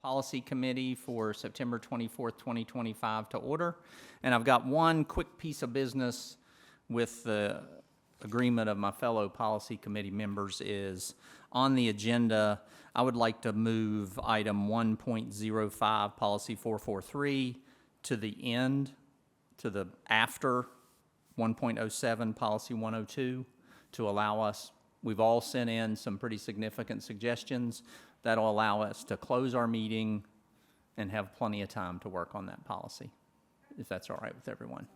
Policy Committee for September 24th, 2025 to order. And I've got one quick piece of business with the agreement of my fellow Policy Committee members is on the agenda. I would like to move item 1.05, Policy 443, to the end, to the after 1.07, Policy 102, to allow us, we've all sent in some pretty significant suggestions. That'll allow us to close our meeting and have plenty of time to work on that policy, if that's all right with everyone.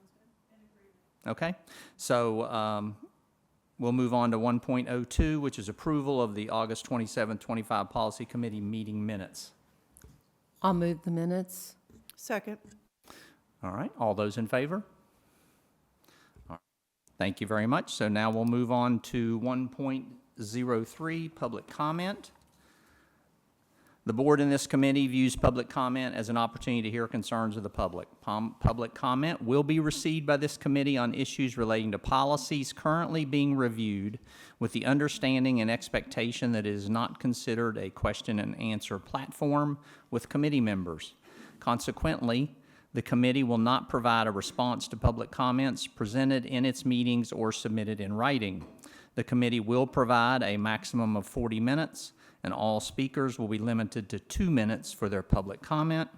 Okay, so we'll move on to 1.02, which is approval of the August 27, 25 Policy Committee meeting minutes. I'll move the minutes. Second. All right, all those in favor? All right. Thank you very much. So now we'll move on to 1.03, public comment. The board in this committee views public comment as an opportunity to hear concerns of the public. Public comment will be received by this committee on issues relating to policies currently being reviewed with the understanding and expectation that it is not considered a question and answer platform with committee members. Consequently, the committee will not provide a response to public comments presented in its meetings or submitted in writing. The committee will provide a maximum of 40 minutes, and all speakers will be limited to 2 minutes for their public comment.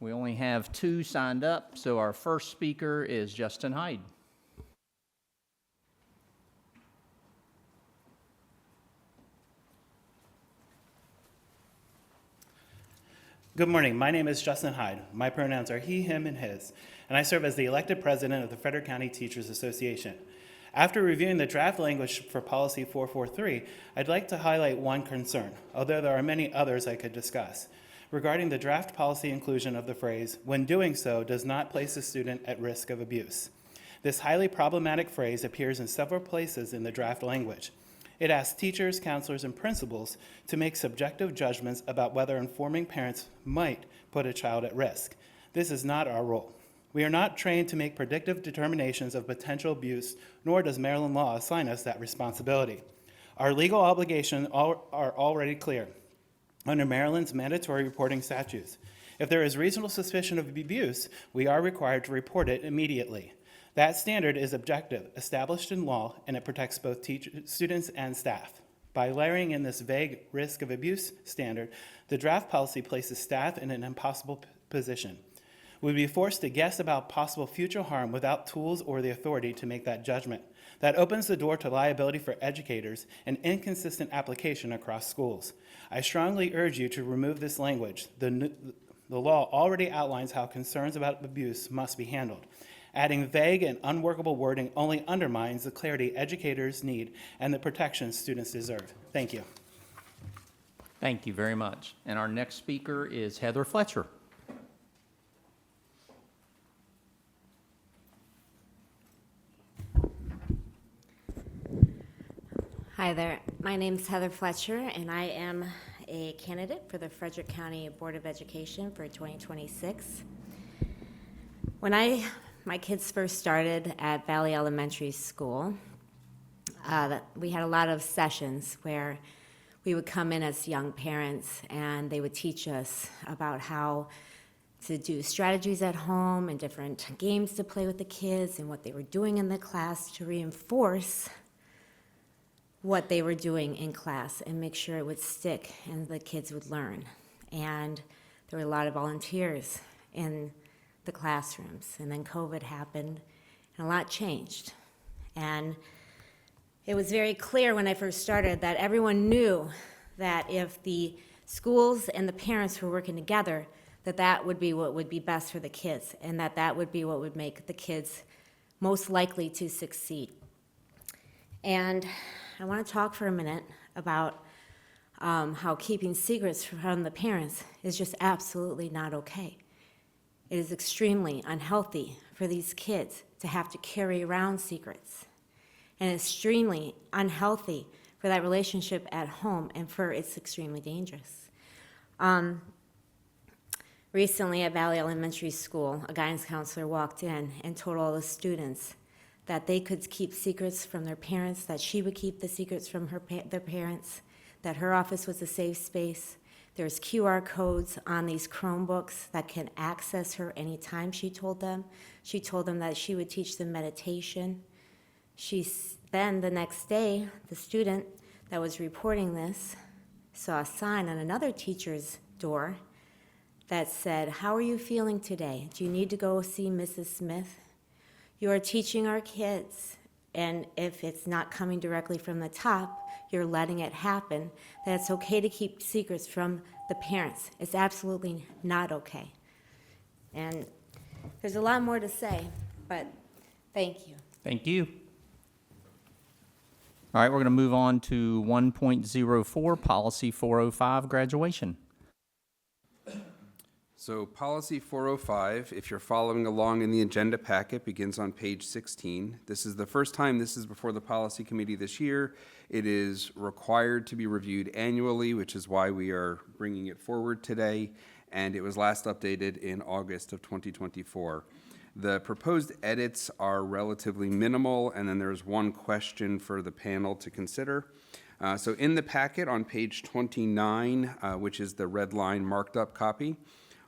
We only have 2 signed up, so our first speaker is Justin Hyde. Good morning. My name is Justin Hyde. My pronouns are he, him, and his, and I serve as the elected president of the Frederick County Teachers Association. After reviewing the draft language for Policy 443, I'd like to highlight one concern, although there are many others I could discuss, regarding the draft policy inclusion of the phrase, "when doing so does not place a student at risk of abuse." This highly problematic phrase appears in several places in the draft language. It asks teachers, counselors, and principals to make subjective judgments about whether informing parents might put a child at risk. This is not our role. We are not trained to make predictive determinations of potential abuse, nor does Maryland law assign us that responsibility. Our legal obligations are already clear under Maryland's mandatory reporting statutes. If there is reasonable suspicion of abuse, we are required to report it immediately. That standard is objective, established in law, and it protects both students and staff. By layering in this vague risk of abuse standard, the draft policy places staff in an impossible position. We'd be forced to guess about possible future harm without tools or the authority to make that judgment. That opens the door to liability for educators and inconsistent application across schools. I strongly urge you to remove this language. The law already outlines how concerns about abuse must be handled. Adding vague and unworkable wording only undermines the clarity educators need and the protection students deserve. Thank you. Thank you very much. And our next speaker is Heather Fletcher. Hi there. My name is Heather Fletcher, and I am a candidate for the Frederick County Board of Education for 2026. When my kids first started at Valley Elementary School, we had a lot of sessions where we would come in as young parents, and they would teach us about how to do strategies at home and different games to play with the kids and what they were doing in the class to reinforce what they were doing in class and make sure it would stick and the kids would learn. And there were a lot of volunteers in the classrooms. And then COVID happened and a lot changed. And it was very clear when I first started that everyone knew that if the schools and the parents were working together, that would be what would be best for the kids, and that would be what would make the kids most likely to succeed. And I want to talk for a minute about how keeping secrets from the parents is just absolutely not okay. It is extremely unhealthy for these kids to have to carry around secrets, and extremely unhealthy for that relationship at home, and it's extremely dangerous. Recently at Valley Elementary School, a guidance counselor walked in and told all the students that they could keep secrets from their parents, that she would keep the secrets from their parents, that her office was a safe space. There's QR codes on these Chromebooks that can access her anytime, she told them. She told them that she would teach them meditation. Then the next day, the student that was reporting this saw a sign on another teacher's door that said, "How are you feeling today? Do you need to go see Mrs. Smith? You are teaching our kids, and if it's not coming directly from the top, you're letting it happen, that it's okay to keep secrets from the parents. It's absolutely not okay." And there's a lot more to say, but thank you. Thank you. All right, we're going to move on to 1.04, Policy 405, graduation. So policy 405, if you're following along in the agenda packet, begins on page 16. This is the first time this is before the policy committee this year. It is required to be reviewed annually, which is why we are bringing it forward today, and it was last updated in August of 2024. The proposed edits are relatively minimal, and then there's one question for the panel to consider. So in the packet on page 29, which is the red line marked up copy,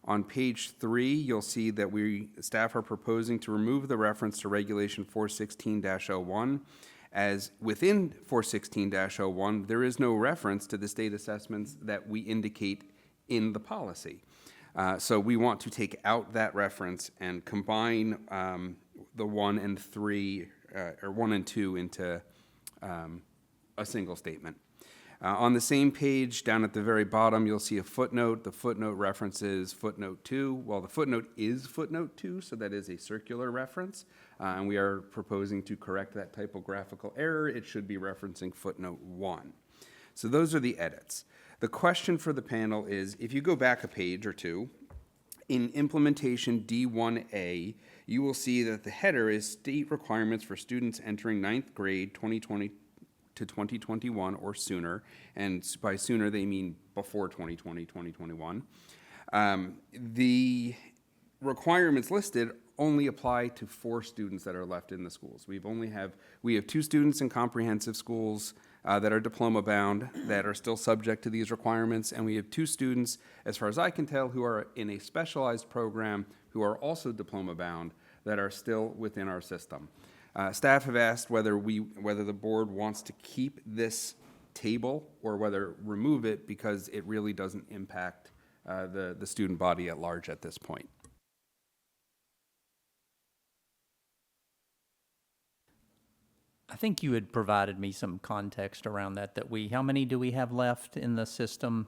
on page 3, you'll see that staff are proposing to remove the reference to Regulation 416-01. As within 416-01, there is no reference to the state assessments that we indicate in the policy. So we want to take out that reference and combine the 1 and 3, or 1 and 2 into a single statement. On the same page, down at the very bottom, you'll see a footnote. The footnote references footnote 2. Well, the footnote is footnote 2, so that is a circular reference, and we are proposing to correct that typographical error. It should be referencing footnote 1. So those are the edits. The question for the panel is, if you go back a page or two, in implementation D1A, you will see that the header is state requirements for students entering 9th grade 2020 to 2021 or sooner, and by sooner they mean before 2020, 2021. The requirements listed only apply to 4 students that are left in the schools. We have 2 students in comprehensive schools that are diploma bound that are still subject to these requirements, and we have 2 students, as far as I can tell, who are in a specialized program who are also diploma bound that are still within our system. Staff have asked whether the board wants to keep this table or whether remove it because it really doesn't impact the student body at large at this point. I think you had provided me some context around that how many do we have left in the system?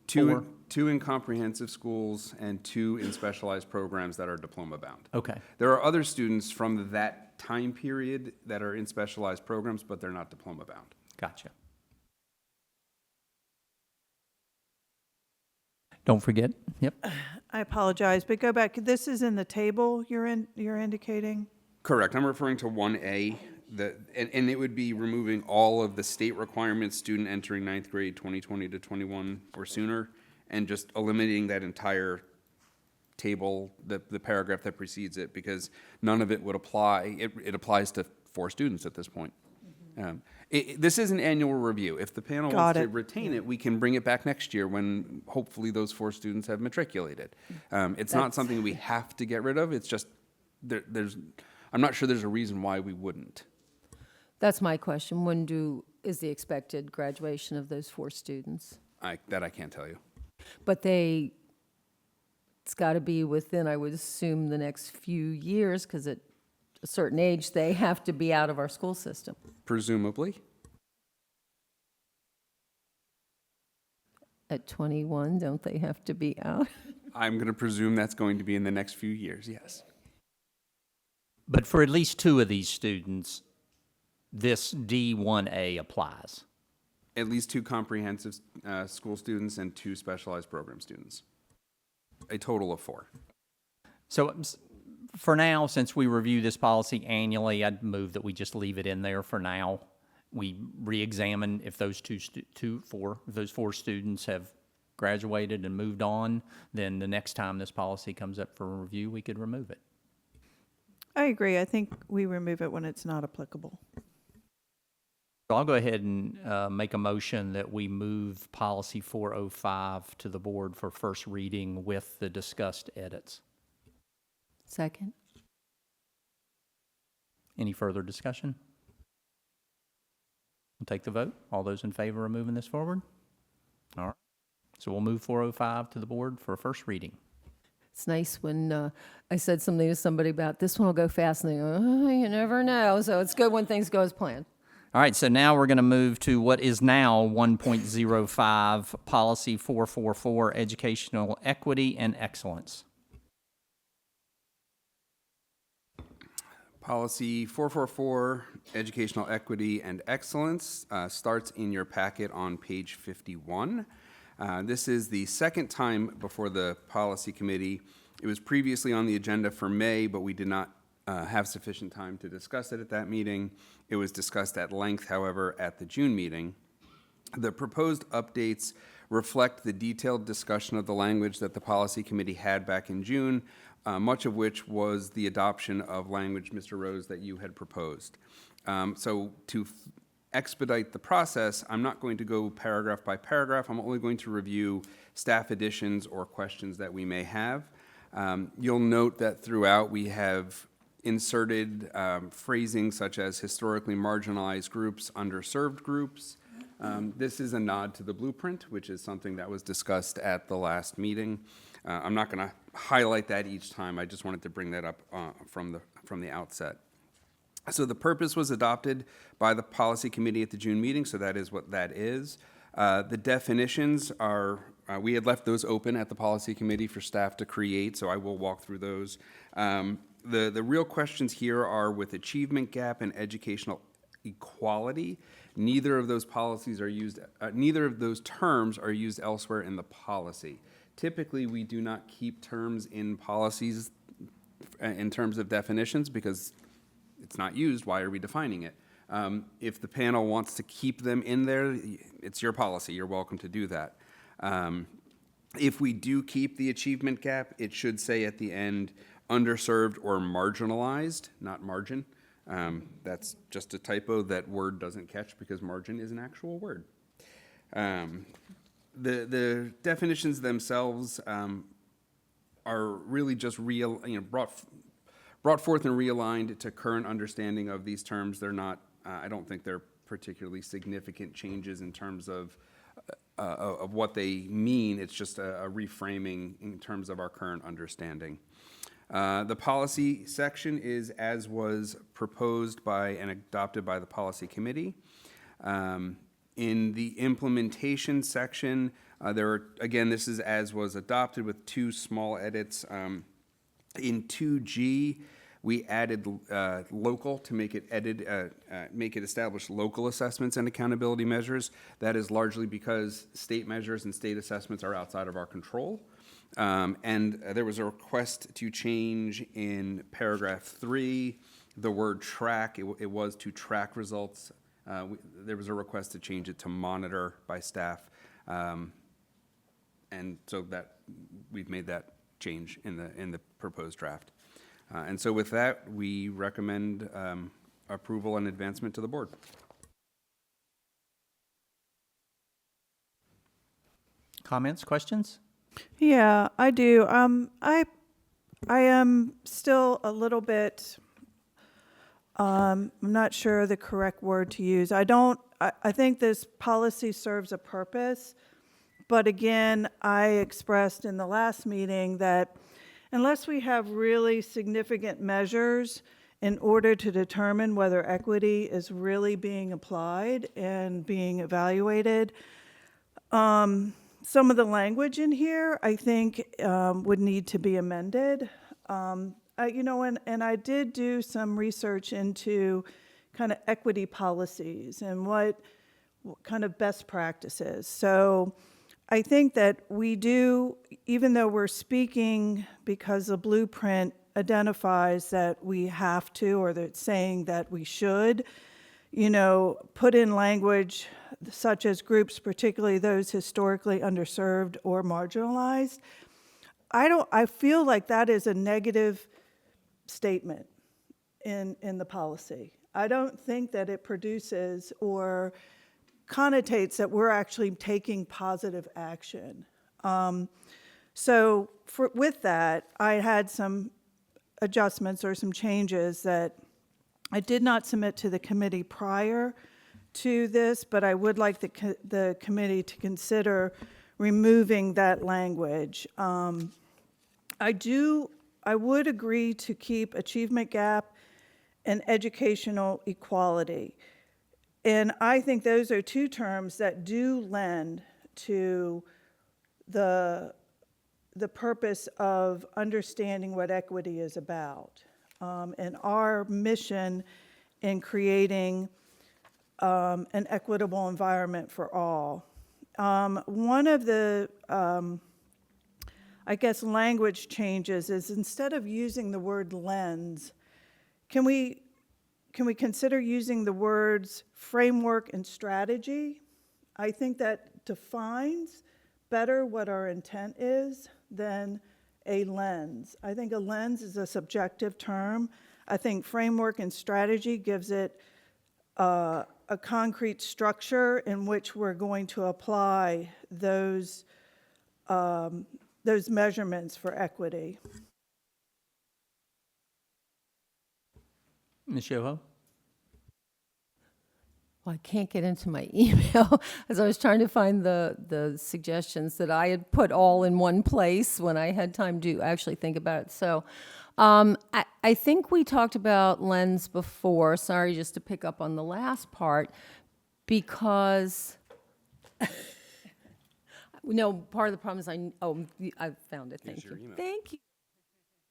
4? 2 in comprehensive schools and 2 in specialized programs that are diploma bound. Okay. There are other students from that time period that are in specialized programs, but they're not diploma bound. Gotcha. Don't forget. Yep. I apologize, but go back. This is in the table you're indicating? Correct. I'm referring to 1A, and it would be removing all of the state requirements, student entering 9th grade 2020 to 21 or sooner, and just eliminating that entire table, the paragraph that precedes it, because none of it would apply. It applies to 4 students at this point. This is an annual review. If the panel wants to retain it, we can bring it back next year when hopefully those 4 students have matriculated. It's not something we have to get rid of. It's just I'm not sure there's a reason why we wouldn't. That's my question. When is the expected graduation of those 4 students? That I can't tell you. But it's got to be within, I would assume, the next few years, because at a certain age, they have to be out of our school system. Presumably. At 21, don't they have to be out? I'm going to presume that's going to be in the next few years, yes. But for at least 2 of these students, this D1A applies. At least 2 comprehensive school students and 2 specialized program students. A total of 4. So for now, since we review this policy annually, I'd move that we just leave it in there for now. We re-examine if those 4 students have graduated and moved on, then the next time this policy comes up for review, we could remove it. I agree. I think we remove it when it's not applicable. So I'll go ahead and make a motion that we move policy 405 to the board for first reading with the discussed edits. Second? Any further discussion? We'll take the vote. All those in favor of moving this forward? All right. So we'll move 405 to the board for a first reading. It's nice when I said something to somebody about this one will go fast, and they go, oh, you never know. So it's good when things go as planned. All right, so now we're going to move to what is now 1.05, Policy 444, Educational Equity and Excellence. Policy 444, Educational Equity and Excellence, starts in your packet on page 51. This is the second time before the Policy Committee. It was previously on the agenda for May, but we did not have sufficient time to discuss it at that meeting. It was discussed at length, however, at the June meeting. The proposed updates reflect the detailed discussion of the language that the Policy Committee had back in June, much of which was the adoption of language, Mr. Rose, that you had proposed. So to expedite the process, I'm not going to go paragraph by paragraph. I'm only going to review staff additions or questions that we may have. You'll note that throughout we have inserted phrasing such as historically marginalized groups, underserved groups. This is a nod to the blueprint, which is something that was discussed at the last meeting. I'm not going to highlight that each time. I just wanted to bring that up from the outset. So the purpose was adopted by the Policy Committee at the June meeting, so that is what that is. The definitions are, we had left those open at the Policy Committee for staff to create, so I will walk through those. The real questions here are with achievement gap and educational equality. Neither of those policies are used, neither of those terms are used elsewhere in the policy. Typically, we do not keep terms in policies in terms of definitions because it's not used. Why are we defining it? If the panel wants to keep them in there, it's your policy. You're welcome to do that. If we do keep the achievement gap, it should say at the end, underserved or marginalized, not margin. That's just a typo that Word doesn't catch because margin is an actual word. The definitions themselves are really just brought forth and realigned to current understanding of these terms. They're not, I don't think they're particularly significant changes in terms of what they mean. It's just a reframing in terms of our current understanding. The policy section is as was proposed by and adopted by the Policy Committee. In the implementation section, there are, again, this is as was adopted with two small edits. In 2G, we added local to make it establish local assessments and accountability measures. That is largely because state measures and state assessments are outside of our control. And there was a request to change in paragraph 3, the word track. It was to track results. There was a request to change it to monitor by staff. And so that we've made that change in the proposed draft. And so with that, we recommend approval and advancement to the board. Comments, questions? Yeah, I do. I am still a little bit, I'm not sure the correct word to use. I think this policy serves a purpose, but again, I expressed in the last meeting that unless we have really significant measures in order to determine whether equity is really being applied and being evaluated, some of the language in here, I think, would need to be amended. And I did do some research into kind of equity policies and what kind of best practices. So I think that we do, even though we're speaking because the blueprint identifies that we have to, or that it's saying that we should, put in language such as groups, particularly those historically underserved or marginalized. I feel like that is a negative statement in the policy. I don't think that it produces or connotates that we're actually taking positive action. So with that, I had some adjustments or some changes that I did not submit to the committee prior to this, but I would like the committee to consider removing that language. I would agree to keep achievement gap and educational equality. And I think those are two terms that do lend to the purpose of understanding what equity is about, and our mission in creating an equitable environment for all. One of the, I guess, language changes is instead of using the word lens, can we consider using the words framework and strategy? I think that defines better what our intent is than a lens. I think a lens is a subjective term. I think framework and strategy gives it a concrete structure in which we're going to apply those measurements for equity. Ms. Yoho? Well, I can't get into my email as I was trying to find the suggestions that I had put all in one place when I had time to actually think about it. So I think we talked about lens before. Sorry, just to pick up on the last part, because part of the problem is I found it. Thank you. Thank you.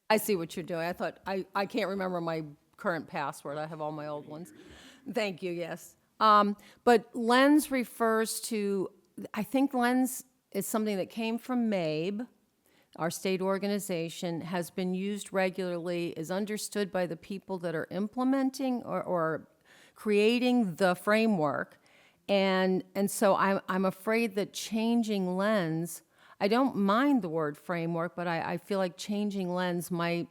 I see what you're doing. I thought I can't remember my current password. I have all my old ones. Thank you. Yes. But lens refers to, I think lens is something that came from MABE, our state organization, has been used regularly, is understood by the people that are implementing or creating the framework. And so I'm afraid that changing lens, I don't mind the word framework, but I feel like changing lens might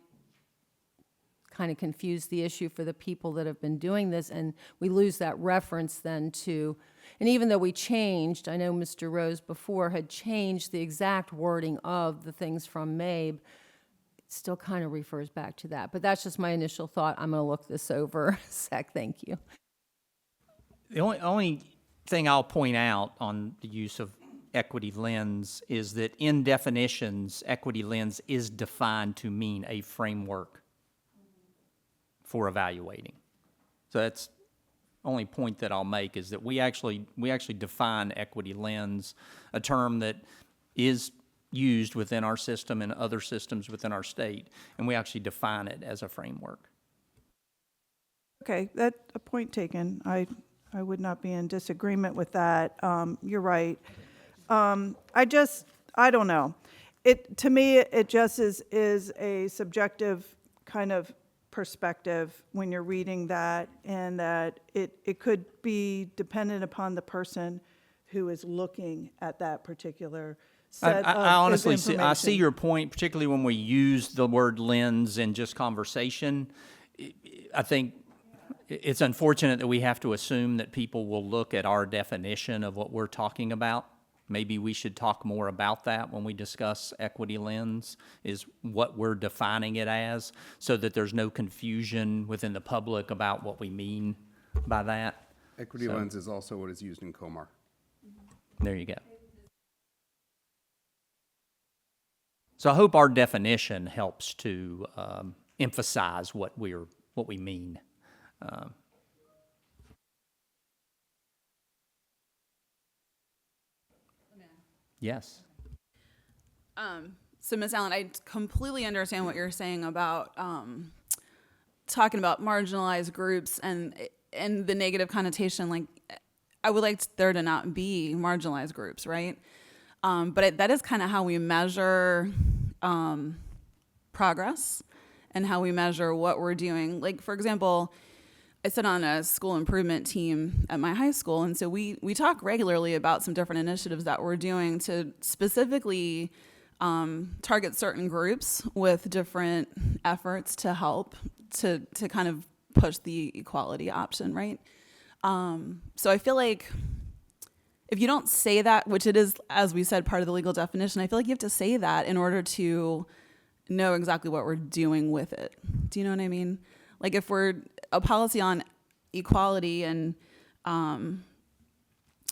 kind of confuse the issue for the people that have been doing this, and we lose that reference then to, and even though we changed, I know Mr. Rose before had changed the exact wording of the things from MABE, it still kind of refers back to that. But that's just my initial thought. I'm going to look this over. Zach, thank you. The only thing I'll point out on the use of equity lens is that in definitions, equity lens is defined to mean a framework for evaluating. So that's the only point that I'll make, is that we actually define equity lens, a term that is used within our system and other systems within our state, and we actually define it as a framework. Okay, that a point taken. I would not be in disagreement with that. You're right. I don't know. To me, it just is a subjective kind of perspective when you're reading that, and that it could be dependent upon the person who is looking at that particular set I honestly see information. your point, particularly when we use the word lens in just conversation. I think it's unfortunate that we have to assume that people will look at our definition of what we're talking about. Maybe we should talk more about that when we discuss equity lens, is what we're defining it as, so that there's no confusion within the public about what we mean by that. Equity lens is also what is used in COMAR. There you go. So I hope our definition helps to emphasize what we mean. Yes. So, Ms. Allen, I completely understand what you're saying about talking about marginalized groups and the negative connotation. Like, I would like there to not be marginalized groups, right? But that is kind of how we measure progress and how we measure what we're doing. Like, for example, I sit on a school improvement team at my high school, and so we talk regularly about some different initiatives that we're doing to specifically target certain groups with different efforts to help to kind of push the equality option, right? So I feel like if you don't say that, which it is, as we said, part of the legal definition, I feel like you have to say that in order to know exactly what we're doing with it. Do you know what I mean? Like if we're a policy on equality and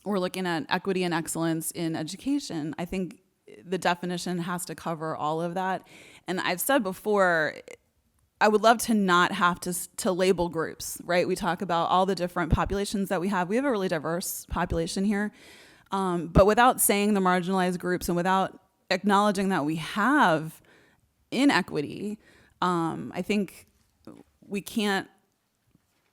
we're looking at equity and excellence in education, I think the definition has to cover all of that. And I've said before, I would love to not have to label groups, right? We talk about all the different populations that we have. We have a really diverse population here. But without saying the marginalized groups and without acknowledging that we have inequity, I think we can't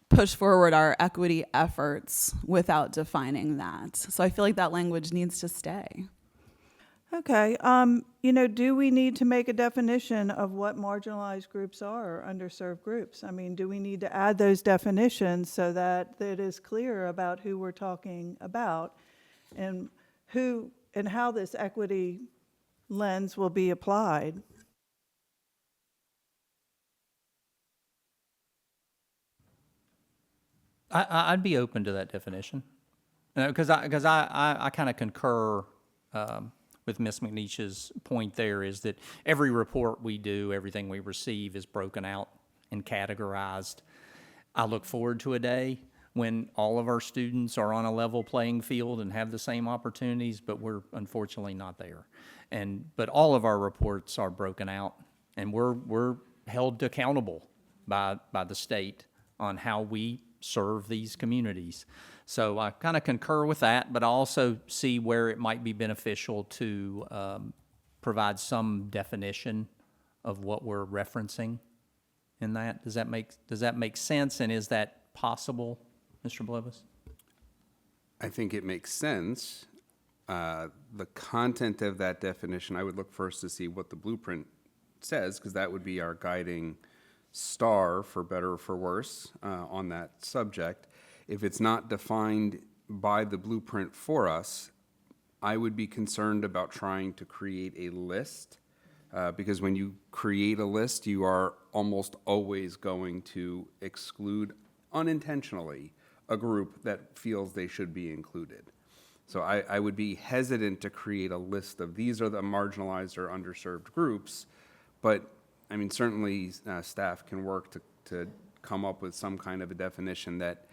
push forward our equity efforts without defining that. So I feel like that language needs to stay. Okay, do we need to make a definition of what marginalized groups are or underserved groups? I mean, do we need to add those definitions so that it is clear about who we're talking about and who and how this equity lens will be applied? I'd be open to that definition, because I kind of concur with Ms. McNeish's point. There is that every report we do, everything we receive is broken out and categorized. I look forward to a day when all of our students are on a level playing field and have the same opportunities, but we're unfortunately not there. But all of our reports are broken out, and we're held accountable by the state on how we serve these communities. So I kind of concur with that, but I also see where it might be beneficial to provide some definition of what we're referencing in that. Does that make sense, and is that possible, Mr. Blevis? I think it makes sense. The content of that definition, I would look first to see what the blueprint says, because that would be our guiding star, for better or for worse, on that subject. If it's not defined by the blueprint for us, I would be concerned about trying to create a list, because when you create a list, you are almost always going to exclude unintentionally a group that feels they should be included. So I would be hesitant to create a list of these are the marginalized or underserved groups, but I mean, certainly staff can work to come up with some kind of a definition that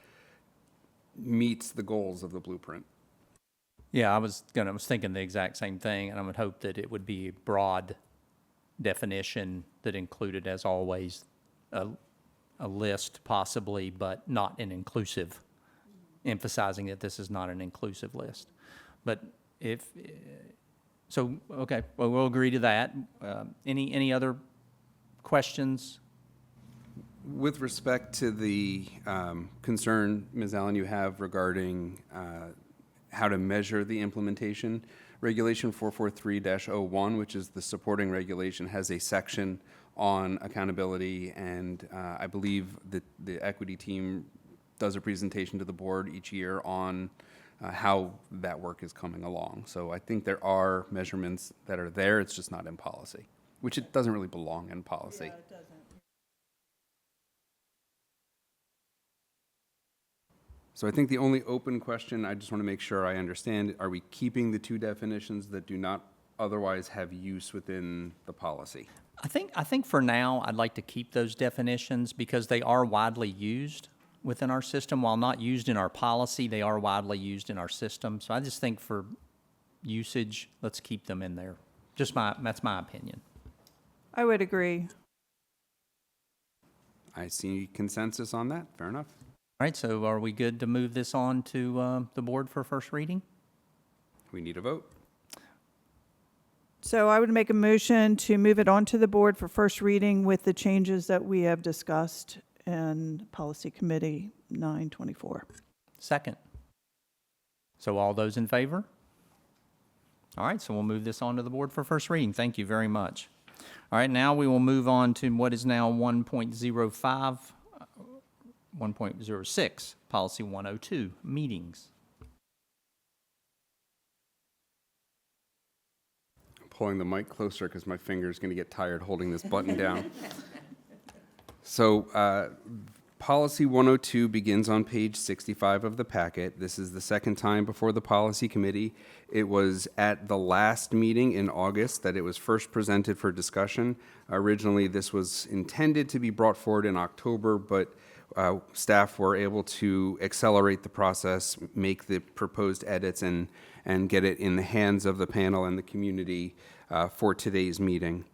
meets the goals of the blueprint. Yeah, I was thinking the exact same thing, and I would hope that it would be a broad definition that included, as always, a list possibly, but not an inclusive, emphasizing that this is not an inclusive list. But okay, well, we'll agree to that. Any other questions? With respect to the concern, Ms. Allen, you have regarding how to measure the implementation, Regulation 443-01, which is the supporting regulation, has a section on accountability, and I believe that the equity team does a presentation to the board each year on how that work is coming along. So I think there are measurements that are there, it's just not in policy, which it doesn't really belong in policy. Yeah, it doesn't. So I think the only open question, I just want to make sure I understand, are we keeping the two definitions that do not otherwise have use within the policy? I think for now, I'd like to keep those definitions because they are widely used within our system. While not used in our policy, they are widely used in our system. So I just think for usage, let's keep them in there. That's my opinion. I would agree. I see consensus on that. Fair enough. All right, so are we good to move this on to the board for first reading? We need a vote. So I would make a motion to move it on to the board for first reading with the changes that we have discussed in Policy Committee 924. Second. So all those in favor? All right, so we'll move this on to the board for first reading. Thank you very much. All right, now we will move on to what is now 1.05, 1.06, Policy 102, Meetings. I'm pulling the mic closer because my finger is going to get tired holding this button down. So Policy 102 begins on page 65 of the packet. This is the second time before the policy committee. It was at the last meeting in August that it was first presented for discussion. Originally, this was intended to be brought forward in October, but staff were able to accelerate the process, make the proposed edits, and get it in the hands of the panel and the community for today's meeting.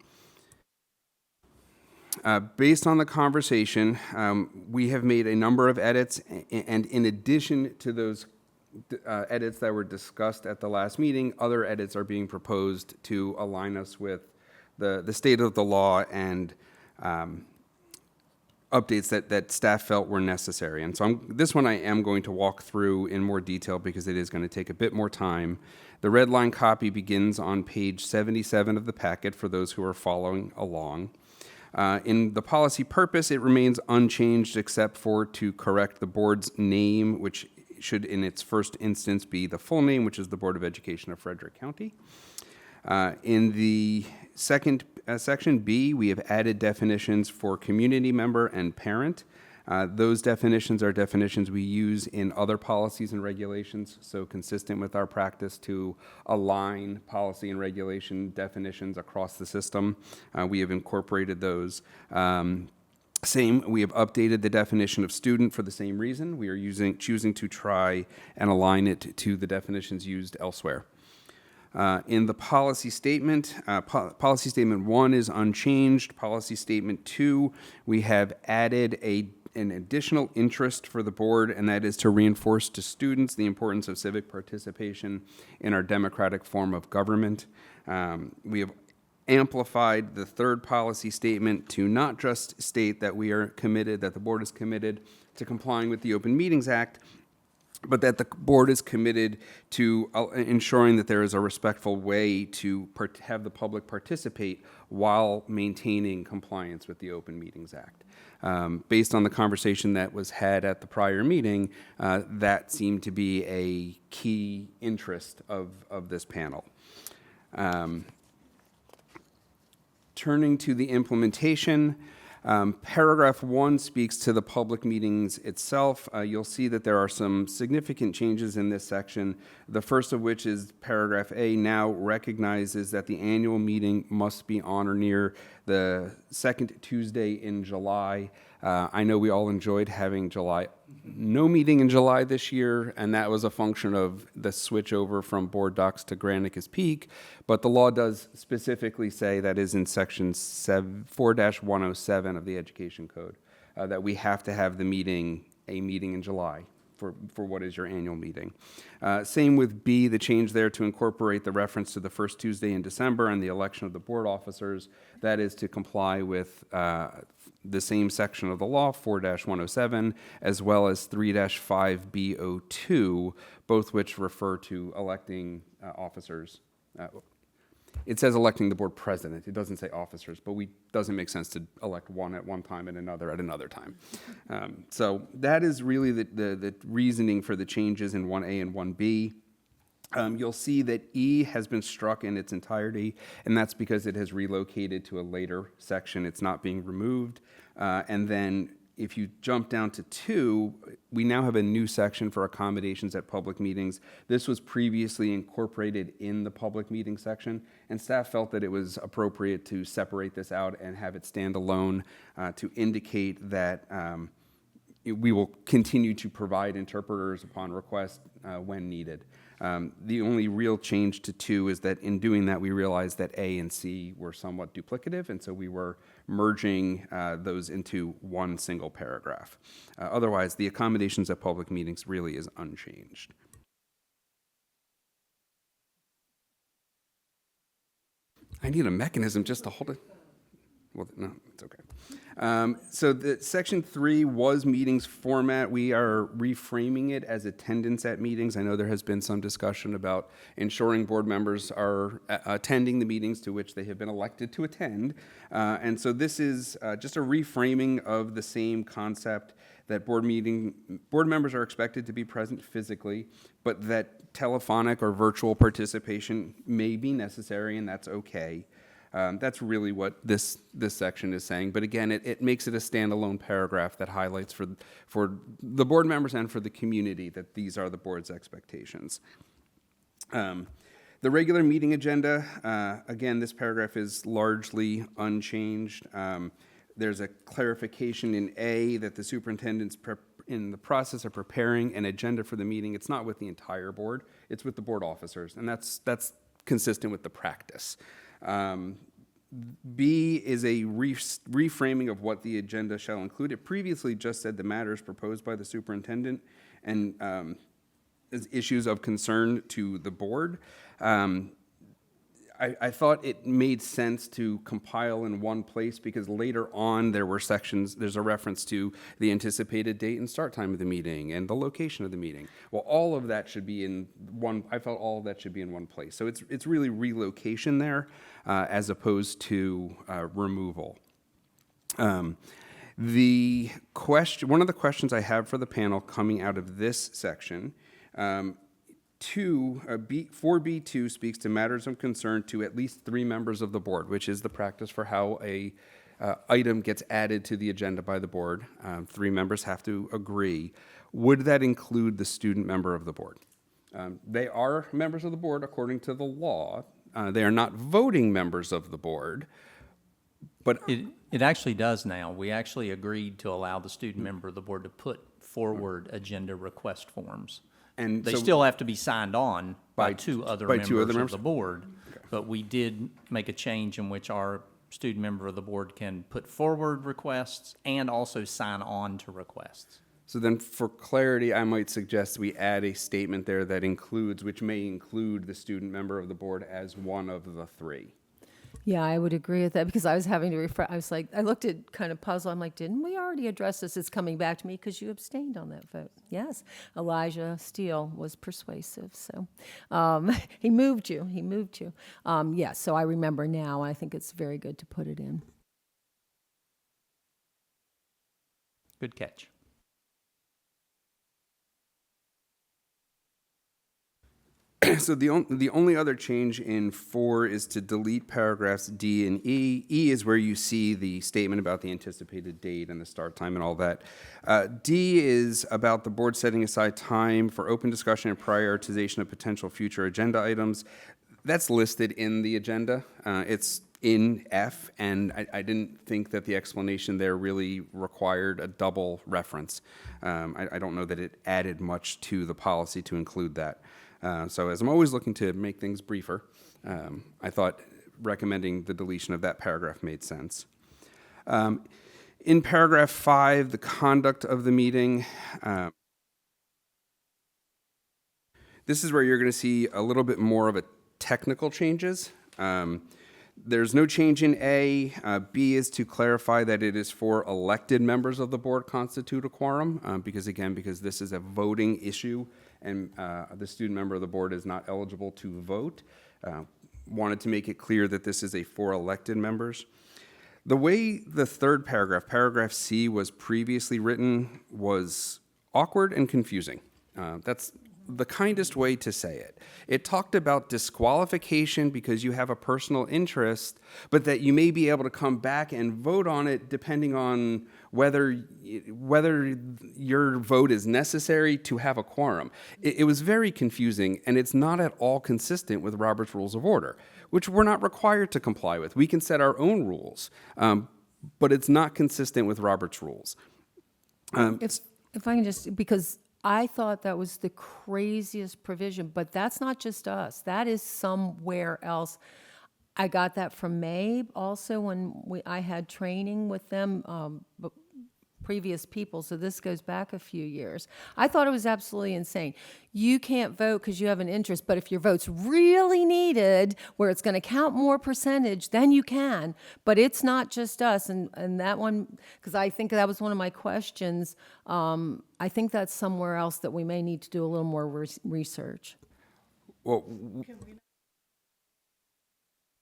Based on the conversation, we have made a number of edits, and in addition to those edits that were discussed at the last meeting, other edits are being proposed to align us with the state of the law and updates that staff felt were necessary. And so this one I am going to walk through in more detail because it is going to take a bit more time. The red line copy begins on page 77 of the packet for those who are following along. In the policy purpose, it remains unchanged except for to correct the board's name, which should in its first instance be the full name, which is the Board of Education of Frederick County. In the second section B, we have added definitions for community member and parent. Those definitions are definitions we use in other policies and regulations, so consistent with our practice to align policy and regulation definitions across the system. We have incorporated those. We have updated the definition of student for the same reason. We are choosing to try and align it to the definitions used elsewhere. In the policy statement, policy statement 1 is unchanged. Policy statement 2, we have added an additional interest for the board, and that is to reinforce to students the importance of civic participation in our democratic form of government. We have amplified the third policy statement to not just state that we are committed, that the board is committed to complying with the Open Meetings Act, but that the board is committed to ensuring that there is a respectful way to have the public participate while maintaining compliance with the Open Meetings Act. Based on the conversation that was had at the prior meeting, that seemed to be a key interest of this panel. Turning to the implementation, paragraph 1 speaks to the public meetings itself. You'll see that there are some significant changes in this section. The first of which is paragraph A now recognizes that the annual meeting must be on or near the second Tuesday in July. I know we all enjoyed having no meeting in July this year, and that was a function of the switch over from board docs to Granicus Peak, but the law does specifically say, that is in section 4-107 of the Education Code, that we have to have a meeting in July for what is your annual meeting. Same with B, the change there to incorporate the reference to the first Tuesday in December and the election of the board officers. That is to comply with the same section of the law, 4-107, as well as 3-5B02, both which refer to electing officers. It says electing the board president. It doesn't say officers, but it doesn't make sense to elect one at one time and another at another time. So that is really the reasoning for the changes in 1A and 1B. You'll see that E has been struck in its entirety, and that's because it has relocated to a later section. It's not being removed. And then if you jump down to 2, we now have a new section for accommodations at public meetings. This was previously incorporated in the public meeting section, and staff felt that it was appropriate to separate this out and have it stand alone to indicate that we will continue to provide interpreters upon request when needed. The only real change to 2 is that in doing that, we realized that A and C were somewhat duplicative, and so we were merging those into one single paragraph. Otherwise, the accommodations at public meetings really is unchanged. I need a mechanism just to hold it. Well, no, it's okay. So the section 3 was meetings format. We are reframing it as attendance at meetings. I know there has been some discussion about ensuring board members are attending the meetings to which they have been elected to attend. And so this is just a reframing of the same concept that board members are expected to be present physically, but that telephonic or virtual participation may be necessary, and that's okay. That's really what this section is saying. But again, it makes it a standalone paragraph that highlights for the board members and for the community that these are the board's expectations. The regular meeting agenda, again, this paragraph is largely unchanged. There's a clarification in A that the superintendent's in the process of preparing an agenda for the meeting. It's not with the entire board, it's with the board officers, and that's consistent with the practice. B is a reframing of what the agenda shall include. It previously just said the matters proposed by the superintendent and issues of concern to the board. I thought it made sense to compile in one place because later on there were sections, there's a reference to the anticipated date and start time of the meeting and the location of the meeting. Well, all of that should be in one, I felt all of that should be in one place. So it's really relocation there as opposed to removal. The question, one of the questions I have for the panel coming out of this section, 4B2 speaks to matters of concern to at least 3 members of the board, which is the practice for how a item gets added to the agenda by the board. 3 members have to agree. Would that include the student member of the board? They are members of the board according to the law. They are not voting members of the board, but It actually does now. We actually agreed to allow the student member of the board to put forward agenda request forms. and They so- still have to be signed on by two other by two other members members? of the board. But we did make a change in which our student member of the board can put forward requests and also sign on to requests. So then for clarity, I might suggest we add a statement there that includes, which may include the student member of the board as one of the 3. Yeah, I would agree with that because I was having to refresh. I was like, I looked at kind of puzzled. I'm like, didn't we already address this? It's coming back to me because you abstained on that vote. Yes, Elijah Steele was persuasive. So he moved you. He moved you. Yes, so I remember now. I think it's very good to put it in. Good catch. So the only other change in 4 is to delete paragraphs D and E. E is where you see the statement about the anticipated date and the start time and all that. D is about the board setting aside time for open discussion and prioritization of potential future agenda items. That's listed in the agenda. It's in F, and I didn't think that the explanation there really required a double reference. I don't know that it added much to the policy to include that. So as I'm always looking to make things briefer, I thought recommending the deletion of that paragraph made sense. In paragraph 5, the conduct of the meeting, this is where you're going to see a little bit more of a technical changes. There's no change in A. B is to clarify that it is for elected members of the board constitute a quorum, because this is a voting issue and the student member of the board is not eligible to vote. Wanted to make it clear that this is a for elected members. The way the third paragraph, paragraph C, was previously written was awkward and confusing. That's the kindest way to say it. It talked about disqualification because you have a personal interest, but that you may be able to come back and vote on it depending on whether your vote is necessary to have a quorum. It was very confusing, and it's not at all consistent with Robert's Rules of Order, which we're not required to comply with. We can set our own rules, but it's not consistent with Robert's rules. If I can just, because I thought that was the craziest provision, but that's not just us. That is somewhere else. I got that from Mabe also when I had training with them, previous people, so this goes back a few years. I thought it was absolutely insane. You can't vote because you have an interest, but if your vote's really needed, where it's going to count more percentage, then you can. But it's not just us, and that one, because I think that was one of my questions, I think that's somewhere else that we may need to do a little more research. Well,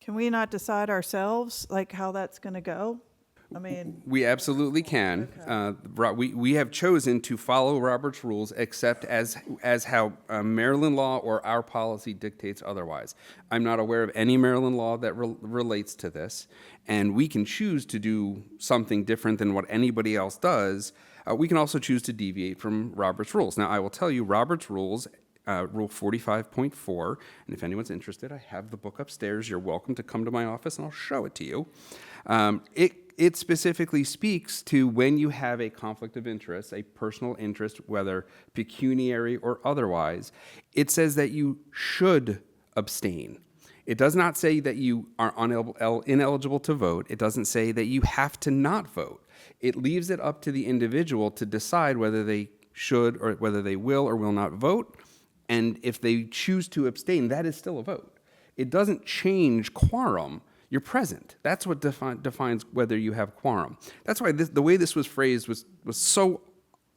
Can we not decide ourselves, like, how that's going to go? I mean, We absolutely can. We have chosen to follow Robert's rules, except as how Maryland law or our policy dictates otherwise. I'm not aware of any Maryland law that relates to this, and we can choose to do something different than what anybody else does. We can also choose to deviate from Robert's rules. Now, I will tell you, Robert's rules, Rule 45.4, and if anyone's interested, I have the book upstairs. You're welcome to come to my office, and I'll show it to you. It specifically speaks to when you have a conflict of interest, a personal interest, whether pecuniary or otherwise, it says that you should abstain. It does not say that you are ineligible to vote. It doesn't say that you have to not vote. It leaves it up to the individual to decide whether they should or whether they will or will not vote. And if they choose to abstain, that is still a vote. It doesn't change quorum. You're present. That's what defines whether you have quorum. That's why the way this was phrased was so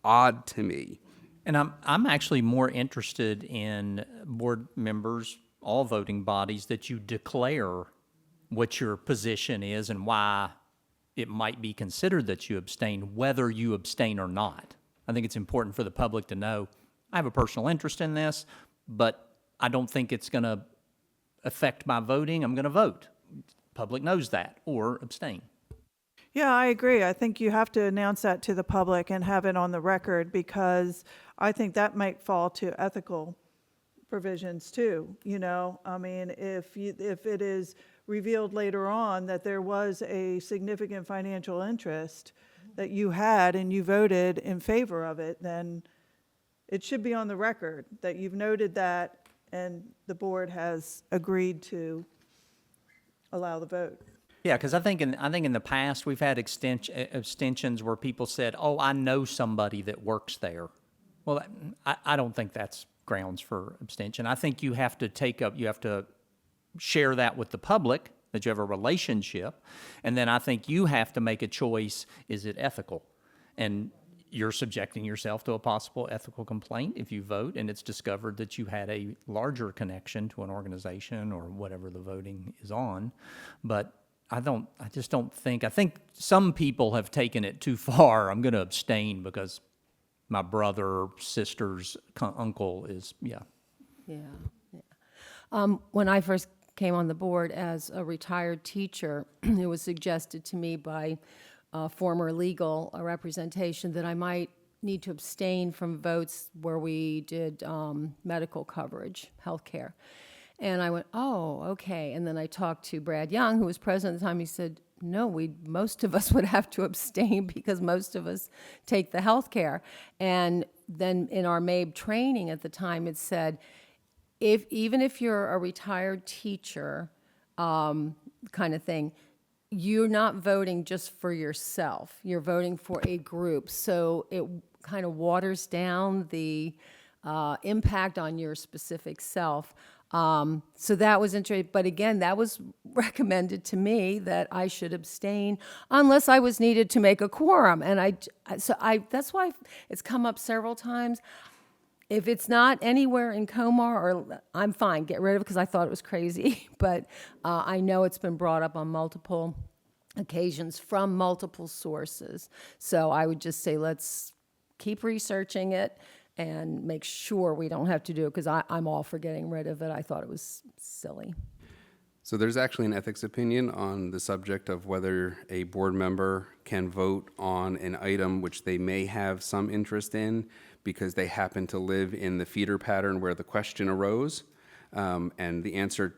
odd to me. And I'm actually more interested in board members, all voting bodies, that you declare what your position is and why it might be considered that you abstain, whether you abstain or not. I think it's important for the public to know, I have a personal interest in this, but I don't think it's going to affect my voting. I'm going to vote. Public knows that, or abstain. yeah, I agree. I think you have to announce that to the public and have it on the record, because I think that might fall to ethical provisions too. You know, I mean, if it is revealed later on that there was a significant financial interest that you had and you voted in favor of it, then it should be on the record that you've noted that and the board has agreed to allow the vote. Yeah, because I think in the past, we've had abstentions where people said, oh, I know somebody that works there. Well, I don't think that's grounds for abstention. I think you have to share that with the public, that you have a relationship, and then I think you have to make a choice, is it ethical? And you're subjecting yourself to a possible ethical complaint if you vote and it's discovered that you had a larger connection to an organization or whatever the voting is on. But I think some people have taken it too far. I'm going to abstain because my brother, sister's uncle is, yeah. When I first came on the board as a retired teacher, it was suggested to me by former legal representation that I might need to abstain from votes where we did medical coverage, healthcare. And I went, oh, okay. And then I talked to Brad Young, who was president at the time. He said, no, most of us would have to abstain because most of us take the healthcare. And then in our MABE training at the time, it said, even if you're a retired teacher, kind of thing, you're not voting just for yourself. You're voting for a group. So it kind of waters down the impact on your specific self. So that was interesting. But again, that was recommended to me that I should abstain unless I was needed to make a quorum. And that's why it's come up several times. If it's not anywhere in Comar, I'm fine, get rid of it because I thought it was crazy. But I know it's been brought up on multiple occasions from multiple sources. So I would just say let's keep researching it and make sure we don't have to do it because I'm all for getting rid of it. I thought it was silly. So there's actually an ethics opinion on the subject of whether a board member can vote on an item which they may have some interest in because they happen to live in the feeder pattern where the question arose. And the answer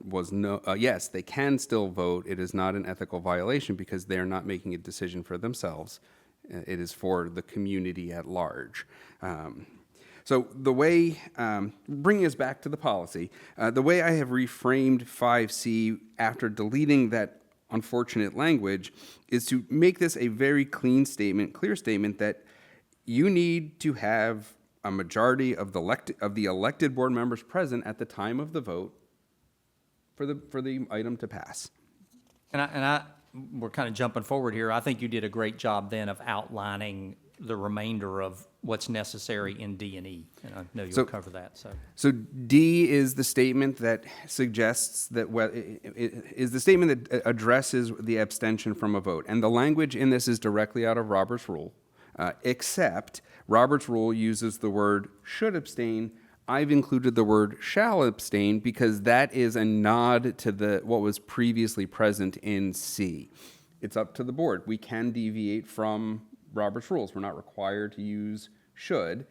was no. Yes, they can still vote. It is not an ethical violation because they're not making a decision for themselves. It is for the community at large. So the way, bringing us back to the policy, the way I have reframed 5C after deleting that unfortunate language is to make this a very clear statement that you need to have a majority of the elected board members present at the time of the vote for the item to pass. And we're kind of jumping forward here. I think you did a great job then of outlining the remainder of what's necessary in D and E. And I know So- you'll cover that, so. So D is the statement that suggests that, is the statement that addresses the abstention from a vote. And the language in this is directly out of Robert's Rule, except Robert's Rule uses the word should abstain. I've included the word shall abstain because that is a nod to what was previously present in C. It's up to the board. We can deviate from Robert's Rules. We're not required to use should.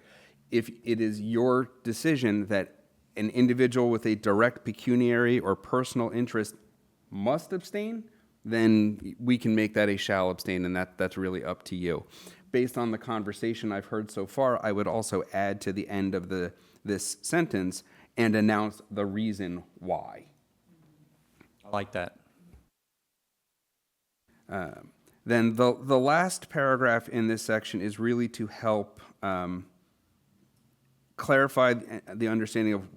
If it is your decision that an individual with a direct pecuniary or personal interest must abstain, then we can make that a shall abstain, and that's really up to you. Based on the conversation I've heard so far, I would also add to the end of this sentence and announce the reason why. I like that. Then the last paragraph in this section is really to help clarify the understanding of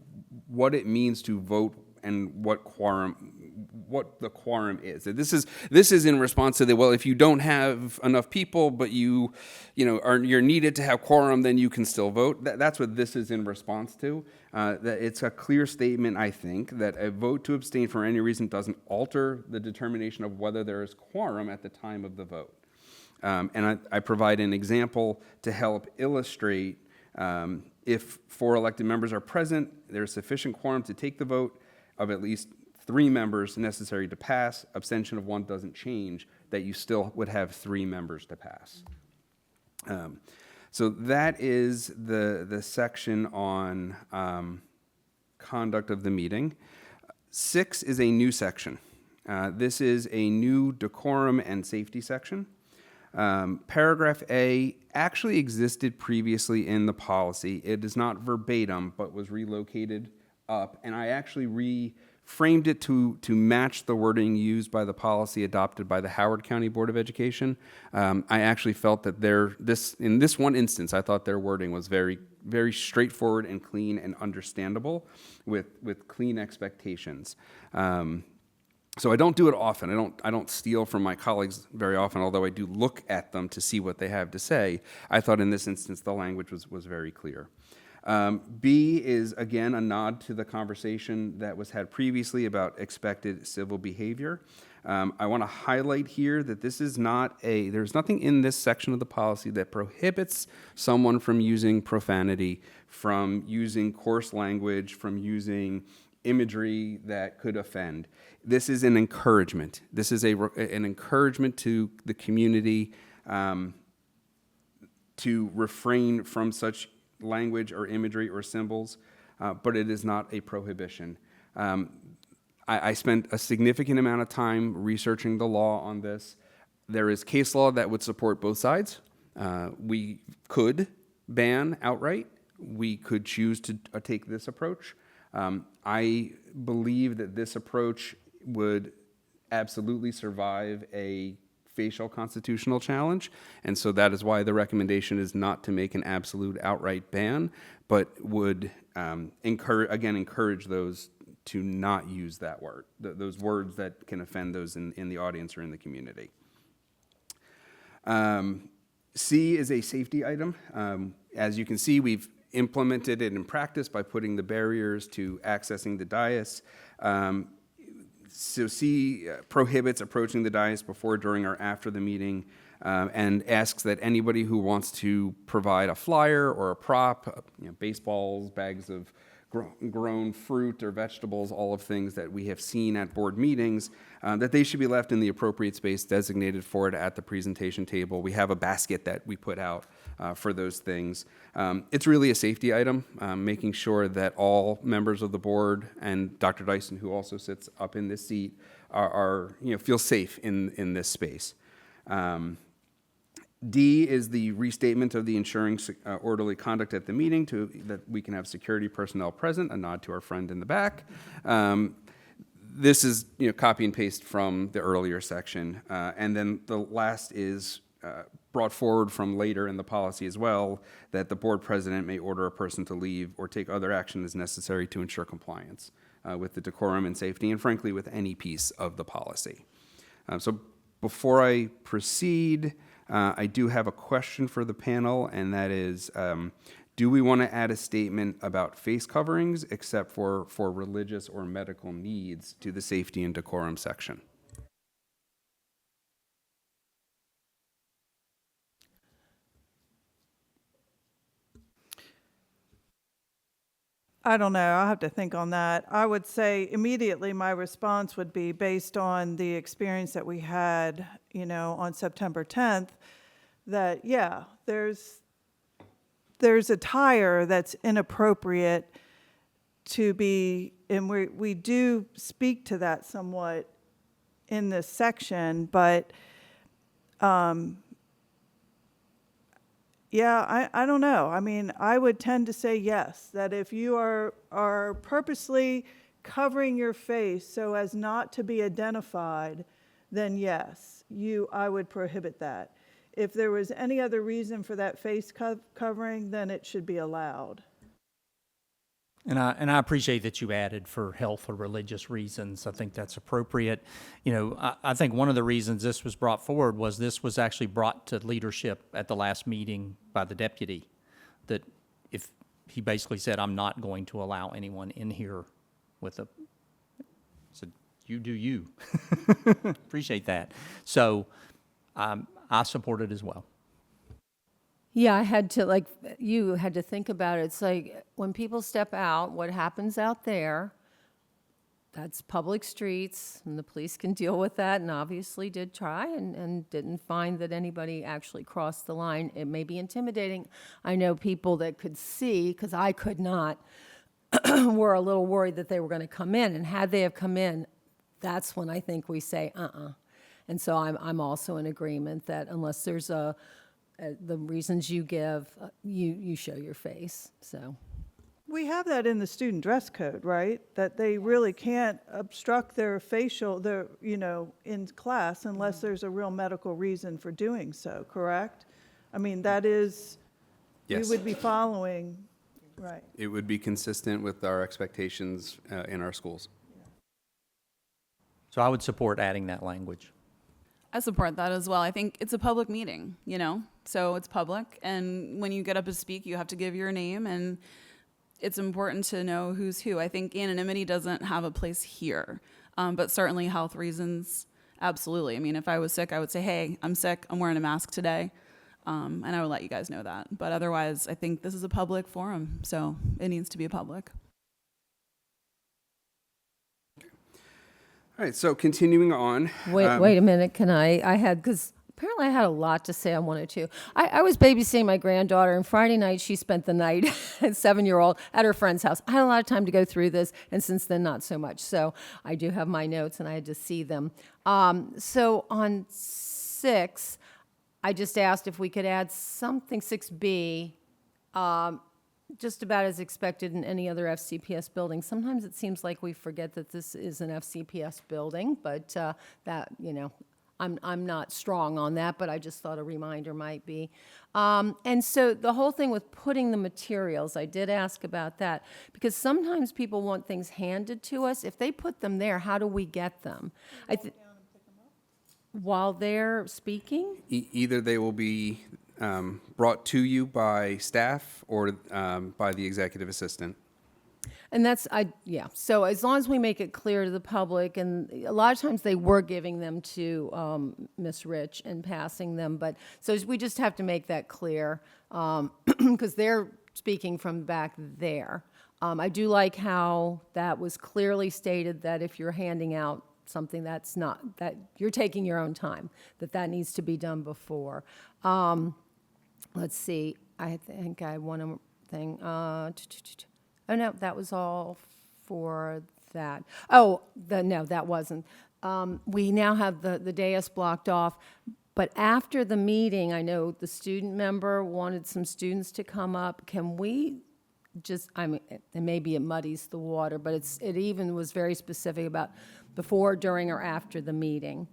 what it means to vote and what the quorum is. This is in response to well, if you don't have enough people, but you're needed to have quorum, then you can still vote. That's what this is in response to. That it's a clear statement, I think, that a vote to abstain for any reason doesn't alter the determination of whether there is quorum at the time of the vote. And I provide an example to help illustrate if 4 elected members are present, there's sufficient quorum to take the vote of at least 3 members necessary to pass. Abstention of 1 doesn't change, that you still would have 3 members to pass. So that is the section on conduct of the meeting. 6 is a new section. This is a new decorum and safety section. Paragraph A actually existed previously in the policy. It is not verbatim, but was relocated up, and I actually reframed it to match the wording used by the policy adopted by the Howard County Board of Education. I actually felt that in this one instance, I thought their wording was very, very straightforward and clean and understandable with clean expectations. So I don't do it often. I don't steal from my colleagues very often, although I do look at them to see what they have to say. I thought in this instance the language was very clear. B is, again, a nod to the conversation that was had previously about expected civil behavior. I want to highlight here that there's nothing in this section of the policy that prohibits someone from using profanity, from using coarse language, from using imagery that could offend. This is an encouragement. This is an encouragement to the community to refrain from such language or imagery or symbols, but it is not a prohibition. I spent a significant amount of time researching the law on this. There is case law that would support both sides. We could ban outright. We could choose to take this approach. I believe that this approach would absolutely survive a facial constitutional challenge, and so that is why the recommendation is not to make an absolute outright ban, but would encourage those to not use that word, those words that can offend those in the audience or in the community. C is a safety item. As you can see, we've implemented it in practice by putting the barriers to accessing the dais. So C prohibits approaching the dais before, during, or after the meeting, and asks that anybody who wants to provide a flyer or a prop, baseballs, bags of grown fruit or vegetables, all of things that we have seen at board meetings, that they should be left in the appropriate space designated for it at the presentation table. We have a basket that we put out for those things. It's really a safety item, making sure that all members of the board and Dr. Dyson, who also sits up in this seat, feel safe in this space. D is the restatement of the ensuring orderly conduct at the meeting that we can have security personnel present, a nod to our friend in the back. This is copy and paste from the earlier section. And then the last is brought forward from later in the policy as well, that the board president may order a person to leave or take other action as necessary to ensure compliance with the decorum and safety, and frankly with any piece of the policy. So before I proceed, I do have a question for the panel, and that is, do we want to add a statement about face coverings except for religious or medical needs to the safety and decorum section? I don't know. I'll have to think on that. I would say immediately my response would be based on the experience that we had, on September 10th, that, yeah, there's attire that's inappropriate to be, and we do speak to that somewhat in this section, but yeah, I don't know. I mean, I would tend to say yes, that if you are purposely covering your face so as not to be identified, then yes, I would prohibit that. If there was any other reason for that face covering, then it should be allowed. And I appreciate that you added for health or religious reasons. I think that's appropriate. I think one of the reasons this was brought forward was this was actually brought to leadership at the last meeting by the deputy, that if he basically said, I'm not going to allow anyone in here with a, so you do you. Appreciate that. So I support it as well. Yeah, I had to, you had to think about it. It's like when people step out, what happens out there, that's public streets, and the police can deal with that, and obviously did try and didn't find that anybody actually crossed the line. It may be intimidating. I know people that could see, because I could not, were a little worried that they were going to come in, and had they have come in, that's when I think we say, And so I'm also in agreement that unless there's the reasons you give, you show your face, so. We have that in the student dress code, right? That they really can't obstruct their facial, in class unless there's a real medical reason for doing so, correct? I mean, that is, Yes. we would be following, right? It would be consistent with our expectations in our schools. So I would support adding that language. I support that as well. I think it's a public meeting, so it's public. And when you get up to speak, you have to give your name, and it's important to know who's who. I think anonymity doesn't have a place here, but certainly health reasons, absolutely. I mean, if I was sick, I would say, hey, I'm sick, I'm wearing a mask today, and I would let you guys know that. But otherwise, I think this is a public forum, so it needs to be public. All right, so continuing on. Wait a minute, can I had, because apparently I had a lot to say on 102. I was babysitting my granddaughter, and Friday night she spent the night, 7-year-old, at her friend's house. I had a lot of time to go through this, and since then, not so much. So I do have my notes, and I had to see them. So on 6, I just asked if we could add something, 6B, just about as expected in any other FCPS building. Sometimes it seems like we forget that this is an FCPS building, but that, I'm not strong on that, but I just thought a reminder might be. And so the whole thing with putting the materials, I did ask about that, because sometimes people want things handed to us. If they put them there, how do we get them? While they're speaking? Either they will be brought to you by staff or by the executive assistant. And so as long as we make it clear to the public, and a lot of times they were giving them to Miss Rich and passing them, but so we just have to make that clear, because they're speaking from back there. I do like how that was clearly stated that if you're handing out something that you're taking your own time, that needs to be done before. Let's see, I think I had one more thing. Oh, no, that was all for that. No, that wasn't. We now have the dais blocked off, but after the meeting, I know the student member wanted some students to come up. Can we maybe it muddies the water, but it even was very specific about before, during, or after the meeting.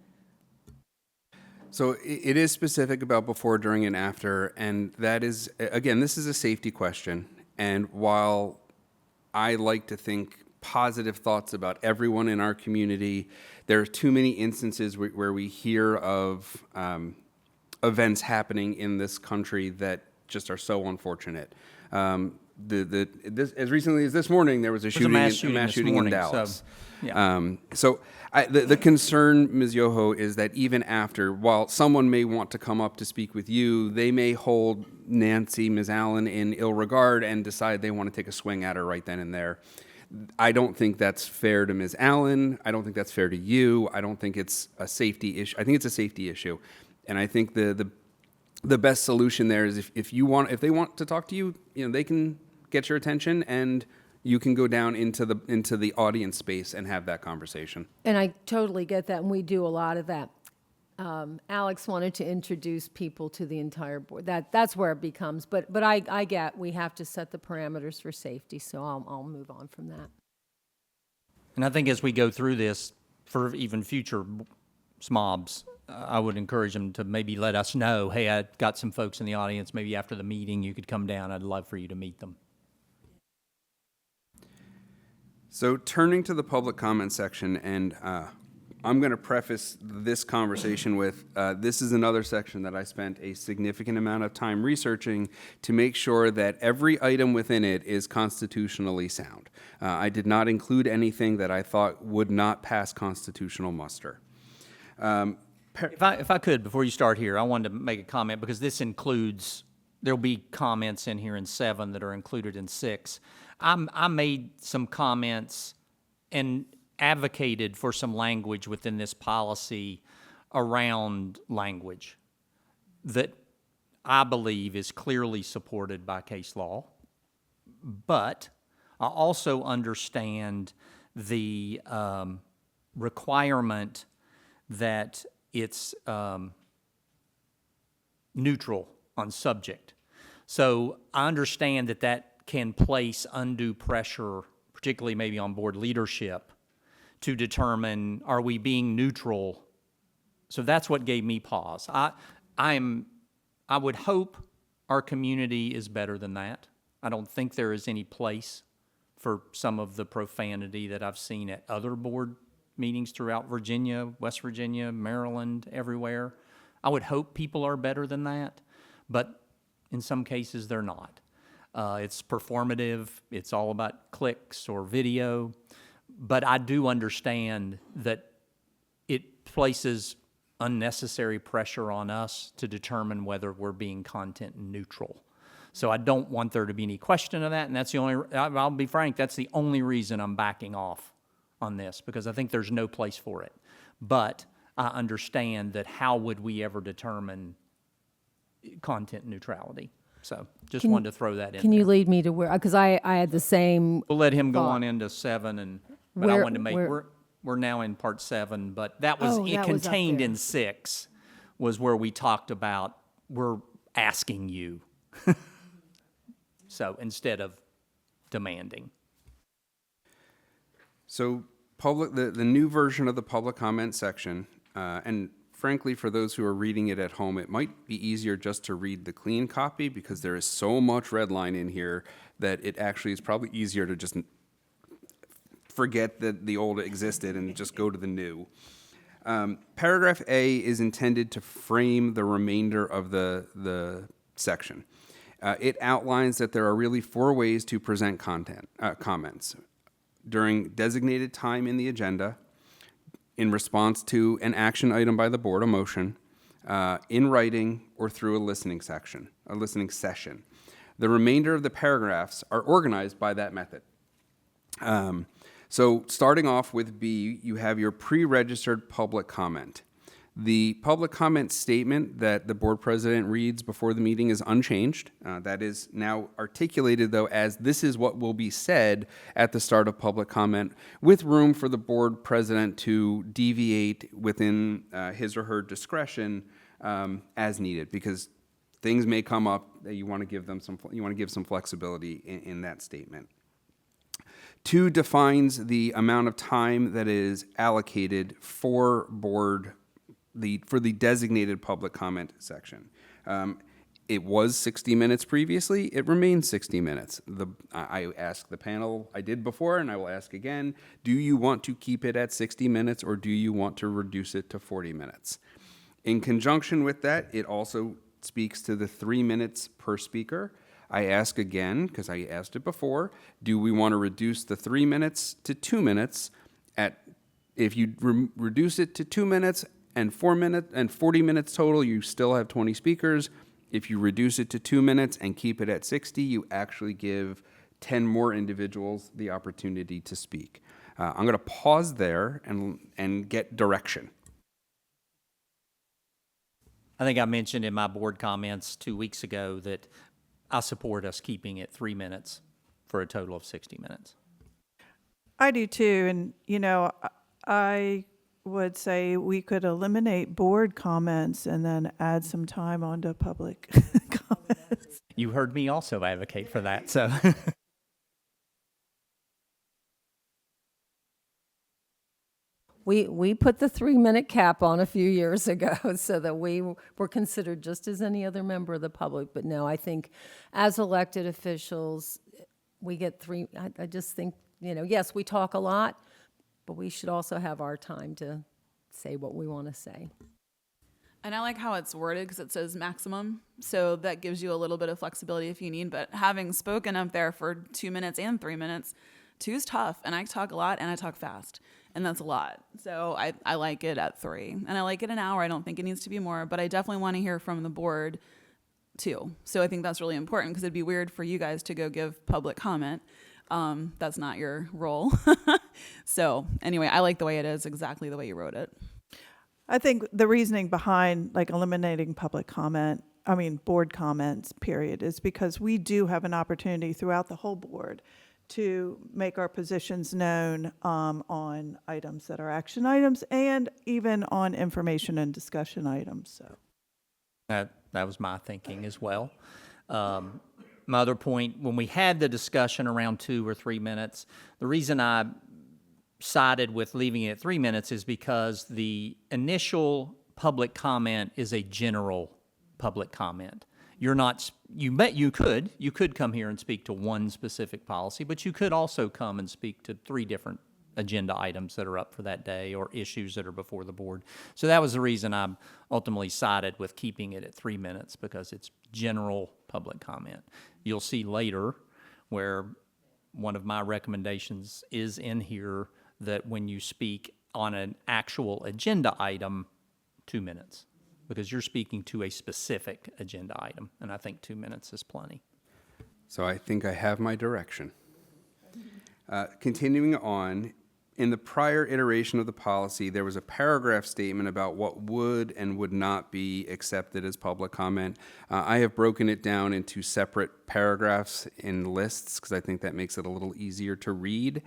So it is specific about before, during, and after, and that is, again, this is a safety question. And while I like to think positive thoughts about everyone in our community, there are too many instances where we hear of events happening in this country that just are so unfortunate. As recently as this morning, there was a mass shooting in Dallas. The concern, Ms. Yoho, is that even after, while someone may want to come up to speak with you, they may hold Nancy, Ms. Allen, in ill regard and decide they want to take a swing at her right then and there. I don't think that's fair to Ms. Allen. I don't think that's fair to you. I don't think it's a safety issue. I think it's a safety issue. And I think the best solution there is if they want to talk to you, they can get your attention, and you can go down into the audience space and have that conversation. And I totally get that, and we do a lot of that. Alex wanted to introduce people to the entire board. That's where it becomes, but I get we have to set the parameters for safety, so I'll move on from that. And I think as we go through this, for even future SMOBs, I would encourage them to maybe let us know, hey, I got some folks in the audience, maybe after the meeting you could come down. I'd love for you to meet them. So turning to the public comment section, and I'm going to preface this conversation with, this is another section that I spent a significant amount of time researching to make sure that every item within it is constitutionally sound. I did not include anything that I thought would not pass constitutional muster. If I could, before you start here, I wanted to make a comment because this includes, there'll be comments in here in 7 that are included in 6. I made some comments and advocated for some language within this policy around language that I believe is clearly supported by case law, but I also understand the requirement that it's neutral on subject. So I understand that can place undue pressure, particularly maybe on board leadership, to determine, are we being neutral? So that's what gave me pause. I would hope our community is better than that. I don't think there is any place for some of the profanity that I've seen at other board meetings throughout Virginia, West Virginia, Maryland, everywhere. I would hope people are better than that, but in some cases they're not. It's performative, it's all about clicks or video, but I do understand that it places unnecessary pressure on us to determine whether we're being content neutral. So I don't want there to be any question of that, and that's the only, I'll be frank, that's the only reason I'm backing off on this, because I think there's no place for it. But I understand that how would we ever determine content neutrality? So just wanted to throw that in. Can you lead me to where, because I had the same. We'll let him go thought. on into 7, but I wanted to make, we're now in part 7, but that was, Oh, that was up contained there. in 6 was where we talked about, we're asking you. So instead of demanding. So the new version of the public comment section, and frankly, for those who are reading it at home, it might be easier just to read the clean copy because there is so much red line in here that it actually is probably easier to just forget that the old existed and just go to the new. Paragraph A is intended to frame the remainder of the section. It outlines that there are really 4 ways to present comments. During designated time in the agenda, in response to an action item by the board, a motion, in writing, or through a listening session. The remainder of the paragraphs are organized by that method. So starting off with B, you have your pre-registered public comment. The public comment statement that the board president reads before the meeting is unchanged. That is now articulated, though, as this is what will be said at the start of public comment, with room for the board president to deviate within his or her discretion as needed, because things may come up that you want to give them some flexibility in that statement. 2 defines the amount of time that is allocated for the designated public comment section. It was 60 minutes previously. It remains 60 minutes. I asked the panel, I did before, and I will ask again, do you want to keep it at 60 minutes or do you want to reduce it to 40 minutes? In conjunction with that, it also speaks to the 3 minutes per speaker. I ask again, because I asked it before, do we want to reduce the 3 minutes to 2 minutes? If you reduce it to 2 minutes and 4 minutes and 40 minutes total, you still have 20 speakers. If you reduce it to 2 minutes and keep it at 60, you actually give 10 more individuals the opportunity to speak. I'm going to pause there and get direction. I think I mentioned in my board comments 2 weeks ago that I support us keeping it 3 minutes for a total of 60 minutes. I do too, and I would say we could eliminate board comments and then add some time onto public comments. You heard me also advocate for that, so. We put the 3-minute cap on a few years ago so that we were considered just as any other member of the public. But no, I think as elected officials, we get I just think, yes, we talk a lot, but we should also have our time to say what we want to say. And I like how it's worded because it says maximum. So that gives you a little bit of flexibility if you need. But having spoken up there for 2 minutes and 3 minutes, 2's tough. And I talk a lot and I talk fast. And that's a lot. So I like it at 3. And I like it an hour. I don't think it needs to be more. But I definitely want to hear from the board too. So I think that's really important because it'd be weird for you guys to go give public comment. That's not your role. So anyway, I like the way it is, exactly the way you wrote it. I think the reasoning behind eliminating board comments, period, is because we do have an opportunity throughout the whole board to make our positions known on items that are action items and even on information and discussion items. So That was my thinking as well. My other point, when we had the discussion around 2 or 3 minutes, the reason I sided with leaving it at 3 minutes is because the initial public comment is a general public comment. You could come here and speak to one specific policy, but you could also come and speak to 3 different agenda items that are up for that day or issues that are before the board. So that was the reason I ultimately sided with keeping it at 3 minutes, because it's general public comment. You'll see later where one of my recommendations is in here that when you speak on an actual agenda item, 2 minutes, because you're speaking to a specific agenda item, and I think 2 minutes is plenty. So I think I have my direction. Continuing on, in the prior iteration of the policy, there was a paragraph statement about what would and would not be accepted as public comment. I have broken it down into separate paragraphs in lists because I think that makes it a little easier to read.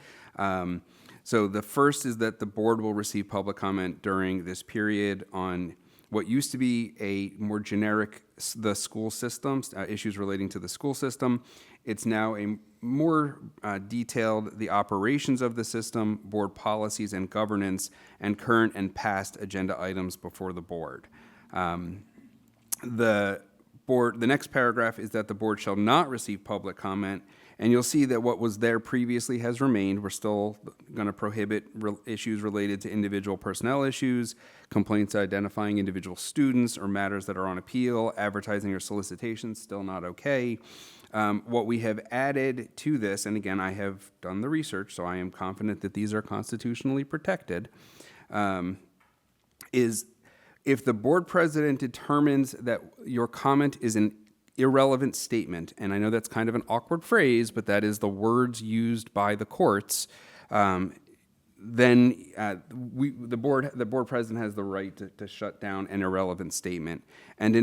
So the first is that the board will receive public comment during this period on what used to be a more generic, the school systems, issues relating to the school system. It's now a more detailed, the operations of the system, board policies and governance, and current and past agenda items before the board. The next paragraph is that the board shall not receive public comment, and you'll see that what was there previously has remained. We're still going to prohibit issues related to individual personnel issues, complaints identifying individual students or matters that are on appeal, advertising or solicitation, still not okay. What we have added to this, and again, I have done the research, so I am confident that these are constitutionally protected, is if the board president determines that your comment is an irrelevant statement, and I know that's kind of an awkward phrase, but that is the words used by the courts, then the board president has the right to shut down an irrelevant statement. And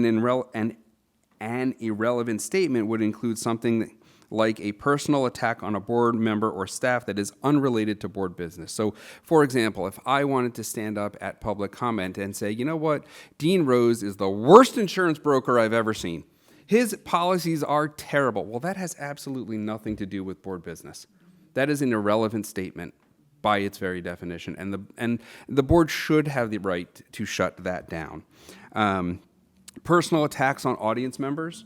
an irrelevant statement would include something like a personal attack on a board member or staff that is unrelated to board business. So, for example, if I wanted to stand up at public comment and say, you know what, Dean Rose is the worst insurance broker I've ever seen. His policies are terrible. Well, that has absolutely nothing to do with board business. That is an irrelevant statement by its very definition, and the board should have the right to shut that down. Personal attacks on audience members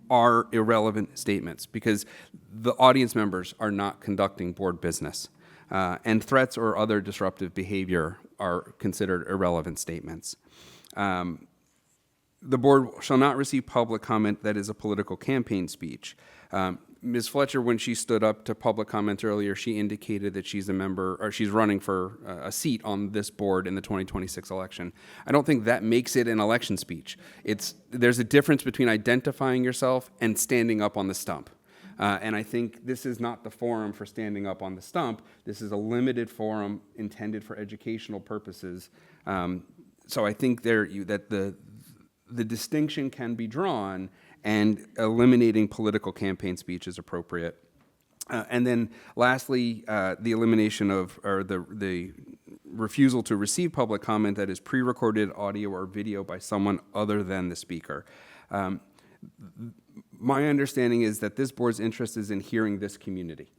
are irrelevant statements because the audience members are not conducting board business. and threats or other disruptive behavior are considered irrelevant statements. The board shall not receive public comment that is a political campaign speech. Ms. Fletcher, when she stood up to public comment earlier, she indicated that she's a member, or she's running for a seat on this board in the 2026 election. I don't think that makes it an election speech. There's a difference between identifying yourself and standing up on the stump. And I think this is not the forum for standing up on the stump. This is a limited forum intended for educational purposes. So I think that the distinction can be drawn, and eliminating political campaign speech is appropriate. And then lastly, the elimination of, or the refusal to receive public comment that is pre-recorded audio or video by someone other than the speaker. My understanding is that this board's interest is in hearing this community.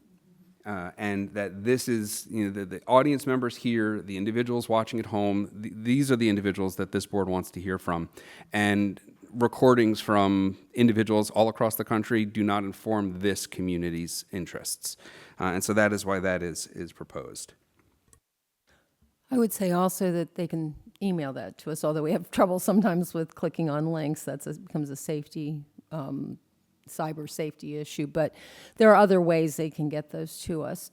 And that this is, the audience members here, the individuals watching at home, these are the individuals that this board wants to hear from. And recordings from individuals all across the country do not inform this community's interests. And so that is why that is proposed. I would say also that they can email that to us, although we have trouble sometimes with clicking on links. Becomes a safety, cyber safety issue. But there are other ways they can get those to us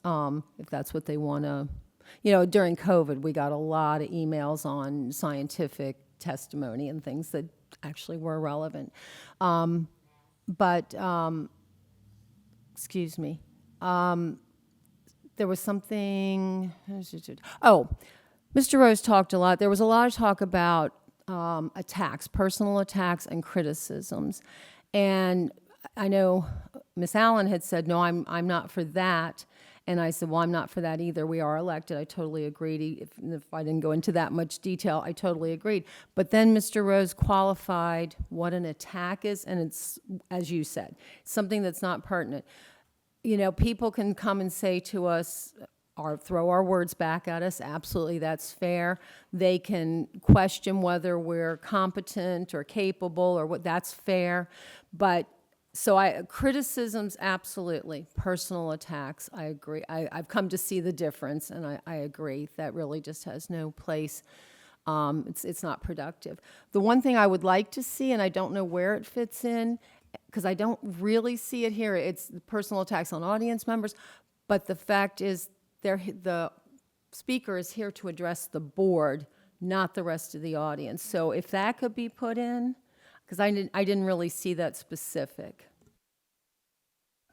if that's what they want to. During COVID, we got a lot of emails on scientific testimony and things that actually were relevant. Excuse me. There was something. Oh, Mr. Rose talked a lot. There was a lot of talk about attacks, personal attacks, and criticisms. And I know Ms. Allen had said, no, I'm not for that. And I said, well, I'm not for that either. We are elected. I totally agreed. If I didn't go into that much detail, I totally agreed. But then Mr. Rose qualified what an attack is, and it's, as you said, something that's not pertinent. People can come and say to us, or throw our words back at us. Absolutely, that's fair. They can question whether we're competent or capable or what. That's fair. But criticisms, absolutely. Personal attacks, I agree. I've come to see the difference, and I agree. That really just has no place. It's not productive. The one thing I would like to see, and I don't know where it fits in, because I don't really see it here, it's personal attacks on audience members, but the fact is the speaker is here to address the board, not the rest of the audience. So if that could be put in, because I didn't really see that specific.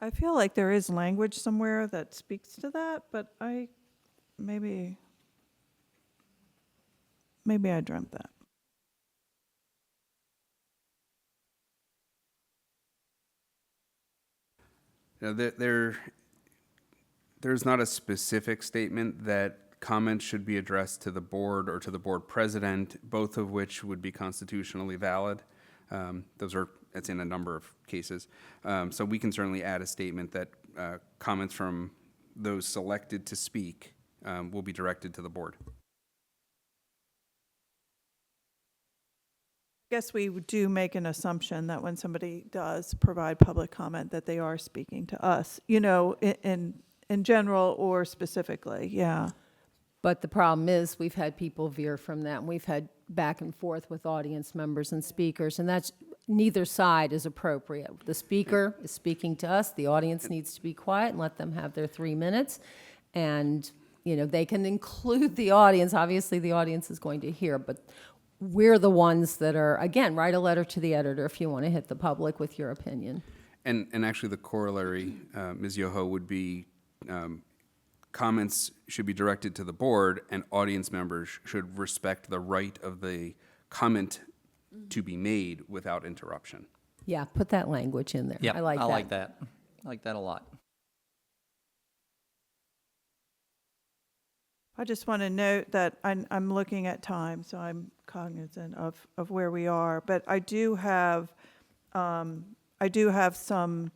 I feel like there is language somewhere that speaks to that, but maybe I dreamt that. There's not a specific statement that comments should be addressed to the board or to the board president, both of which would be constitutionally valid. It's in a number of cases. So we can certainly add a statement that comments from those selected to speak will be directed to the board. I guess we do make an assumption that when somebody does provide public comment that they are speaking to us, in general or specifically, yeah. But the problem is we've had people veer from that, and we've had back and forth with audience members and speakers, and that's neither side is appropriate. The speaker is speaking to us, the audience needs to be quiet and let them have their 3 minutes, and they can include the audience. Obviously the audience is going to hear, but we're the ones that are, again, write a letter to the editor if you want to hit the public with your opinion. And actually the corollary, Ms. Yoho, would be comments should be directed to the board, and audience members should respect the right of the comment to be made without interruption. Yeah, put that language in there. Yep, I like that. I like that. I like that a lot. I just want to note that I'm looking at time, so I'm cognizant of where we are. But I do have some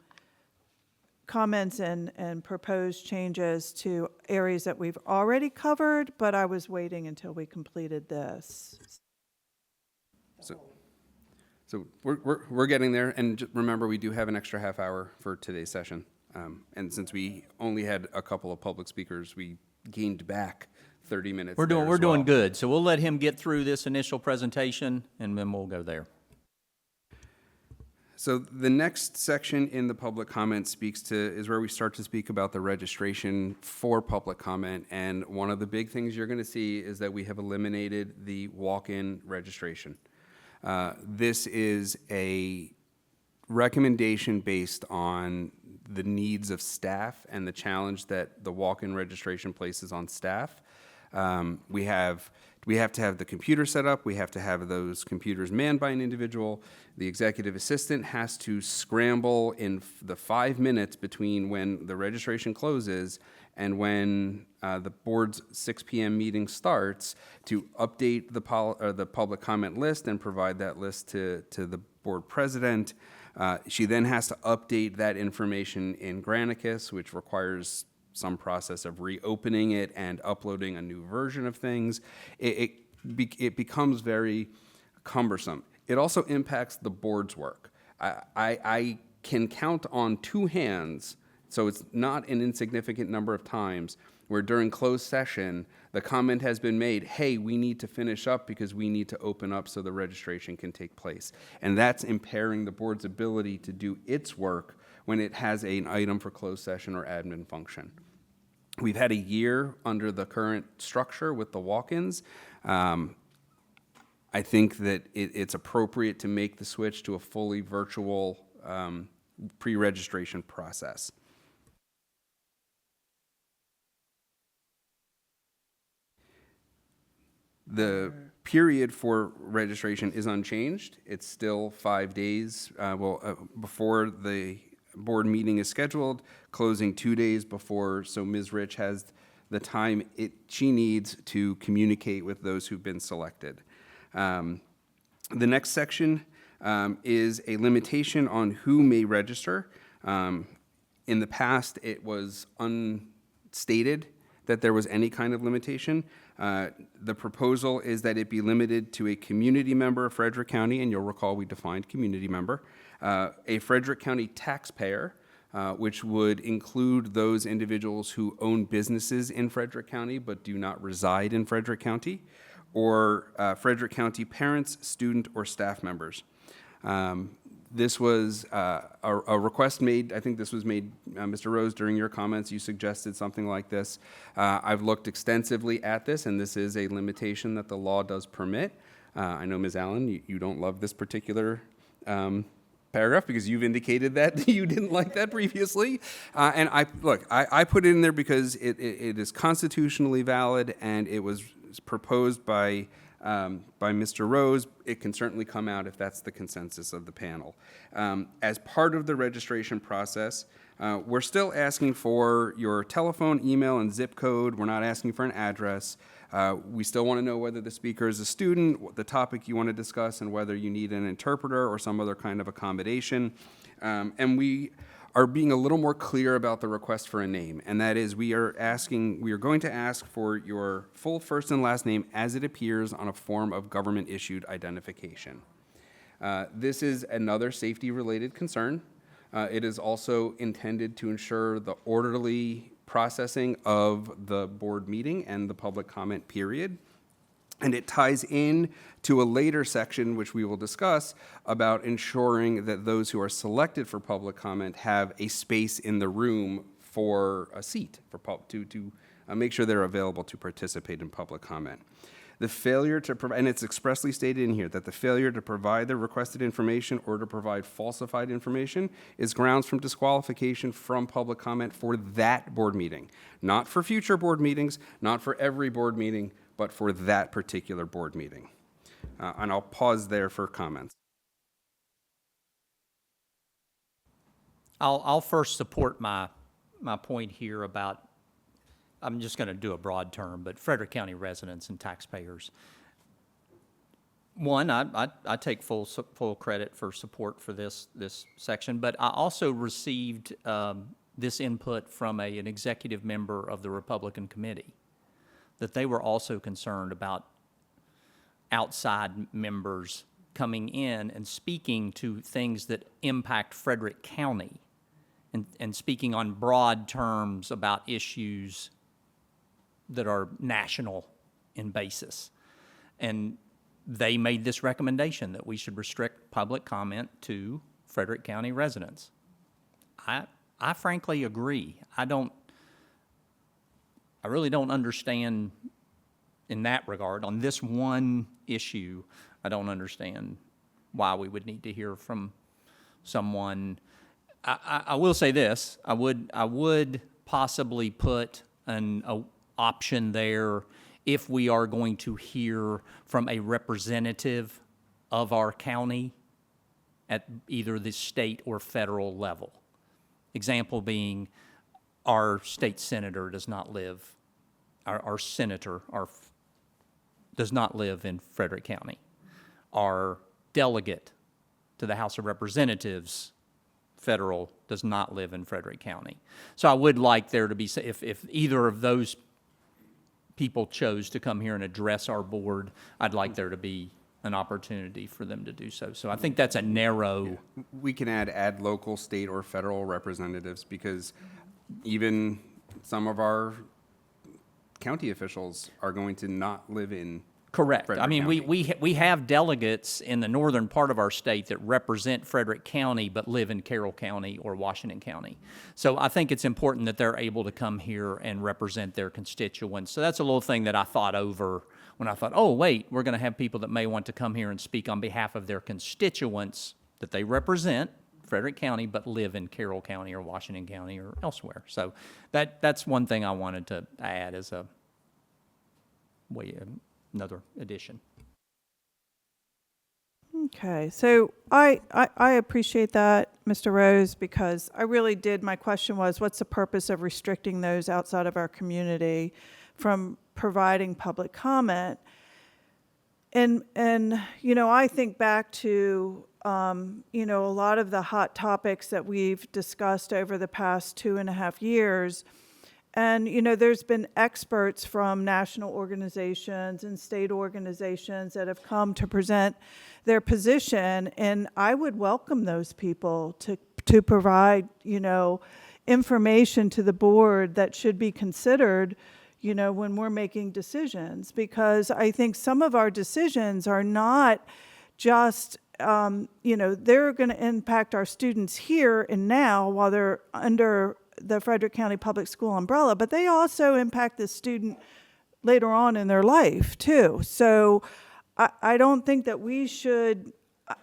comments and proposed changes to areas that we've already covered, but I was waiting until we completed this. So we're getting there, and remember, we do have an extra half hour for today's session. And since we only had a couple of public speakers, we gained back 30 minutes. We're there doing, as we're doing well. good. So we'll let him get through this initial presentation, and then we'll go there. So the next section in the public comment is where we start to speak about the registration for public comment. And one of the big things you're going to see is that we have eliminated the walk-in registration. This is a recommendation based on the needs of staff and the challenge that the walk-in registration places on staff. We have to have the computer set up. We have to have those computers manned by an individual. The executive assistant has to scramble in the 5 minutes between when the registration closes and when the board's 6 p.m. meeting starts to update the public comment list and provide that list to the board president. She then has to update that information in Granicus, which requires some process of reopening it and uploading a new version of things. It becomes very cumbersome. It also impacts the board's work. I can count on 2 hands, so it's not an insignificant number of times, where during closed session, the comment has been made, hey, we need to finish up because we need to open up so the registration can take place. And that's impairing the board's ability to do its work when it has an item for closed session or admin function. We've had a year under the current structure with the walk-ins. I think that it's appropriate to make the switch to a fully virtual pre-registration process. The period for registration is unchanged. It's still 5 days before the board meeting is scheduled, closing 2 days before, so Ms. Rich has the time she needs to communicate with those who've been selected. The next section is a limitation on who may register. In the past, it was unstated that there was any kind of limitation. The proposal is that it be limited to a community member of Frederick County, and you'll recall we defined community member, a Frederick County taxpayer, which would include those individuals who own businesses in Frederick County but do not reside in Frederick County, or Frederick County parents, student, or staff members. This was a request made, I think this was made, Mr. Rose, during your comments, you suggested something like this. I've looked extensively at this, and this is a limitation that the law does permit. I know, Ms. Allen, you don't love this particular paragraph because you've indicated that you didn't like that previously. And I put it in there because it is constitutionally valid, and it was proposed by Mr. Rose. It can certainly come out if that's the consensus of the panel. As part of the registration process, we're still asking for your telephone, email, and zip code. We're not asking for an address. We still want to know whether the speaker is a student, what the topic you want to discuss, and whether you need an interpreter or some other kind of accommodation. And we are being a little more clear about the request for a name, and that is we are going to ask for your full first and last name as it appears on a form of government-issued identification. This is another safety-related concern. It is also intended to ensure the orderly processing of the board meeting and the public comment period. And it ties in to a later section, which we will discuss, about ensuring that those who are selected for public comment have a space in the room for a seat to make sure they're available to participate in public comment. The failure to provide, and it's expressly stated in here, that the failure to provide the requested information or to provide falsified information is grounds from disqualification from public comment for that board meeting. Not for future board meetings, not for every board meeting, but for that particular board meeting. And I'll pause there for comments. I'll first support my point here about, I'm just going to do a broad term, but Frederick County residents and taxpayers. One, I take full credit for support for this section, but I also received this input from an executive member of the Republican committee, that they were also concerned about outside members coming in and speaking to things that impact Frederick County and speaking on broad terms about issues national in basis. And they made this recommendation that we should restrict public comment to Frederick County residents. I frankly agree. I really don't understand in that regard. On this one issue, I don't understand why we would need to hear from someone. I will say this, I would possibly put an option there if we are going to hear from a representative of our county at either the state or federal level. Example being, our state senator does not live, our senator does not live in Frederick County. Our delegate to the House of Representatives, federal, does not live in Frederick County. So I would like there to be, if either of those people chose to come here and address our board, I'd like there to be an opportunity for them to do so. So I think that's a narrow. We can add local, state, or federal representatives, because even some of our county officials are going to not live in. Correct. Frederick I mean, County. we have delegates in the northern part of our state that represent Frederick County but live in Carroll County or Washington County. So I think it's important that they're able to come here and represent their constituents. So that's a little thing that I thought over when I thought, oh, wait, we're going to have people that may want to come here and speak on behalf of their constituents that they represent, Frederick County, but live in Carroll County or Washington County or elsewhere. So that's one thing I wanted to add as a way, another addition. Okay, so I appreciate that, Mr. Rose, because I really did, my question was, what's the purpose of restricting those outside of our community from providing public comment? And you know, I think back to, you know, a lot of the hot topics that we've discussed over the past 2.5 years. And, you know, there's been experts from national organizations and state organizations that have come to present their position, and I would welcome those people to provide, you know, information to the board that should be considered, you know, when we're making decisions, because I think some of our decisions are not just, you know, they're going to impact our students here and now while they're under the Frederick County Public School umbrella, but they also impact the student later on in their life too. So I don't think that we should,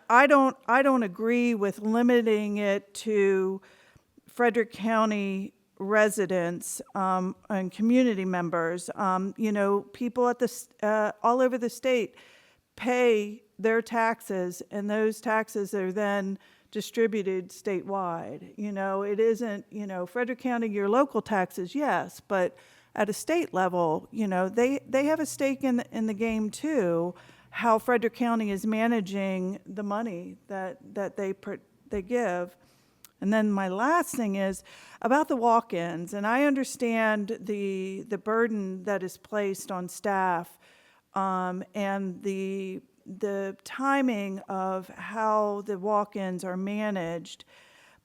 I don't agree with limiting it to Frederick County residents and community members. You know, people at the all over the state pay their taxes, and those taxes are then distributed statewide. You know, it isn't, you know, Frederick County, your local taxes, yes, but at a state level, you know, they have a stake in the game too, how Frederick County is managing the money that they give. And then my last thing is about the walk-ins, and I understand the burden that is placed on staff and the timing of how the walk-ins are managed.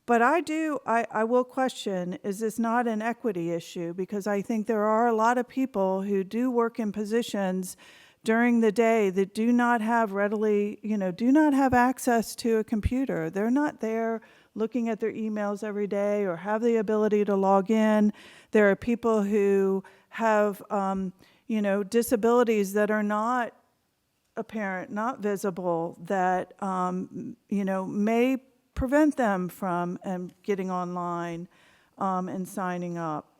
But I will question, is this not an equity issue? Because I think there are a lot of people who do work in positions during the day that do not have readily, you know, do not have access to a computer. They're not there looking at their emails every day or have the ability to log in. There are people who have, you know, disabilities that are not apparent, not visible, that, you know, may prevent them from getting online and signing up.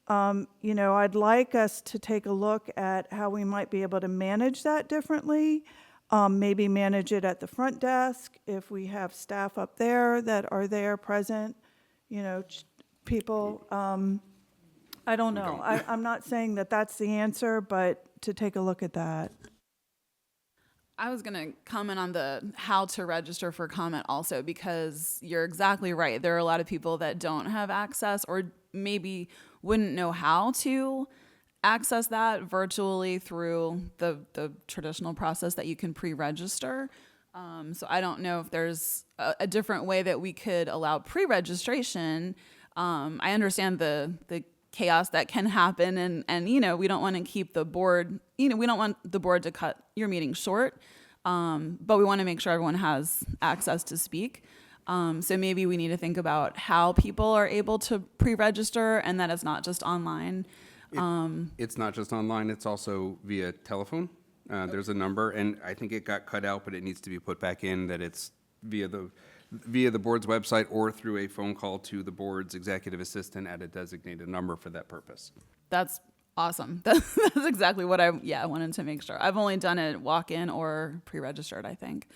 You know, I'd like us to take a look at how we might be able to manage that differently. Maybe manage it at the front desk if we have staff up there that are there present, you know, people. I don't know. I'm not saying that that's the answer, but to take a look at that. I was going to comment on the how to register for comment also, because you're exactly right. There are a lot of people that don't have access or maybe wouldn't know how to access that virtually through the traditional process that you can pre-register. So I don't know if there's a different way that we could allow pre-registration. I understand the chaos that can happen, and we don't want to keep the board, we don't want the board to cut your meeting short, but we want to make sure everyone has access to speak. So maybe we need to think about how people are able to pre-register, and that it's not just online. It's not just online, it's also via telephone. There's a number, and I think it got cut out, but it needs to be put back in, that it's via the board's website or through a phone call to the board's executive assistant at a designated number for that purpose. That's awesome. That's exactly what I wanted to make sure. I've only done it walk-in or pre-registered, I think.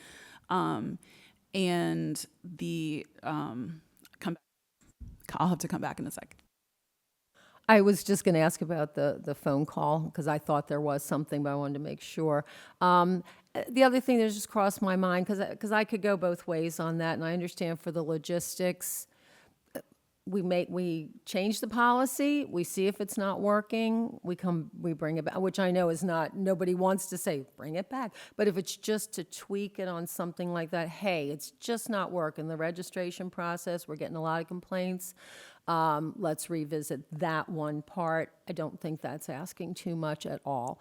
And the I'll have to come back in a sec. I was just going to ask about the phone call, because I thought there was something, but I wanted to make sure. The other thing that just crossed my mind, because I could go both ways on that, and I understand for the logistics, we change the policy, we see if it's not working, we bring it back, which I know is not, nobody wants to say, bring it back. But if it's just to tweak it on something like that, hey, it's just not working, the registration process, we're getting a lot of complaints, let's revisit that one part. I don't think that's asking too much at all.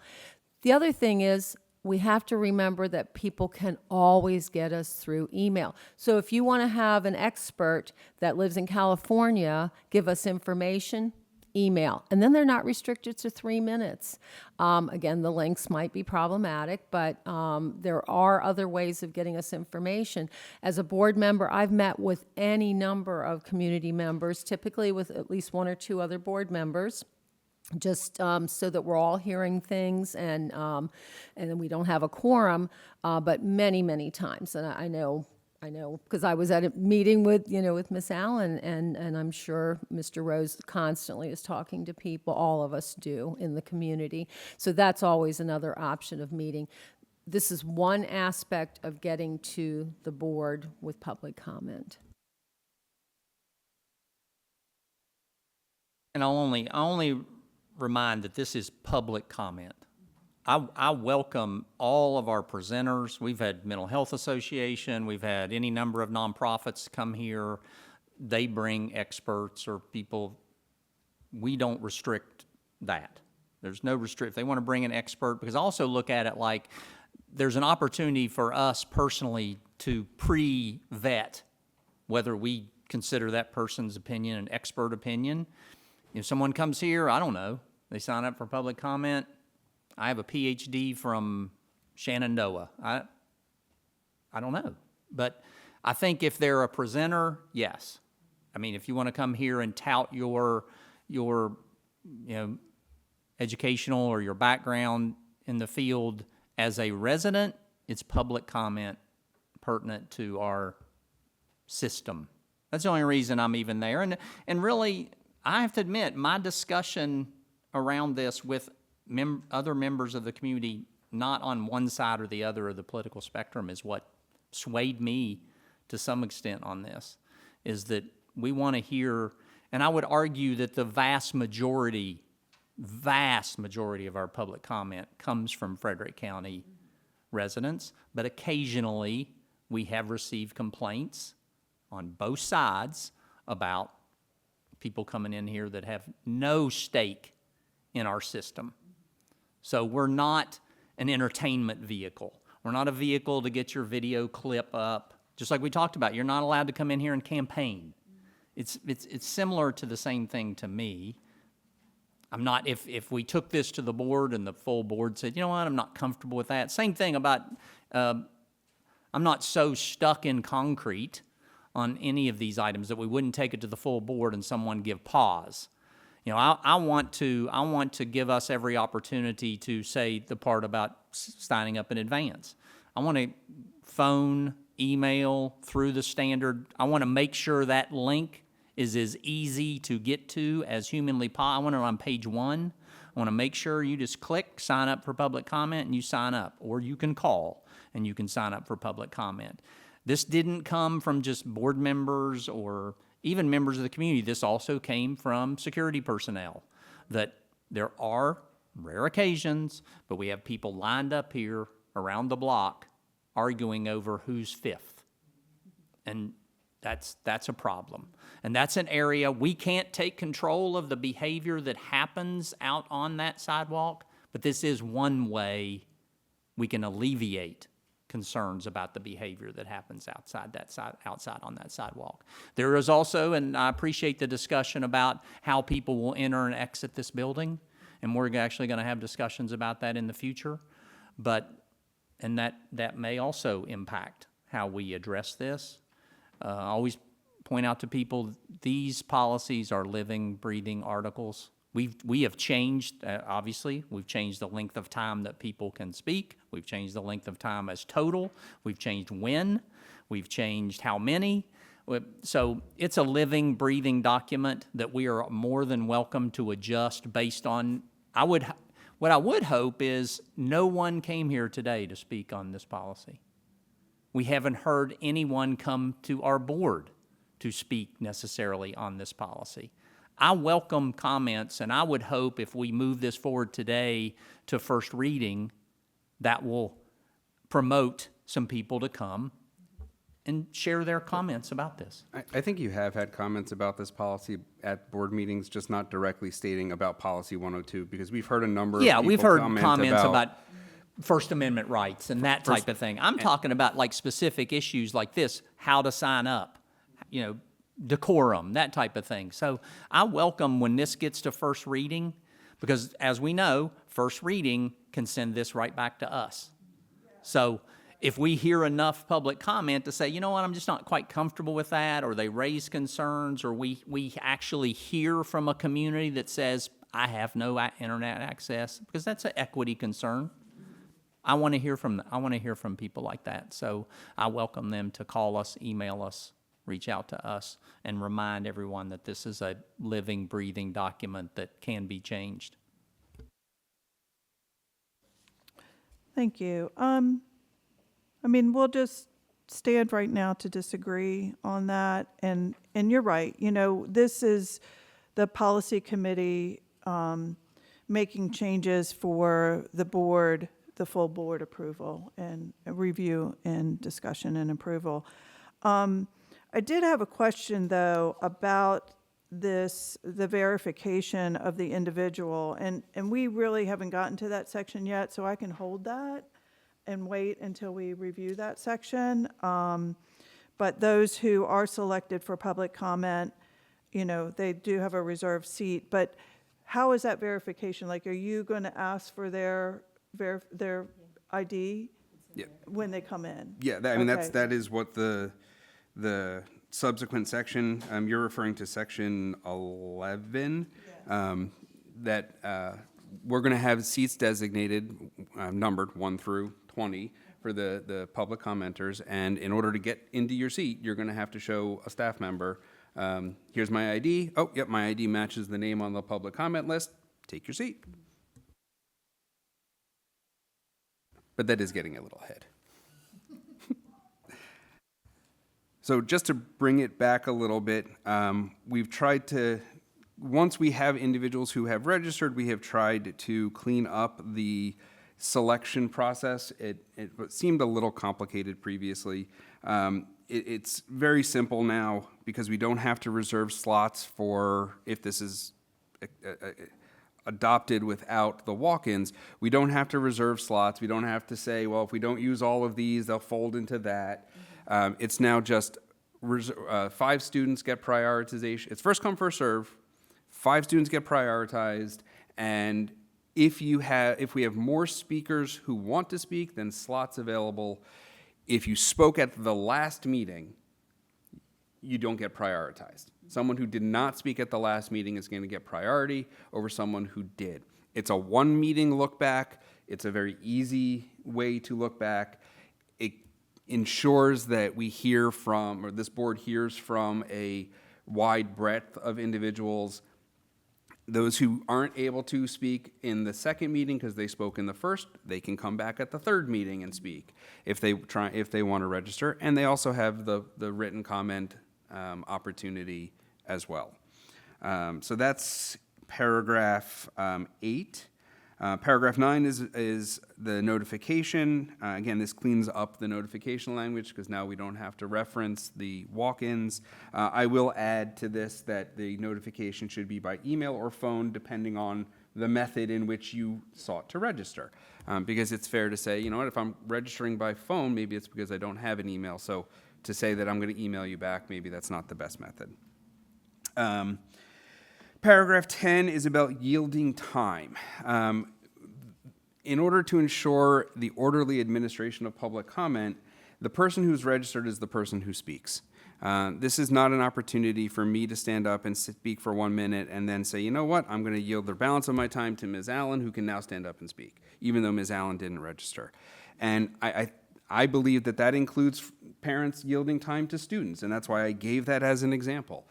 The other thing is, we have to remember that people can always get us through email. So if you want to have an expert that lives in California give us information, email. And then they're not restricted to 3 minutes. Again, the links might be problematic, but there are other ways of getting us information. As a board member, I've met with any number of community members, typically with at least 1 or 2 other board members, just so that we're all hearing things, and then we don't have a quorum, but many, many times. And I know, because I was at a meeting with Miss Allen, and I'm sure Mr. Rose constantly is talking to people, all of us do in the community. So that's always another option of meeting. This is one aspect of getting to the board with public comment. And I'll only remind that this is public comment. I welcome all of our presenters. We've had Mental Health Association, we've had any number of nonprofits come here. They bring experts or people. We don't restrict that. There's no restrict. If they want to bring an expert, because I also look at it like there's an opportunity for us personally to pre-vet whether we consider that person's opinion an expert opinion. If someone comes here, I don't know, they sign up for public comment. I have a PhD from Shenandoah. I don't know. But I think if they're a presenter, yes. I mean, if you want to come here and tout your educational or your background in the field as a resident, it's public comment pertinent to our system. That's the only reason I'm even there. And really, I have to admit, my discussion around this with other members of the community, not on one side or the other of the political spectrum, is what swayed me to some extent on this, is that we want to hear, and I would argue that the vast majority of our public comment comes from Frederick County residents, but occasionally we have received complaints on both sides about people coming in here that have no stake in our system. So we're not an entertainment vehicle. We're not a vehicle to get your video clip up. Just like we talked about, you're not allowed to come in here and campaign. It's similar to the same thing to me. I'm not, if we took this to the board and the full board said, you know what, I'm not comfortable with that. Same thing about, I'm not so stuck in concrete on any of these items that we wouldn't take it to the full board and someone give pause. You know, I want to give us every opportunity to say the part about signing up in advance. I want to phone, email through the standard. I want to make sure that link is as easy to get to as humanly possible. I want it on page 1. I want to make sure you just click, sign up for public comment, and you sign up. Or you can call, and you can sign up for public comment. This didn't come from just board members or even members of the community. This also came from security personnel, that there are rare occasions, but we have people lined up here around the block arguing over who's fifth. And That's a problem. And that's an area, we can't take control of the behavior that happens out on that sidewalk, but this is one way we can alleviate concerns about the behavior that happens outside on that sidewalk. There is also, and I appreciate the discussion about how people will enter and exit this building, and we're actually going to have discussions about that in the future, and that may also impact how we address this. I always point out to people, these policies are living, breathing articles. We have changed, obviously, we've changed the length of time that people can speak. We've changed the length of time as total. We've changed when. We've changed how many. So it's a living, breathing document that we are more than welcome to adjust based on, what I would hope is no one came here today to speak on this policy. We haven't heard anyone come to our board to speak necessarily on this policy. I welcome comments, and I would hope if we move this forward today to first reading, that will promote some people to come and share their comments about this. I think you have had comments about this policy at board meetings, just not directly stating about policy 102, because we've heard a number of people We've heard comment comments about First Amendment rights and that First- type of thing. I'm talking about like specific issues like this, how to sign up, decorum, that type of thing. So I welcome when this gets to first reading, because as we know, first reading can send this right back to us. So if we hear enough public comment to say, you know what, I'm just not quite comfortable with that, or they raise concerns, or we actually hear from a community that says, I have no internet access, because that's an equity concern. I want to hear from people like that. So I welcome them to call us, email us, reach out to us, and remind everyone that this is a living, breathing document that can be changed. Thank you. We'll just stand right now to disagree on that. And you're right. This is the policy committee making changes for the board, the full board approval and review and discussion and approval. I did have a question, though, about the verification of the individual, and we really haven't gotten to that section yet, so I can hold that and wait until we review that section. But those who are selected for public comment, they do have a reserved seat. But how is that verification? Like, are you going to ask for their ID when they come in? Yeah, that is what the subsequent section, you're referring to section 11, that we're going to have seats designated, numbered 1 through 20 for the public commenters, and in order to get into your seat, you're going to have to show a staff member, here's my ID, oh, yep, my ID matches the name on the public comment list, take your seat. But that is getting a little ahead. So just to bring it back a little bit, we've tried to, once we have individuals who have registered, we have tried to clean up the selection process. It seemed a little complicated previously. It's very simple now because we don't have to reserve slots for, if this is adopted without the walk-ins, we don't have to reserve slots. We don't have to say, well, if we don't use all of these, they'll fold into that. It's now just 5 students get prioritization. It's first come, first serve. 5 students get prioritized, and if we have more speakers who want to speak, then slots available. If you spoke at the last meeting, you don't get prioritized. Someone who did not speak at the last meeting is going to get priority over someone who did. It's a 1-meeting look back. It's a very easy way to look back. It ensures that we hear from, or this board hears from, a wide breadth of individuals. Those who aren't able to speak in the second meeting because they spoke in the first, they can come back at the third meeting and speak if they want to register. And they also have the written comment opportunity as well. So that's paragraph 8. Paragraph 9 is the notification. Again, this cleans up the notification language because now we don't have to reference the walk-ins. I will add to this that the notification should be by email or phone, depending on the method in which you sought to register. Because it's fair to say, you know what, if I'm registering by phone, maybe it's because I don't have an email. So to say that I'm going to email you back, maybe that's not the best method. Paragraph 10 is about yielding time. In order to ensure the orderly administration of public comment, the person who's registered is the person who speaks. This is not an opportunity for me to stand up and speak for 1 minute and then say, you know what, I'm going to yield the balance of my time to Ms. Allen, who can now stand up and speak, even though Ms. Allen didn't register. And I believe that that includes parents yielding time to students, and that's why I gave that as an example.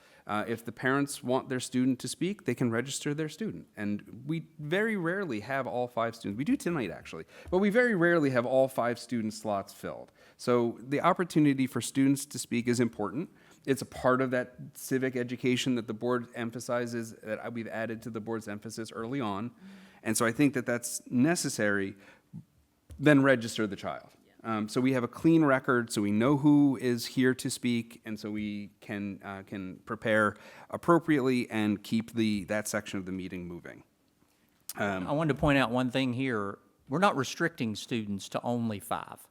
If the parents want their student to speak, they can register their student. And we very rarely have all 5 students. We do tonight, actually. But we very rarely have all 5 student slots filled. So the opportunity for students to speak is important. It's a part of that civic education that the board emphasizes, that we've added to the board's emphasis early on. And so I think that that's necessary. Then register the child. So we have a clean record, so we know who is here to speak, and so we can prepare appropriately and keep that section of the meeting moving. I wanted to point out one thing here. We're not restricting students to only 5.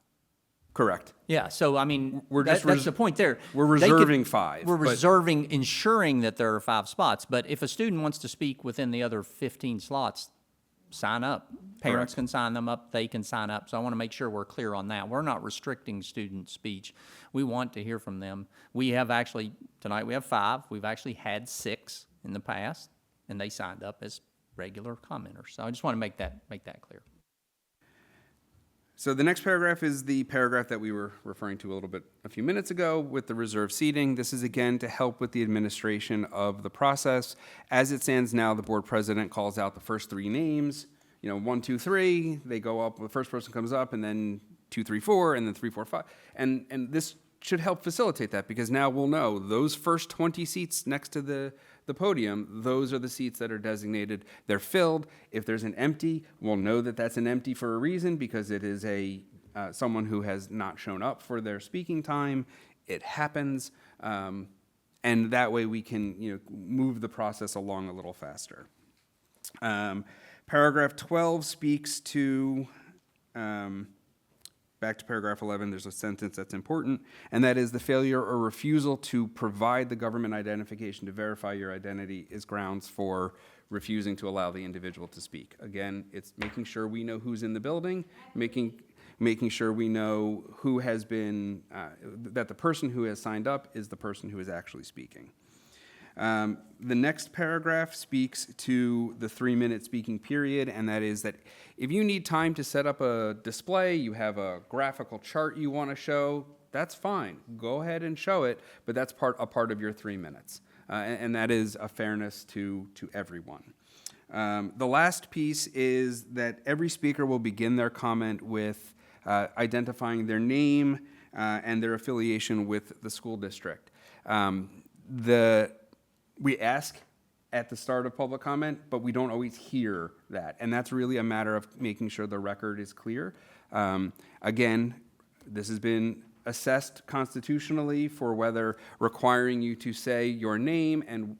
Correct. Yeah, so I mean, We're just that's the point there. we're They could- reserving 5, We're but- reserving, ensuring that there are 5 spots, but if a student wants to speak within the other 15 slots, sign up. Parents Correct. can sign them up, they can sign up. So I want to make sure we're clear on that. We're not restricting student speech. We want to hear from them. We have actually, tonight we have 5. We've actually had 6 in the past, and they signed up as regular commenters. So I just want to make that clear. So the next paragraph is the paragraph that we were referring to a few minutes ago with the reserved seating. This is again to help with the administration of the process. As it stands now, the board president calls out the first 3 names. 1, 2, 3, they go up, the first person comes up, and then 2, 3, 4, and then 3, 4, 5. And this should help facilitate that because now we'll know those first 20 seats next to the podium, those are the seats that are designated. They're filled. If there's an empty, we'll know that that's an empty for a reason because it is someone who has not shown up for their speaking time. It happens. And that way we can move the process along a little faster. Paragraph 12 speaks to, back to paragraph 11, there's a sentence that's important, and that is the failure or refusal to provide the government identification to verify your identity is grounds for refusing to allow the individual to speak. Again, it's making sure we know who's in the building, making sure we know who has been, that the person who has signed up is the person who is actually speaking. The next paragraph speaks to the 3-minute speaking period, and that is that if you need time to set up a display, you have a graphical chart you want to show, that's fine. Go ahead and show it, but that's a part of your 3 minutes. And that is a fairness to everyone. The last piece is that every speaker will begin their comment with identifying their name and their affiliation with the school district. We ask at the start of public comment, but we don't always hear that. And that's really a matter of making sure the record is clear. Again, this has been assessed constitutionally for whether requiring you to say your name and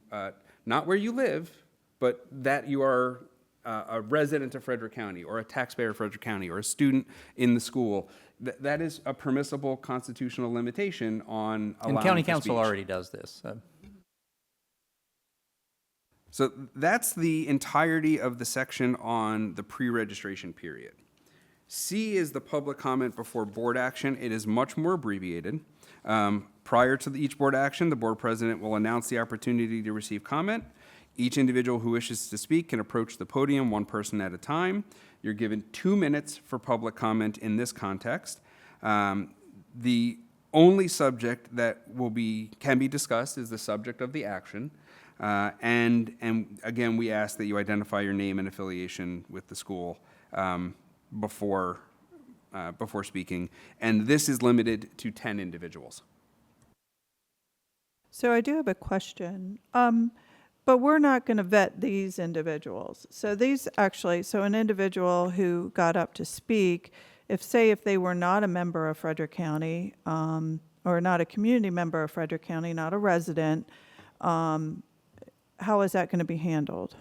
not where you live, but that you are a resident of Frederick County or a taxpayer of Frederick County or a student in the school. That is a permissible constitutional limitation on allowing And county for council speech. already does this. So that's the entirety of the section on the pre-registration period. C is the public comment before board action. It is much more abbreviated. Prior to each board action, the board president will announce the opportunity to receive comment. Each individual who wishes to speak can approach the podium 1 person at a time. You're given 2 minutes for public comment in this context. The only subject that can be discussed is the subject of the action. And again, we ask that you identify your name and affiliation with the school before speaking. And this is limited to 10 individuals. So I do have a question. but we're not going to vet these individuals. So an individual who got up to speak, if they were not a member of Frederick County, or not a community member of Frederick County, not a resident, how is that going to be handled?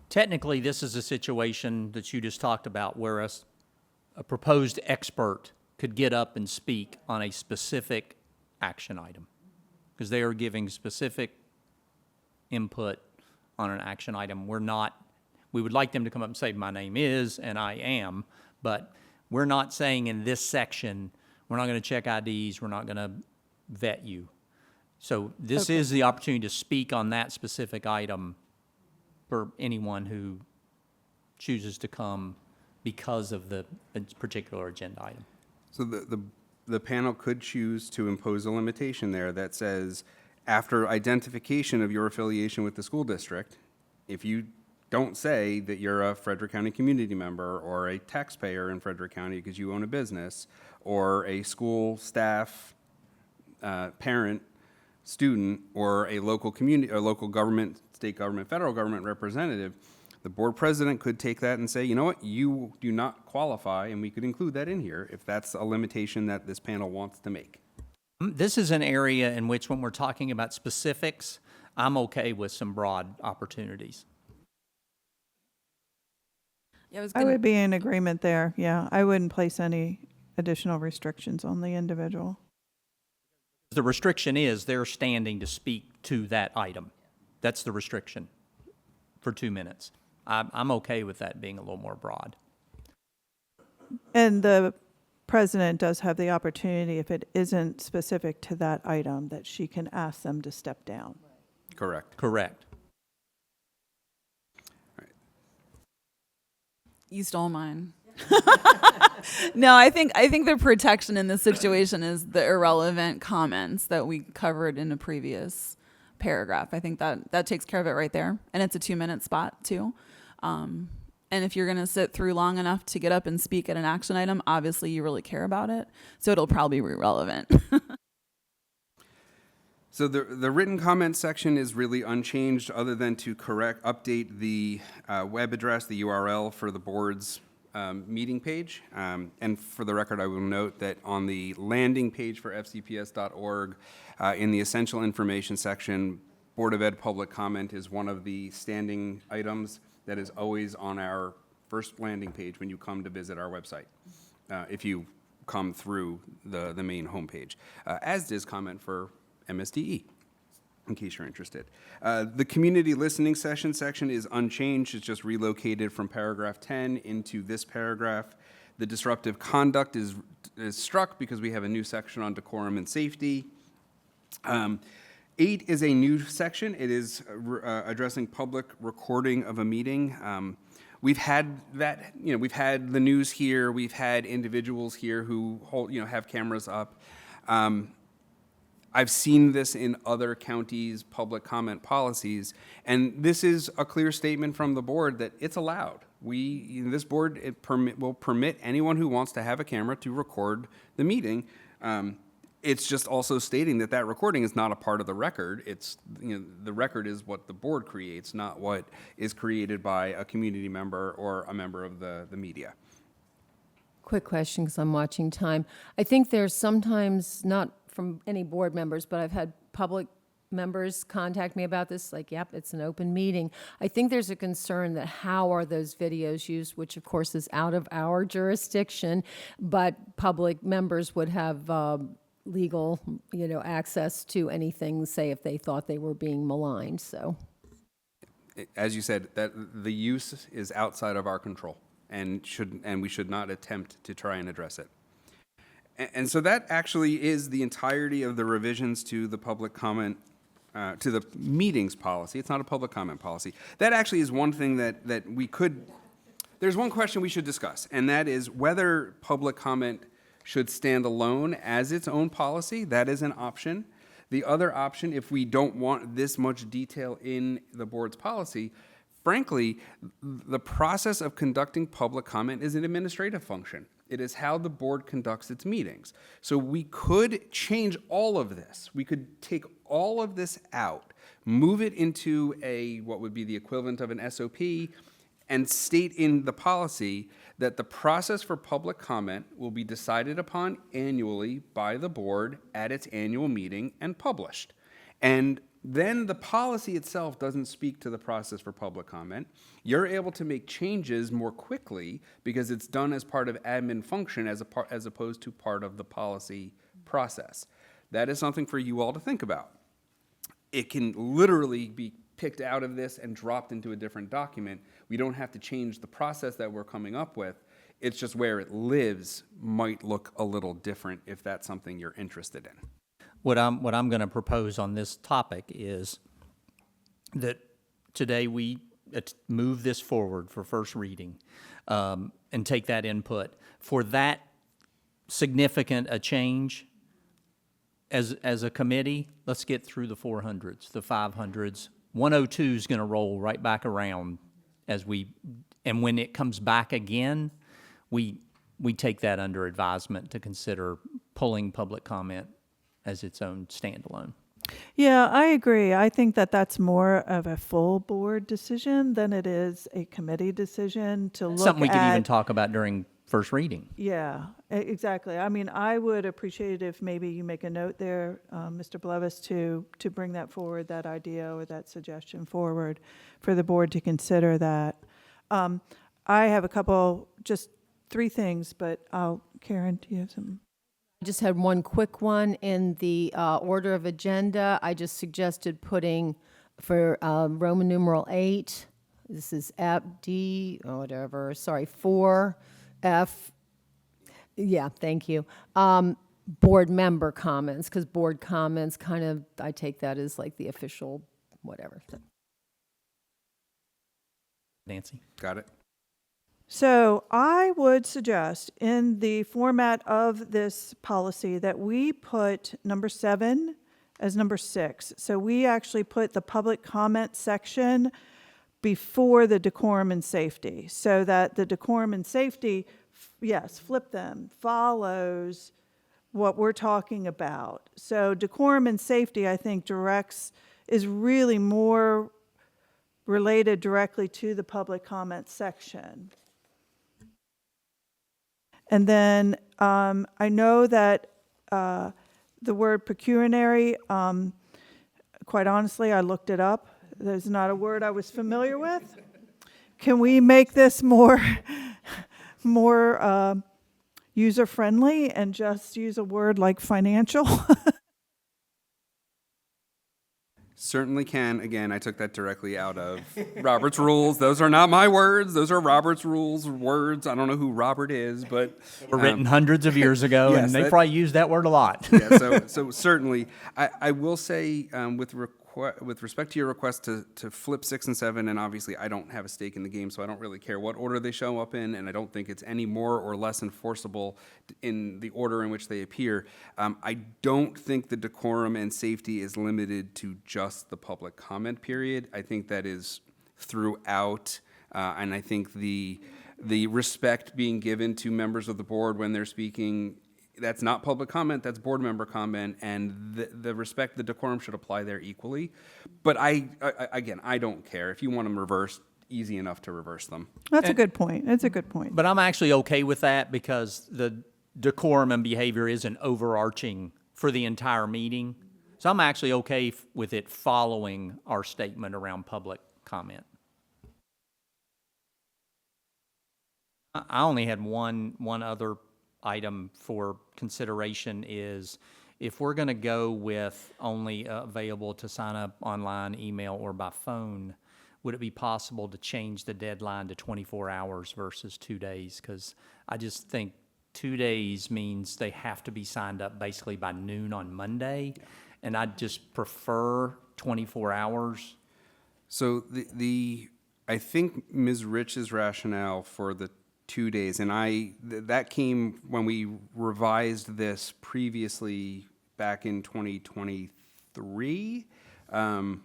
Technically, this is a situation that you just talked about where a proposed expert could get up and speak on a specific action item, because they are giving specific input on an action item. We would like them to come up and say, my name is, and I am, but we're not saying in this section, we're not going to check IDs, we're not going to vet you. So this is the opportunity to speak on that specific item for anyone who chooses to come because of the particular agenda item. So the panel could choose to impose a limitation there that says, after identification of your affiliation with the school district, if you don't say that you're a Frederick County community member or a taxpayer in Frederick County because you own a business, or a school staff, parent, student, or a local community, or local government, state government, federal government representative, the board president could take that and say, you know what, you do not qualify, and we could include that in here if that's a limitation that this panel wants to make. This is an area in which, when we're talking about specifics, I'm okay with some broad opportunities. Yeah, I would be in agreement there, yeah. I wouldn't place any additional restrictions on the individual. The restriction is they're standing to speak to that item. That's the restriction for 2 minutes. I'm okay with that being a little more broad. And the president does have the opportunity, if it isn't specific to that item, that she can ask them to step down. Correct. Correct. You stole mine. No, I think the protection in this situation is the irrelevant comments that we covered in a previous paragraph. I think that takes care of it right there. And it's a 2-minute spot too. And if you're going to sit through long enough to get up and speak at an action item, obviously you really care about it. So it'll probably be relevant. So the written comment section is really unchanged, other than to update the web address, the URL for the board's meeting page. And for the record, I will note that on the landing page for fcps.org, in the essential information section, Board of Ed public comment is one of the standing items that is always on our first landing page when you come to visit our website, if you come through the main homepage, as does comment for MSDE, in case you're interested. The community listening session section is unchanged. It's just relocated from paragraph 10 into this paragraph. The disruptive conduct is struck because we have a new section on decorum and safety. 8 is a new section. It is addressing public recording of a meeting. We've had that, we've had the news here. We've had individuals here who have cameras up. I've seen this in other counties' public comment policies, and this is a clear statement from the board that it's allowed. This board will permit anyone who wants to have a camera to record the meeting. It's just also stating that recording is not a part of the record. It's, the record is what the board creates, not what is created by a community member or a member of the media. Quick question, because I'm watching time. I think there's sometimes, not from any board members, but I've had public members contact me about this, like, yep, it's an open meeting. I think there's a concern that how are those videos used, which of course is out of our jurisdiction, but public members would have legal, access to anything, say if they thought they were being maligned, so. As you said, that the use is outside of our control, and we should not attempt to try and address it. And so that actually is the entirety of the revisions to the public comment, to the meetings policy. It's not a public comment policy. That actually is one thing that we could, there's one question we should discuss, and that is whether public comment should stand alone as its own policy. That is an option. The other option, if we don't want this much detail in the board's policy, frankly, the process of conducting public comment is an administrative function. It is how the board conducts its meetings. So we could change all of this. We could take all of this out, move it into what would be the equivalent of an SOP, and state in the policy that the process for public comment will be decided upon annually by the board at its annual meeting and published. And then the policy itself doesn't speak to the process for public comment. You're able to make changes more quickly because it's done as part of admin function as opposed to part of the policy process. That is something for you all to think about. It can literally be picked out of this and dropped into a different document. We don't have to change the process that we're coming up with. It's just where it lives might look a little different if that's something you're interested in. What I'm going to propose on this topic is that today we move this forward for first reading and take that input. For that significant a change, as a committee, let's get through the 400s, the 500s. 102 is going to roll right back around and when it comes back again, we take that under advisement to consider pulling public comment as its own standalone. Yeah, I agree. I think that that's more of a full board decision than it is a committee decision to look at. Something we could even talk about during first reading. Yeah, exactly. I mean, I would appreciate if maybe you make a note there, Mr. Blevis, to bring that forward, that idea or that suggestion forward for the board to consider that. I have just 3 things, but Karen, do you have some? I just had one quick one in the order of agenda. I just suggested putting for Roman numeral 8, this is D, or whatever, sorry, 4F. Yeah, thank you. Board member comments, because board comments kind of, I take that as like the official whatever. Nancy? Got it? So I would suggest in the format of this policy that we put number 7 as number 6. So we actually put the public comment section before the decorum and safety, so that the decorum and safety, yes, flip them, follows what we're talking about. So decorum and safety, I think, is really more related directly to the public comment section. And then I know that the word pecuniary, quite honestly, I looked it up. There's not a word I was familiar with. Can we make this more user-friendly and just use a word like financial? Certainly can. Again, I took that directly out of Robert's rules. Those are not my words. Those are Robert's rules words. I don't know who Robert is, but Were written hundreds of years ago, yes, and they probably used that word a lot. yeah. So certainly, I will say with respect to your request to flip 6 and 7, and obviously I don't have a stake in the game, so I don't really care what order they show up in, and I don't think it's any more or less enforceable in the order in which they appear. I don't think the decorum and safety is limited to just the public comment period. I think that is throughout, and I think the respect being given to members of the board when they're speaking, that's not public comment, that's board member comment, and the respect, the decorum should apply there equally. But again, I don't care. If you want them reversed, easy enough to reverse them. That's a good point. That's a good point. But I'm actually okay with that because the decorum and behavior isn't overarching for the entire meeting. So I'm actually okay with it following our statement around public comment. I only had one other item for consideration is if we're going to go with only available to sign up online, email, or by phone, would it be possible to change the deadline to 24 hours versus 2 days? Because I just think 2 days means they have to be signed up basically by noon on Monday, and I'd just prefer 24 hours. So I think Ms. Rich's rationale for the 2 days, and that came when we revised this previously back in 2023. I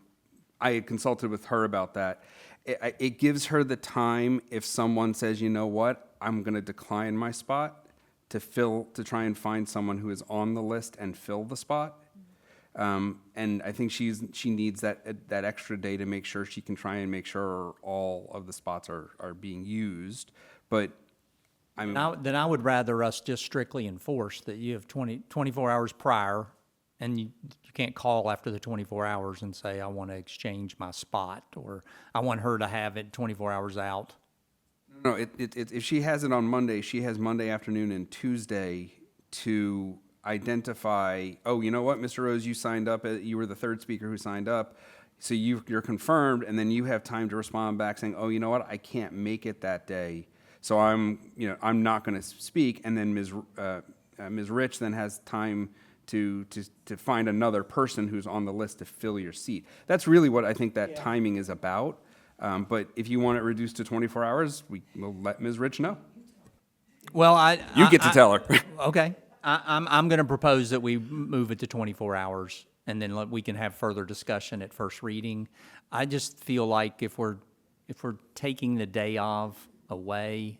had consulted with her about that. It gives her the time if someone says, you know what, I'm going to decline my spot. to try and find someone who is on the list and fill the spot. And I think she needs that extra day to make sure she can try and make sure all of the spots are being used. But I mean, Then I would rather us just strictly enforce that you have 24 hours prior, and you can't call after the 24 hours and say, I want to exchange my spot, or I want her to have it 24 hours out. no, if she has it on Monday, she has Monday afternoon and Tuesday to identify, oh, you know what, Mr. Rose, you signed up, you were the third speaker who signed up, so you're confirmed, and then you have time to respond back saying, oh, you know what, I can't make it that day, so I'm not going to speak, and then Ms. Rich then has time to find another person who's on the list to fill your seat. That's really what I think that timing is about. But if you want it reduced to 24 hours, we'll let Ms. Rich know. Well, You get to tell her. Okay. I'm going to propose that we move it to 24 hours, and then we can have further discussion at first reading. I just feel like if we're taking the day off away,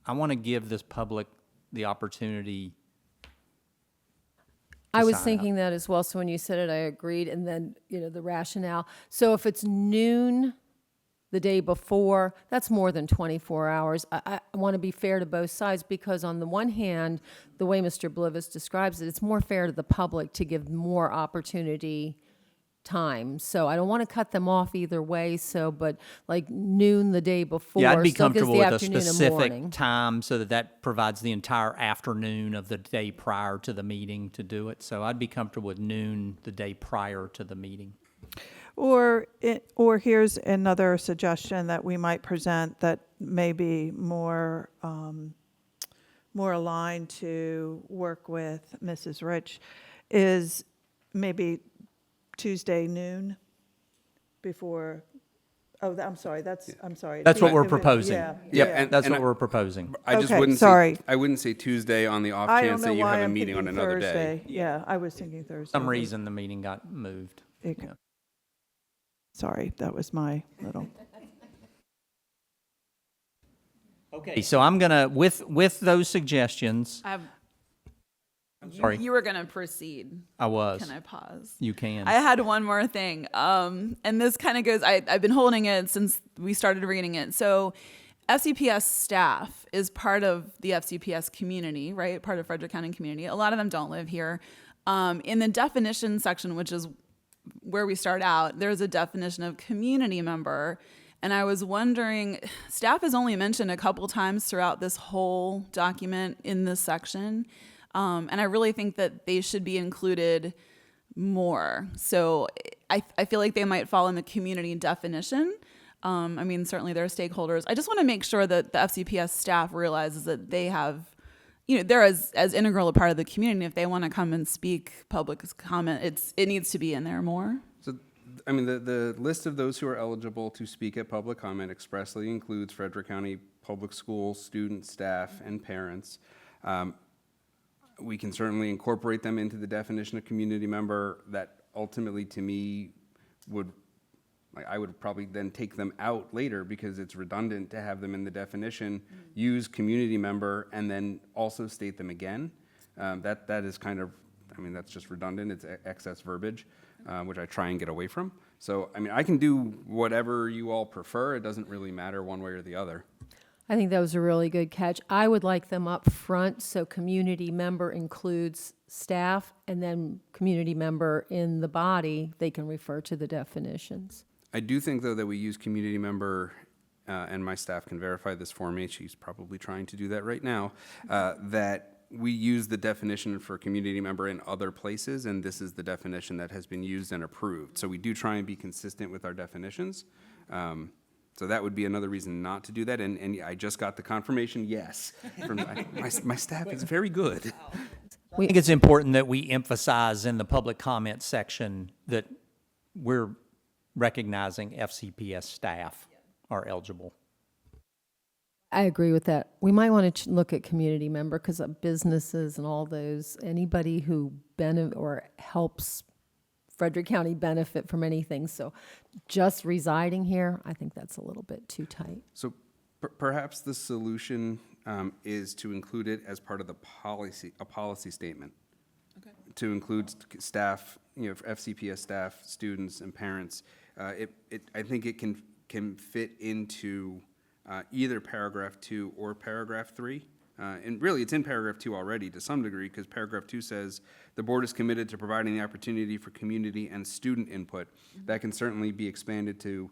I want to give this public the opportunity. I was sign thinking that as well, so when you said it, I agreed, and then, the rationale. So if it's noon the day before, that's more than 24 hours. I want to be fair to both sides, because on the one hand, the way Mr. Blivis describes it, it's more fair to the public to give more opportunity time. So I don't want to cut them off either way, but like noon the day before. Yeah, I'd be still gives comfortable the with a afternoon and specific morning. time so that provides the entire afternoon of the day prior to the meeting to do it. So I'd be comfortable with noon the day prior to the meeting. Or here's another suggestion that we might present that may be more aligned to work with Mrs. Rich, is maybe Tuesday noon before. Oh, I'm sorry. That's That's what we're proposing. Yeah. and- That's and what we're proposing. I just Okay, wouldn't sorry. say, I wouldn't say Tuesday on the off I don't chance know that you why have a I'm meeting on thinking another Thursday. day. Yeah, I was thinking Thursday. For some reason, the meeting got moved. Okay. Yeah. Sorry, that was my little. Okay, so I'm gonna, with those suggestions, sorry. You were going to proceed. I was. Can I pause? You can. I had one more thing. And this kind of goes, I've been holding it since we started reading it. So FCPS staff is part of the FCPS community, right? Part of Frederick County community. A lot of them don't live here. In the definition section, which is where we start out, there's a definition of community member. And I was wondering, staff is only mentioned a couple times throughout this whole document in this section. And I really think that they should be included more. So I feel like they might fall in the community definition. I mean, certainly they're stakeholders. I just want to make sure that the FCPS staff realizes that they have, they're as integral a part of the community. If they want to come and speak, public comment, it needs to be in there more. So, I mean, the list of those who are eligible to speak at public comment expressly includes Frederick County Public Schools, students, staff, and parents. We can certainly incorporate them into the definition of community member. That ultimately, to me, I would probably then take them out later because it's redundant to have them in the definition, use community member, and then also state them again. That is kind of, I mean, that's just redundant. It's excess verbiage, which I try and get away from. So, I mean, I can do whatever you all prefer. It doesn't really matter one way or the other. I think that was a really good catch. I would like them up front, so community member includes staff, and then community member in the body, they can refer to the definitions. I do think, though, that we use community member, and my staff can verify this for me, she's probably trying to do that right now, that we use the definition for community member in other places, and this is the definition that has been used and approved. So we do try and be consistent with our definitions. So that would be another reason not to do that, and I just got the confirmation, yes, from my staff is very good. I think it's important that we emphasize in the public comment section that we're recognizing FCPS staff are eligible. I agree with that. We might want to look at community member, because businesses and all those, anybody who benefit or helps Frederick County benefit from anything. So just residing here, I think that's a little bit too tight. So perhaps the solution is to include it as part of the policy, a policy statement. Okay. To include staff, FCPS staff, students, and parents. I think it can fit into either paragraph 2 or paragraph 3. And really, it's in paragraph 2 already to some degree, because paragraph 2 says, the board is committed to providing the opportunity for community and student input. That can certainly be expanded to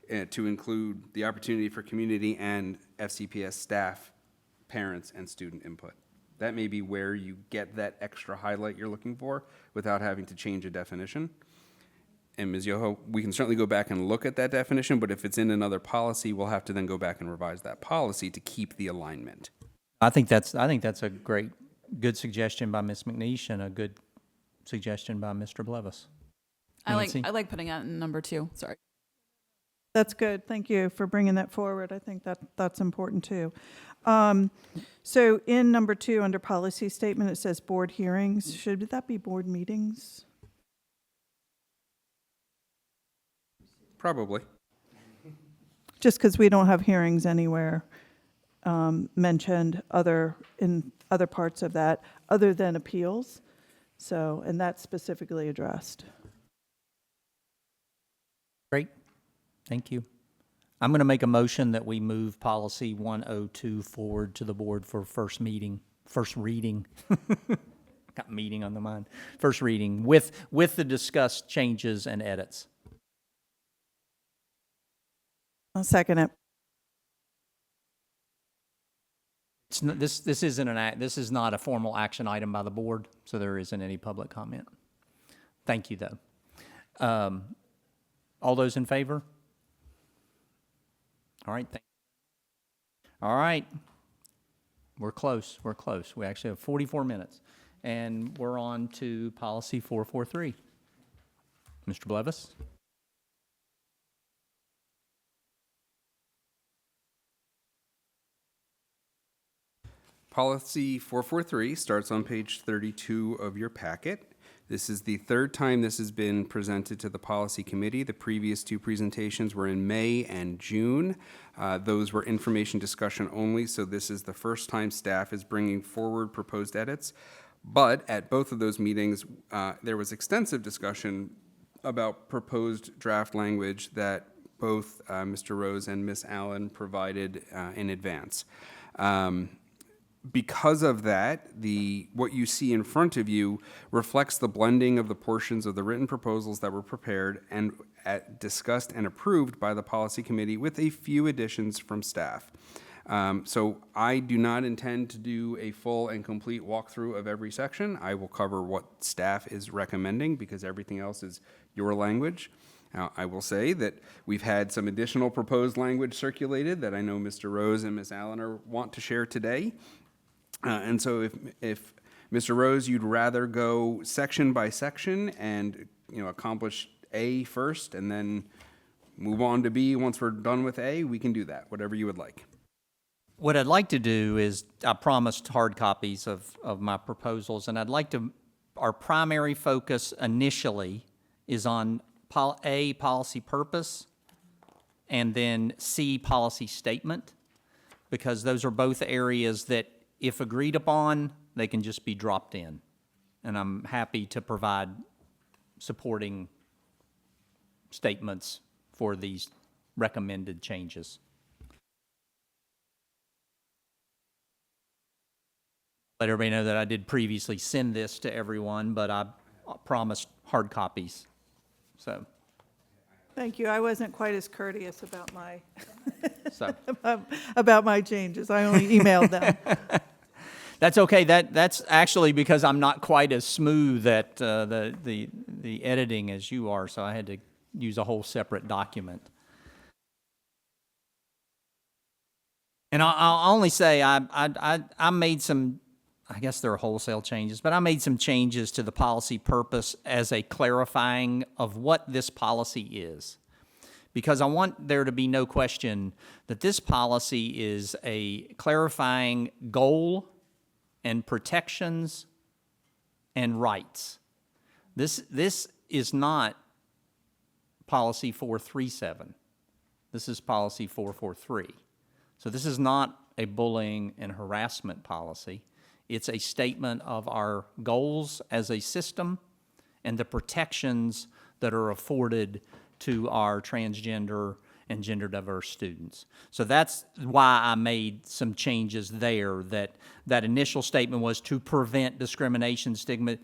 include the opportunity for community and FCPS staff, parents, and student input. That may be where you get that extra highlight you're looking for without having to change a definition. And Ms. Yoho, we can certainly go back and look at that definition, but if it's in another policy, we'll have to then go back and revise that policy to keep the alignment. I think that's a good suggestion by Ms. McNeish and a good suggestion by Mr. Blevis. I Nancy? like putting it in number 2. Sorry. That's good. Thank you for bringing that forward. I think that's important too. So in number 2, under policy statement, it says board hearings. Should that be board meetings? Probably. Just because we don't have hearings anywhere mentioned in other parts of that, other than appeals. So, and that's specifically addressed. Great, thank you. I'm going to make a motion that we move policy 102 forward to the board for first reading. Got meeting on the mind. First reading with the discussed changes and edits. I'll second it. It's not, this isn't this is not a formal action item by the board, so there isn't any public comment. Thank you, though. All those in favor? All right. All right. We're close. We actually have 44 minutes, and we're on to policy 443. Mr. Blevis? Policy 443 starts on page 32 of your packet. This is the third time this has been presented to the policy committee. The previous 2 presentations were in May and June. Those were information discussion only, so this is the first time staff is bringing forward proposed edits. But at both of those meetings, there was extensive discussion about proposed draft language that both Mr. Rose and Ms. Allen provided in advance. Because of that, what you see in front of you reflects the blending of the portions of the written proposals that were prepared and discussed and approved by the policy committee with a few additions from staff. So I do not intend to do a full and complete walkthrough of every section. I will cover what staff is recommending because everything else is your language. Now, I will say that we've had some additional proposed language circulated that I know Mr. Rose and Ms. Allen want to share today. And so if Mr. Rose, you'd rather go section by section and accomplish A first and then move on to B once we're done with A, we can do that, whatever you would like. What I'd like to do is, I promised hard copies of my proposals, and our primary focus initially is on A, policy purpose, and then C, policy statement, because those are both areas that, if agreed upon, they can just be dropped in. And I'm happy to provide supporting statements for these recommended changes. Let everybody know that I did previously send this to everyone, but I promised hard copies. So, Thank you. I wasn't quite as courteous about my so. about my changes. I only emailed them. That's okay. That's actually because I'm not quite as smooth at the editing as you are, so I had to use a whole separate document. And I'll only say I made some, I guess they're wholesale changes, but I made some changes to the policy purpose as a clarifying of what this policy is. Because I want there to be no question that this policy is a clarifying goal and protections and rights. This is not policy 437. This is policy 443. So this is not a bullying and harassment policy. It's a statement of our goals as a system and the protections that are afforded to our transgender and gender diverse students. So that's why I made some changes there. That initial statement was to prevent discrimination, stigma.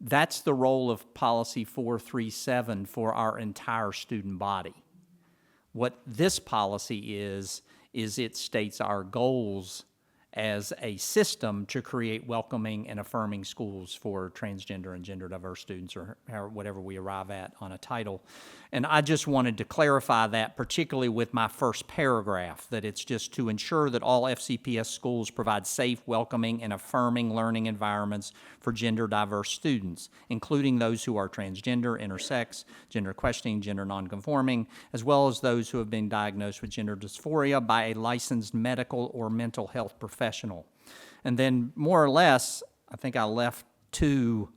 That's the role of policy 437 for our entire student body. What this policy is it states our goals as a system to create welcoming and affirming schools for transgender and gender diverse students, or whatever we arrive at on a title. And I just wanted to clarify that, particularly with my first paragraph, that it's just to ensure that all FCPS schools provide safe, welcoming, and affirming learning environments for gender diverse students, including those who are transgender, intersex, gender questioning, gender nonconforming, as well as those who have been diagnosed with gender dysphoria by a licensed medical or mental health professional. And then more or less, I think I left 2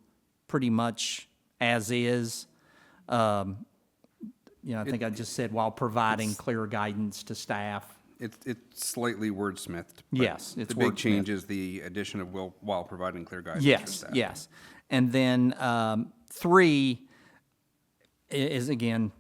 pretty much as is. I think I just said while providing clear guidance to staff. It's slightly wordsmithed. But Yes, it's the big wordsmithed. change is the addition of while providing clear guidance for Yes, staff. yes. And then 3 is, again,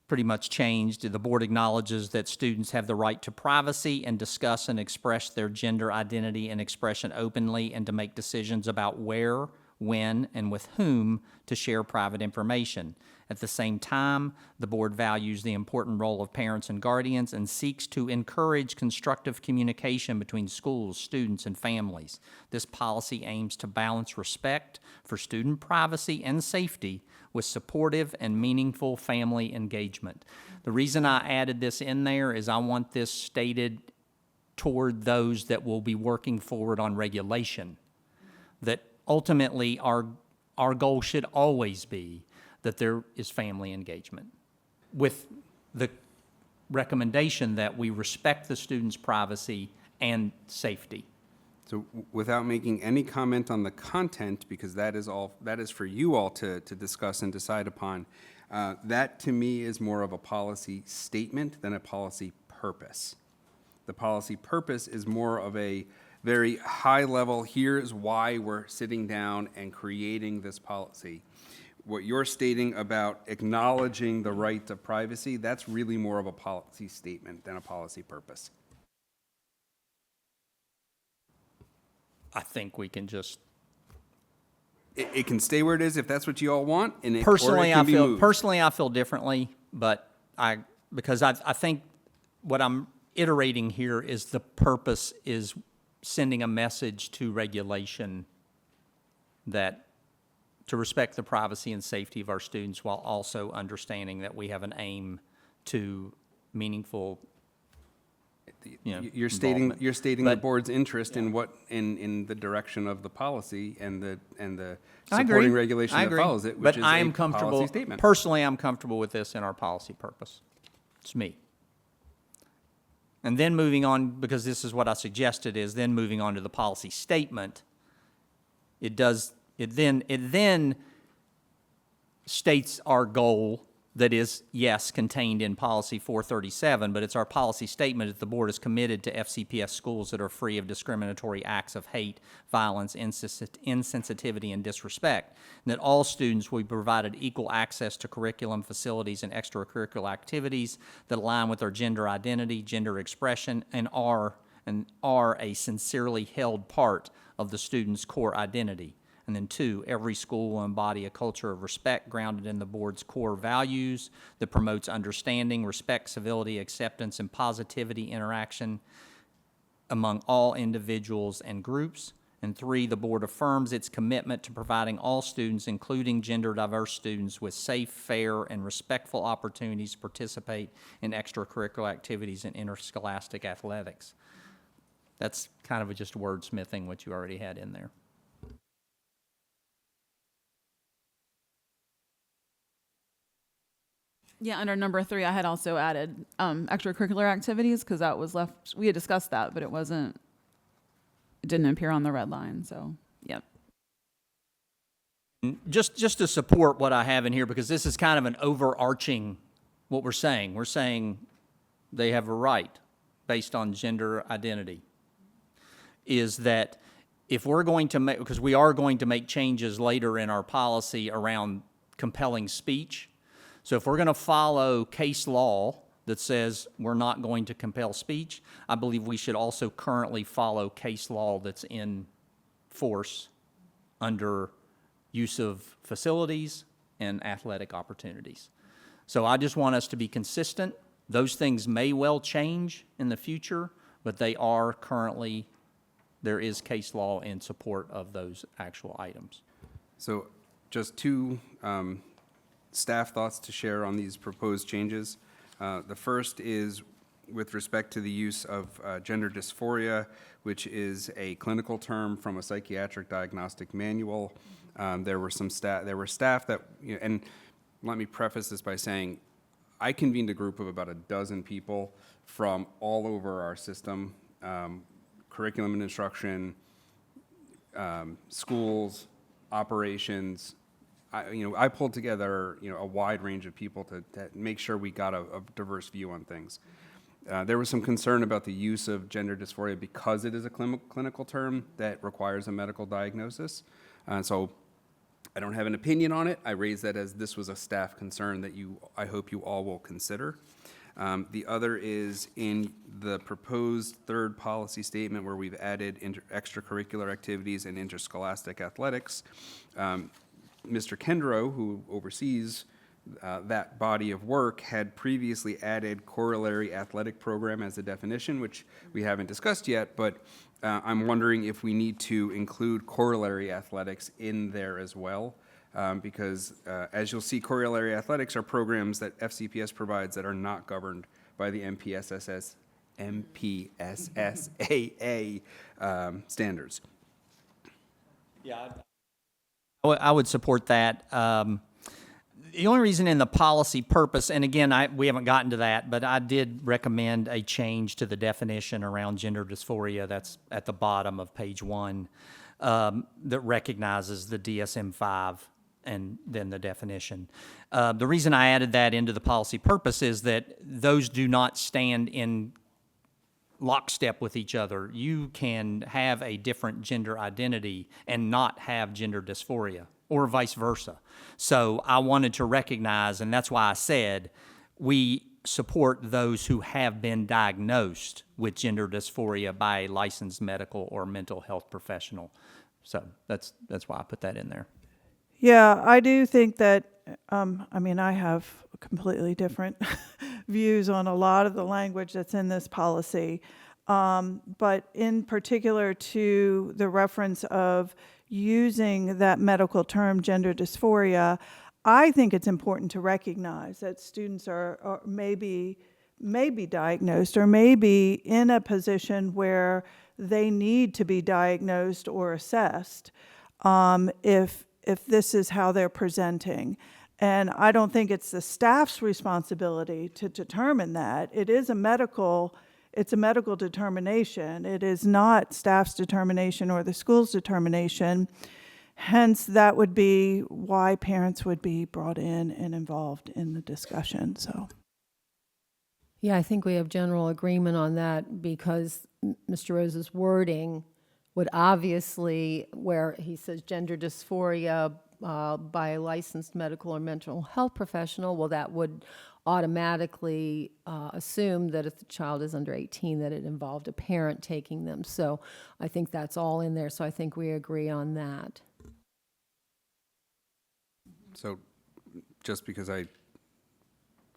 pretty much changed. The board acknowledges that students have the right to privacy and discuss and express their gender identity and expression openly, and to make decisions about where, when, and with whom to share private information. At the same time, the board values the important role of parents and guardians and seeks to encourage constructive communication between schools, students, and families. This policy aims to balance respect for student privacy and safety with supportive and meaningful family engagement. The reason I added this in there is I want this stated toward those that will be working forward on regulation, that ultimately our goal should always be that there is family engagement, with the recommendation that we respect the student's privacy and safety. So without making any comment on the content, because that is for you all to discuss and decide upon, that to me is more of a policy statement than a policy purpose. The policy purpose is more of a very high level, here's why we're sitting down and creating this policy. What you're stating about acknowledging the right to privacy, that's really more of a policy statement than a policy purpose. I think we can just It can stay where it is if that's what you all want, and or it personally, can be moved. I feel differently, but because I think what I'm iterating here is the purpose is sending a message to regulation that to respect the privacy and safety of our students, while also understanding that we have an aim to meaningful, You're stating involvement. the But- board's interest in what in the direction of the policy and the I agree. supporting regulation I that agree. follows it, which But is I a am comfortable. policy statement. Personally, I'm comfortable with this in our policy purpose. It's me. And then moving on, because this is what I suggested, is then moving on to the policy statement. It then states our goal that is, yes, contained in policy 437, but it's our policy statement that the board is committed to FCPS schools that are free of discriminatory acts of hate, violence, insensitivity, and disrespect, and that all students will be provided equal access to curriculum, facilities, and extracurricular activities that align with their gender identity, gender expression, and are a sincerely held part of the student's core identity. And then 2, every school will embody a culture of respect grounded in the board's core values that promotes understanding, respect, civility, acceptance, and positivity interaction among all individuals and groups. And 3, the board affirms its commitment to providing all students, including gender diverse students, with safe, fair, and respectful opportunities to participate in extracurricular activities and interscholastic athletics. That's kind of just wordsmithing what you already had in there. Yeah, under number 3, I had also added extracurricular activities, because that was left, we had discussed that, but it didn't appear on the red line, so, yep. Just to support what I have in here, because this is kind of an overarching, what we're saying. We're saying they have a right based on gender identity. is that if we're going to make, because we are going to make changes later in our policy around compelling speech. So if we're going to follow case law that says we're not going to compel speech, I believe we should also currently follow case law that's in force under use of facilities and athletic opportunities. So I just want us to be consistent. Those things may well change in the future, but they are currently, there is case law in support of those actual items. So just two staff thoughts to share on these proposed changes. The first is with respect to the use of gender dysphoria, which is a clinical term from a psychiatric diagnostic manual. There were staff that, and let me preface this by saying, I convened a group of about a dozen people from all over our system, curriculum and instruction, schools, operations. I pulled together, a wide range of people to make sure we got a diverse view on things. There was some concern about the use of gender dysphoria because it is a clinical term that requires a medical diagnosis. So I don't have an opinion on it. I raised that as this was a staff concern that I hope you all will consider. The other is in the proposed third policy statement where we've added extracurricular activities and interscholastic athletics. Mr. Kendrow, who oversees that body of work, had previously added corollary athletic program as a definition, which we haven't discussed yet, but I'm wondering if we need to include corollary athletics in there as well, because as you'll see, corollary athletics are programs that FCPS provides that are not governed by the MPSSAA standards. Yeah, I would support that. The only reason in the policy purpose, and again, we haven't gotten to that, but I did recommend a change to the definition around gender dysphoria. That's at the bottom of page 1, that recognizes the DSM-5 and then the definition. The reason I added that into the policy purpose is that those do not stand in lockstep with each other. You can have a different gender identity and not have gender dysphoria, or vice versa. So I wanted to recognize, and that's why I said we support those who have been diagnosed with gender dysphoria by a licensed medical or mental health professional. So that's why I put that in there. Yeah, I do think that, I have completely different views on a lot of the language that's in this policy, but in particular to the reference of using that medical term, gender dysphoria, I think it's important to recognize that students are maybe diagnosed or maybe in a position where they need to be diagnosed or assessed if this is how they're presenting. And I don't think it's the staff's responsibility to determine that. It's a medical determination. It is not staff's determination or the school's determination. Hence, that would be why parents would be brought in and involved in the discussion, so. Yeah, I think we have general agreement on that because Mr. Rose's wording would obviously, where he says gender dysphoria by a licensed medical or mental health professional, well, that would automatically assume that if the child is under 18, that it involved a parent taking them. So I think that's all in there. So I think we agree on that. So just because I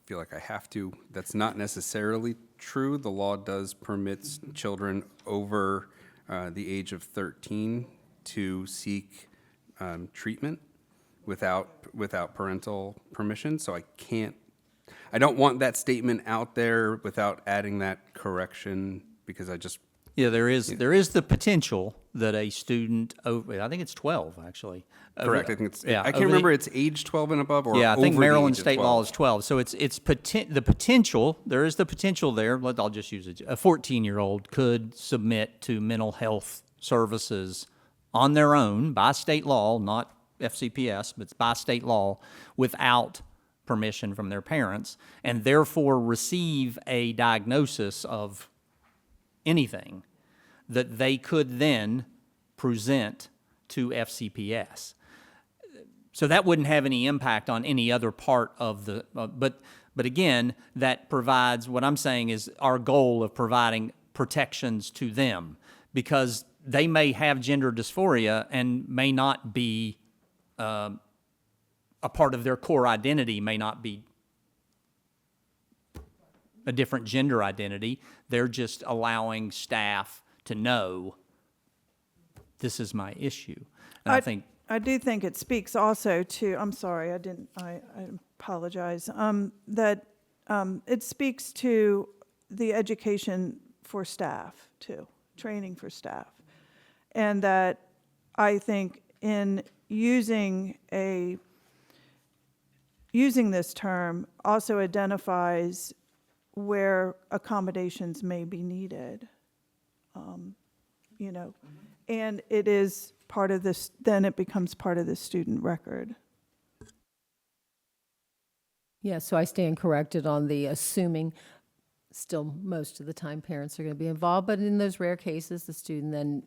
feel like I have to, that's not necessarily true. The law does permit children over the age of 13 to seek treatment without parental permission. So I don't want that statement out there without adding that correction because I just. Yeah, there is the potential that a student over, I think it's 12 actually. Correct. I think it's. Yeah, I can't remember. It's age 12 and above, or yeah, I think over the Maryland age of state 12. law is 12. So the potential. There is the potential there. I'll just use it. A 14-year-old could submit to mental health services on their own by state law, not FCPS, but it's by state law, without permission from their parents, and therefore receive a diagnosis of anything that they could then present to FCPS. So that wouldn't have any impact on any other part of the, but again, that provides, what I'm saying is our goal of providing protections to them, because they may have gender dysphoria and may not be, a part of their core identity may not be a different gender identity. They're just allowing staff to know this is my issue. And I think I do think it speaks also to, I'm sorry, I apologize, that it speaks to the education for staff too, training for staff. And that I think in using this term also identifies where accommodations may be needed, you know, and it is part of this, then it becomes part of the student record. Yeah, so I stand corrected on the assuming, still most of the time parents are going to be involved, but in those rare cases, the student then,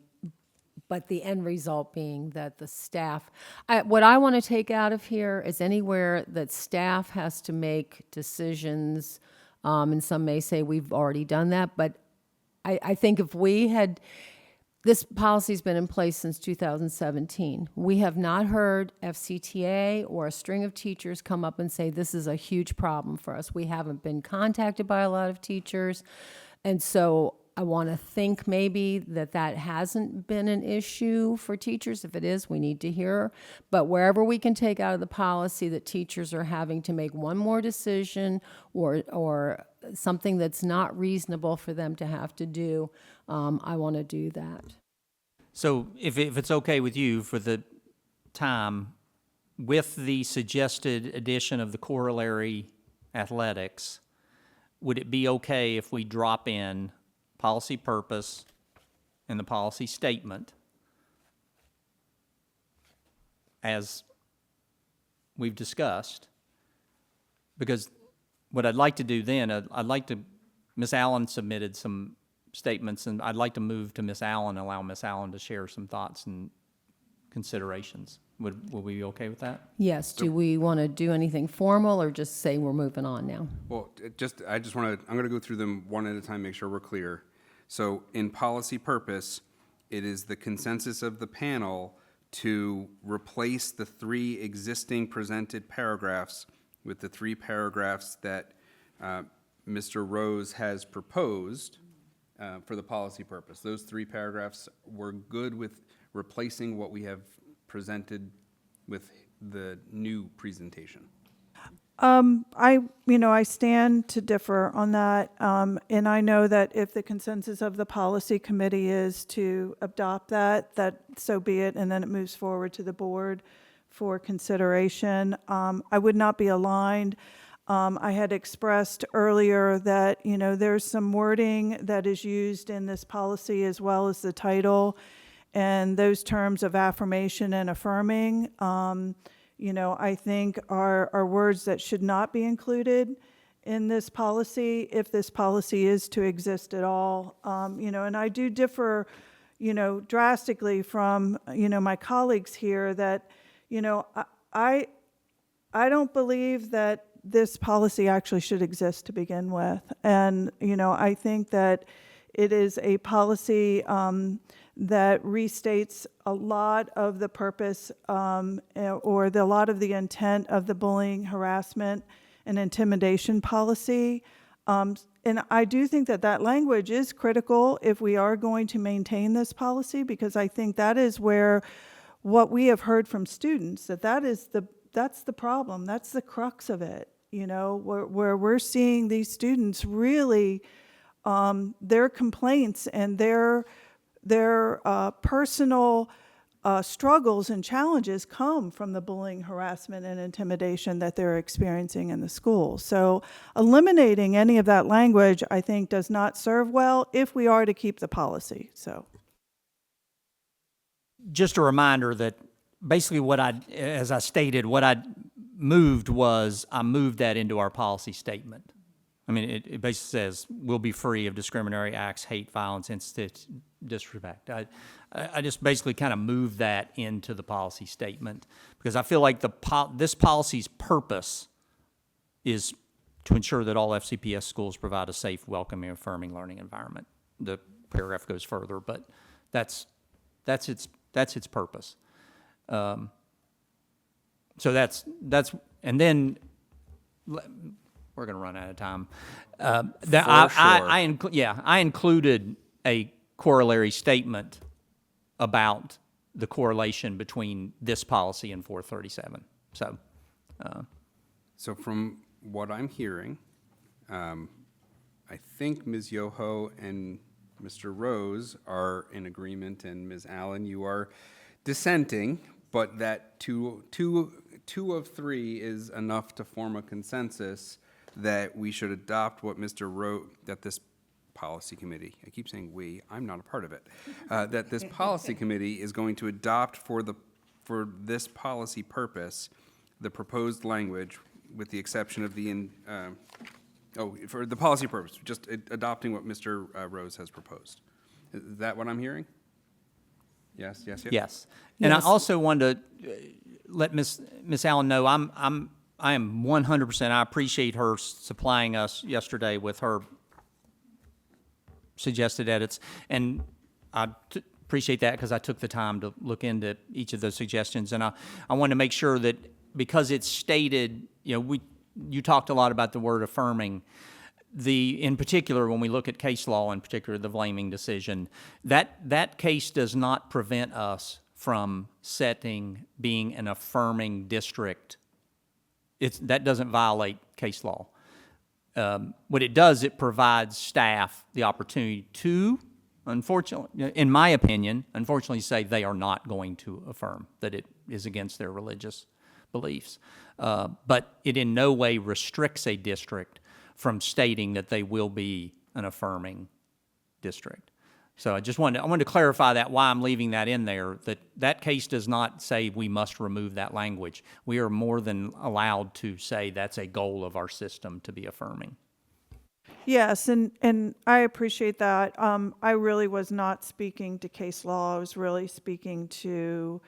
but the end result being that the staff, what I want to take out of here is anywhere that staff has to make decisions, and some may say we've already done that, but I think if we had, this policy's been in place since 2017. We have not heard FCTA or a string of teachers come up and say, this is a huge problem for us. We haven't been contacted by a lot of teachers. And so I want to think maybe that hasn't been an issue for teachers. If it is, we need to hear. But wherever we can take out of the policy that teachers are having to make one more decision or something that's not reasonable for them to have to do, I want to do that. so. If it's okay with you for the time, with the suggested addition of the corollary athletics, would it be okay if we drop in policy purpose and the policy statement as we've discussed? Because what I'd like to do then, Ms. Allen submitted some statements, and I'd like to move to Ms. Allen, allow Ms. Allen to share some thoughts and considerations. Would we be okay with that? Yes, do we want to do anything formal or just say we're moving on now? Well, I'm going to go through them one at a time, make sure we're clear. So in policy purpose, it is the consensus of the panel to replace the 3 existing presented paragraphs with the 3 paragraphs that Mr. Rose has proposed for the policy purpose. Those 3 paragraphs were good with replacing what we have presented with the new presentation. I stand to differ on that, and I know that if the consensus of the policy committee is to adopt that so be it, and then it moves forward to the board for consideration. I would not be aligned. I had expressed earlier that, there's some wording that is used in this policy as well as the title, and those terms of affirmation and affirming, I think are words that should not be included in this policy if this policy is to exist at all. And I do differ, drastically from, my colleagues here that, I don't believe that this policy actually should exist to begin with. And, I think that it is a policy that restates a lot of the purpose or a lot of the intent of the bullying, harassment, and intimidation policy. And I do think that language is critical if we are going to maintain this policy, because I think that is where what we have heard from students, that's the problem, that's the crux of it, where we're seeing these students really, their complaints and their personal struggles and challenges come from the bullying, harassment, and intimidation that they're experiencing in the school. So eliminating any of that language, I think, does not serve well if we are to keep the policy. So, just a reminder that basically as I stated, what I moved that into our policy statement. I mean, it basically says, "Will be free of discriminatory acts, hate, violence, disrespect." I just basically kind of moved that into the policy statement because I feel like this policy's purpose is to ensure that all FCPS schools provide a safe, welcoming, affirming learning environment. The paragraph goes further, but that's its purpose. So that's and then we're going to run out of time. I included a corollary statement about the correlation between this policy and 437. So from what I'm hearing, I think Ms. Yoho and Mr. Rose are in agreement, and Ms. Allen, you are dissenting, but that two of three is enough to form a consensus that we should adopt what Mr. Rose, that this policy committee, I keep saying we, I'm not a part of it, that this policy committee is going to adopt for this policy purpose the proposed language with the exception of for the policy purpose, just adopting what Mr. Rose has proposed. Is that what I'm hearing? Yes. Yes. And I also wanted to let Ms. Allen know I am 100%. I appreciate her supplying us yesterday with her suggested edits, and I appreciate that because I took the time to look into each of those suggestions, and I want to make sure that because it's stated, you talked a lot about the word affirming. In particular, when we look at case law, in particular the Vlaming decision, that case does not prevent us from being an affirming district. That doesn't violate case law. What it does, it provides staff the opportunity to, unfortunately, in my opinion, say they are not going to affirm, that it is against their religious beliefs. But it in no way restricts a district from stating that they will be an affirming district. So I wanted to clarify that, why I'm leaving that in there, that case does not say we must remove that language. We are more than allowed to say that's a goal of our system to be affirming. Yes, and I appreciate that. I really was not speaking to case law. I was really speaking to,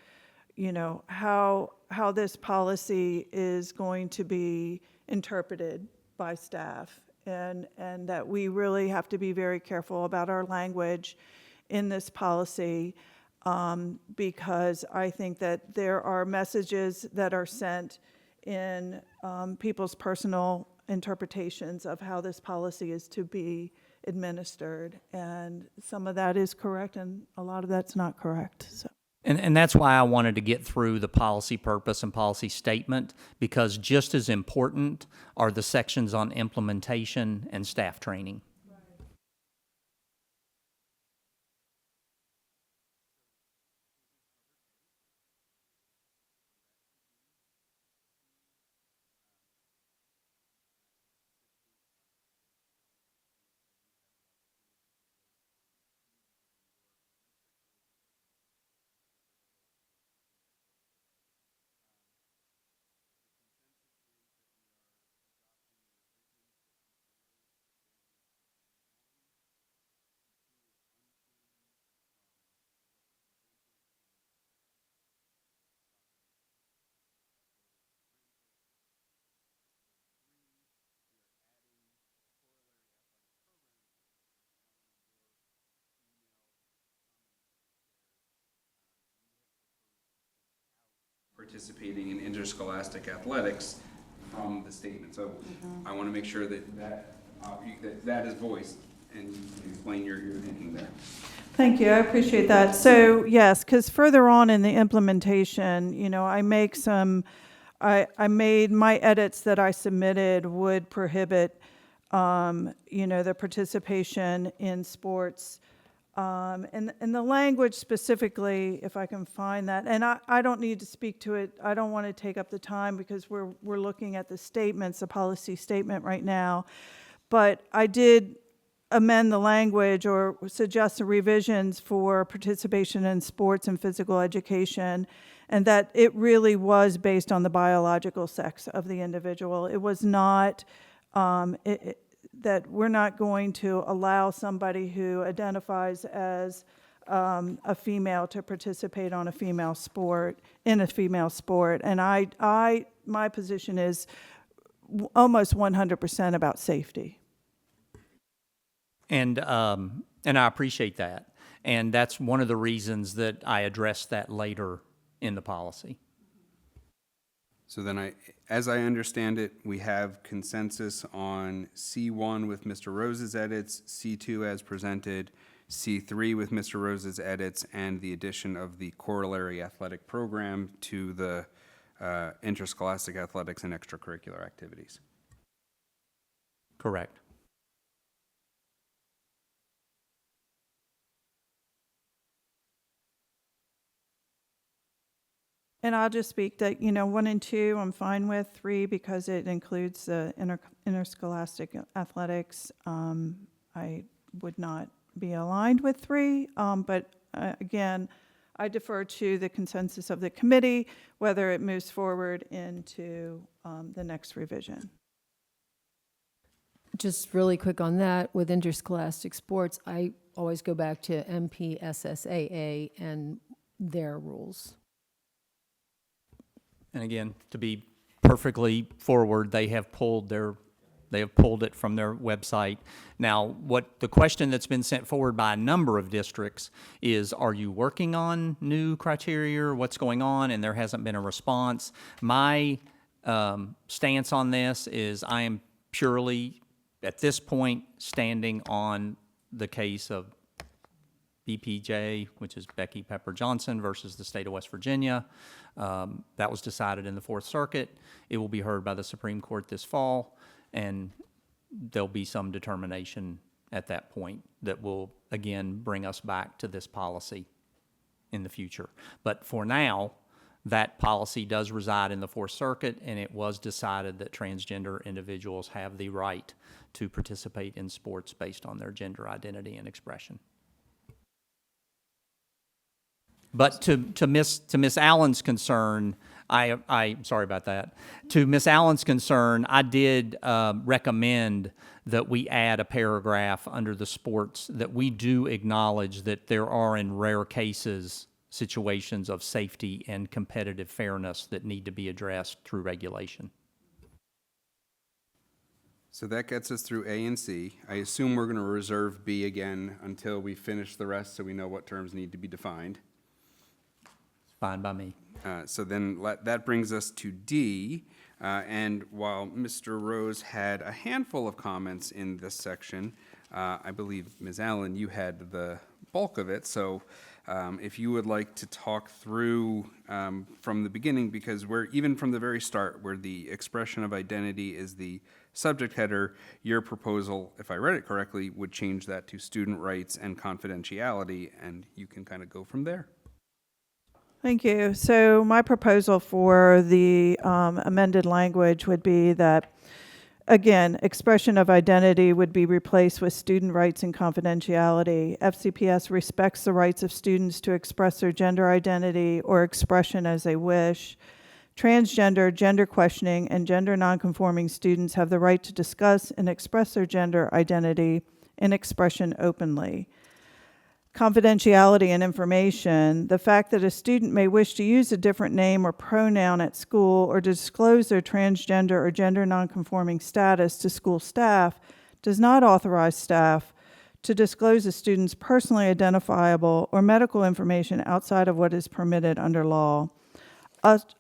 how this policy is going to be interpreted by staff, and that we really have to be very careful about our language in this policy, because I think that there are messages that are sent in people's personal interpretations of how this policy is to be administered, and some of that is correct and a lot of that's not correct. So. And that's why I wanted to get through the policy purpose and policy statement, because just as important are the sections on implementation and staff training. Participating in interscholastic athletics from the statement. So I want to make sure that is voiced and you can explain your thinking there. Thank you. I appreciate that. So yes, because further on in the implementation, I made my edits that I submitted would prohibit, the participation in sports. And the language specifically, if I can find that, and I don't need to speak to it. I don't want to take up the time because we're looking at the statements, the policy statement right now. But I did amend the language or suggest the revisions for participation in sports and physical education, and that it really was based on the biological sex of the individual. It was not, that we're not going to allow somebody who identifies as a female to participate on a female sport, in a female sport. And my position is almost 100% about safety. And I appreciate that. And that's one of the reasons that I addressed that later in the policy. So then as I understand it, we have consensus on C1 with Mr. Rose's edits, C2 as presented, C3 with Mr. Rose's edits, and the addition of the corollary athletic program to the interscholastic athletics and extracurricular activities. Correct. And I'll just speak that, 1 and 2, I'm fine with. 3, because it includes the interscholastic athletics. I would not be aligned with 3, but again, I defer to the consensus of the committee, whether it moves forward into the next revision. Just really quick on that, with interscholastic sports, I always go back to MPSSAA and their rules. And again, to be perfectly forward, they have pulled it from their website. Now, what the question that's been sent forward by a number of districts is, are you working on new criteria? What's going on? And there hasn't been a response. My stance on this is I am purely, at this point, standing on the case of BPJ, which is Becky Pepper Johnson versus the state of West Virginia. That was decided in the Fourth Circuit. It will be heard by the Supreme Court this fall, and there'll be some determination at that point that will, again, bring us back to this policy in the future. But for now, that policy does reside in the Fourth Circuit, and it was decided that transgender individuals have the right to participate in sports based on their gender identity and expression. But to Miss Allen's concern, I sorry about that. To Miss Allen's concern, I did recommend that we add a paragraph under the sports that we do acknowledge that there are, in rare cases, situations of safety and competitive fairness that need to be addressed through regulation. So that gets us through A and C. I assume we're going to reserve B again until we finish the rest so we know what terms need to be defined. Fine by me. So then that brings us to D. And while Mr. Rose had a handful of comments in this section, I believe, Ms. Allen, you had the bulk of it. So if you would like to talk through from the beginning, because even from the very start, where the expression of identity is the subject header, your proposal, if I read it correctly, would change that to student rights and confidentiality, and you can kind of go from there. Thank you. So my proposal for the amended language would be that, again, expression of identity would be replaced with student rights and confidentiality. FCPS respects the rights of students to express their gender identity or expression as they wish. Transgender, gender questioning, and gender nonconforming students have the right to discuss and express their gender identity and expression openly. Confidentiality and information, the fact that a student may wish to use a different name or pronoun at school or to disclose their transgender or gender nonconforming status to school staff does not authorize staff to disclose a student's personally identifiable or medical information outside of what is permitted under law.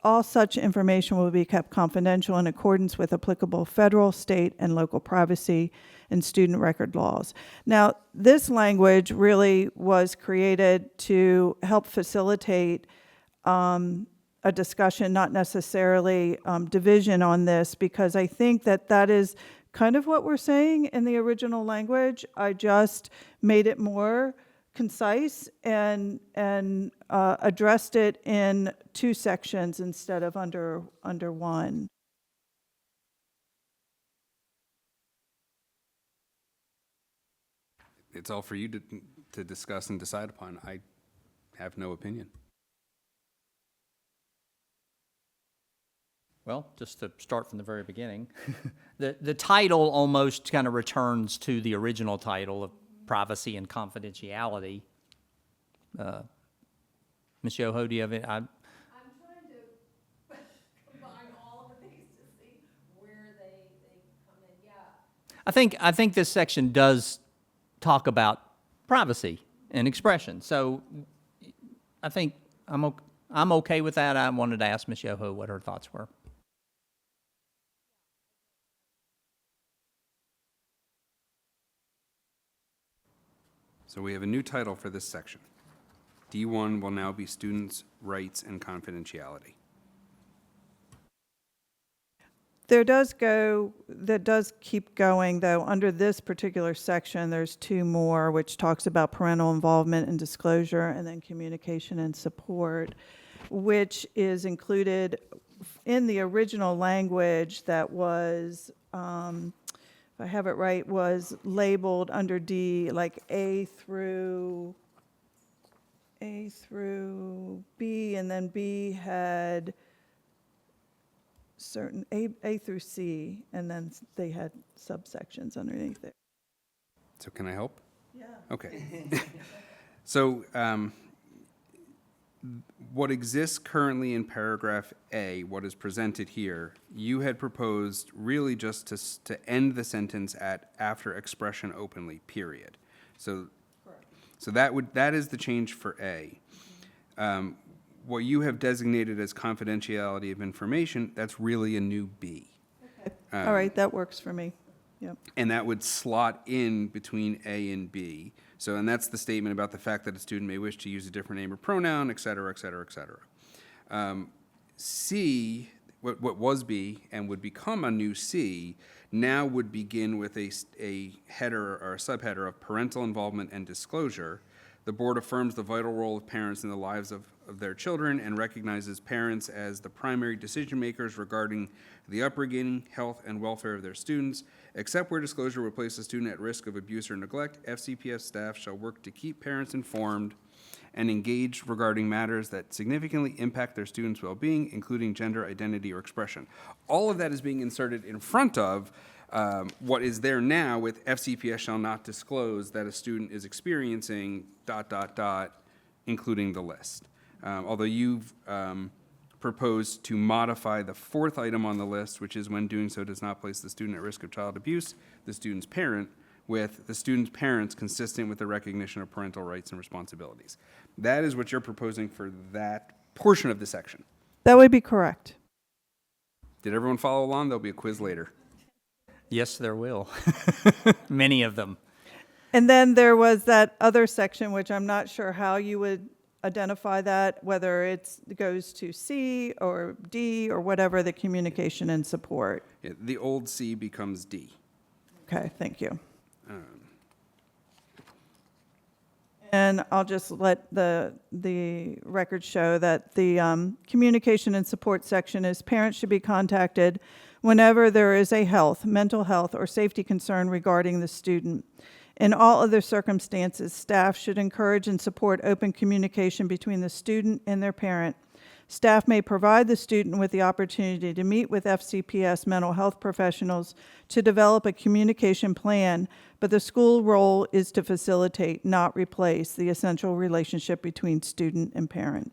All such information will be kept confidential in accordance with applicable federal, state, and local privacy and student record laws. Now, this language really was created to help facilitate a discussion, not necessarily division on this, because I think that is kind of what we're saying in the original language. I just made it more concise and addressed it in 2 sections instead of under 1. It's all for you to discuss and decide upon. I have no opinion. Well, just to start from the very beginning, the title almost kind of returns to the original title of privacy and confidentiality. Ms. Yoho, do you have it? I'm trying to combine all of these to see where they come in, yeah. I think this section does talk about privacy and expression. So I think I'm okay with that. I wanted to ask Ms. Yoho what her thoughts were. So we have a new title for this section. D1 will now be Students' Rights and Confidentiality. That does keep going, though. Under this particular section, there's two more, which talks about parental involvement and disclosure, and then communication and support, which is included in the original language that was, if I have it right, was labeled under D, like A through B, and then B had certain A through C, and then they had subsections underneath it. So can I help? Yeah. Okay. So what exists currently in paragraph A, what is presented here, you had proposed really just to end the sentence at after expression openly, period. So, so that is the change for A. What you have designated as confidentiality of information, that's really a new B. All right, that works for me. Yep. And that would slot in between A and B. So, and that's the statement about the fact that a student may wish to use a different name or pronoun, et cetera, et cetera, et cetera. C, what was B and would become a new C, now would begin with a header or a subheader of parental involvement and disclosure. The board affirms the vital role of parents in the lives of their children and recognizes parents as the primary decision makers regarding the upbringing, health, and welfare of their students. Except where disclosure would place a student at risk of abuse or neglect, FCPS staff shall work to keep parents informed and engaged regarding matters that significantly impact their students' well-being, including gender identity or expression. All of that is being inserted in front of what is there now with FCPS shall not disclose that a student is experiencing ... including the list. Although you've proposed to modify the fourth item on the list, which is when doing so does not place the student at risk of child abuse, the student's parent, with the student's parents consistent with the recognition of parental rights and responsibilities. That is what you're proposing for that portion of the section. That would be correct. Did everyone follow along? There'll be a quiz later. Yes, there will. Many of them. And then there was that other section, which I'm not sure how you would identify that, whether it goes to C or D or whatever, the communication and support. Yeah, the old C becomes D. Okay, thank you. And I'll just let the record show that the communication and support section is parents should be contacted whenever there is a health, mental health, or safety concern regarding the student. In all other circumstances, staff should encourage and support open communication between the student and their parent. Staff may provide the student with the opportunity to meet with FCPS mental health professionals to develop a communication plan, but the school role is to facilitate, not replace, the essential relationship between student and parent.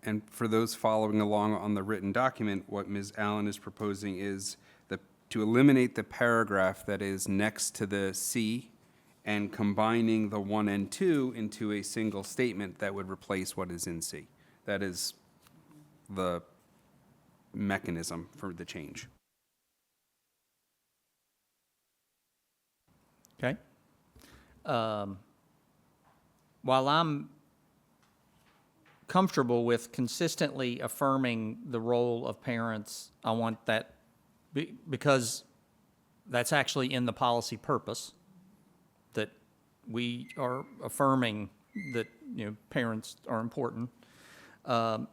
And for those following along on the written document, what Ms. Allen is proposing is to eliminate the paragraph that is next to the C and combining the 1 and 2 into a single statement that would replace what is in C. That is the mechanism for the change. Okay. While I'm comfortable with consistently affirming the role of parents, I want that because that's actually in the policy purpose, that we are affirming that, you know, parents are important.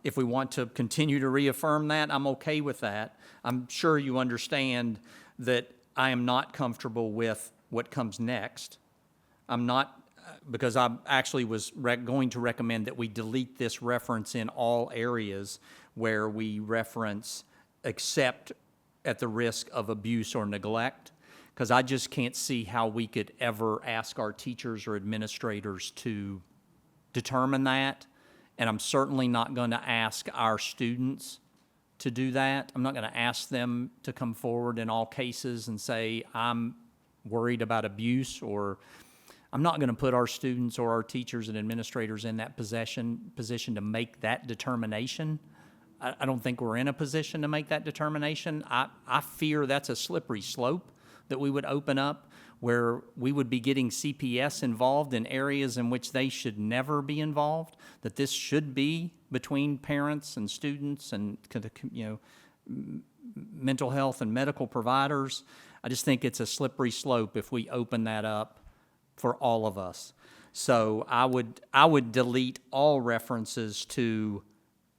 If we want to continue to reaffirm that, I'm okay with that. I'm sure you understand that I am not comfortable with what comes next. I'm not, because I actually was going to recommend that we delete this reference in all areas where we reference except at the risk of abuse or neglect, because I just can't see how we could ever ask our teachers or administrators to determine that. And I'm certainly not going to ask our students to do that. I'm not going to ask them to come forward in all cases and say, I'm worried about abuse, or I'm not going to put our students or our teachers and administrators in that position to make that determination. I don't think we're in a position to make that determination. I fear that's a slippery slope that we would open up, where we would be getting CPS involved in areas in which they should never be involved, that this should be between parents and students and, mental health and medical providers. I just think it's a slippery slope if we open that up for all of us. So I would delete all references to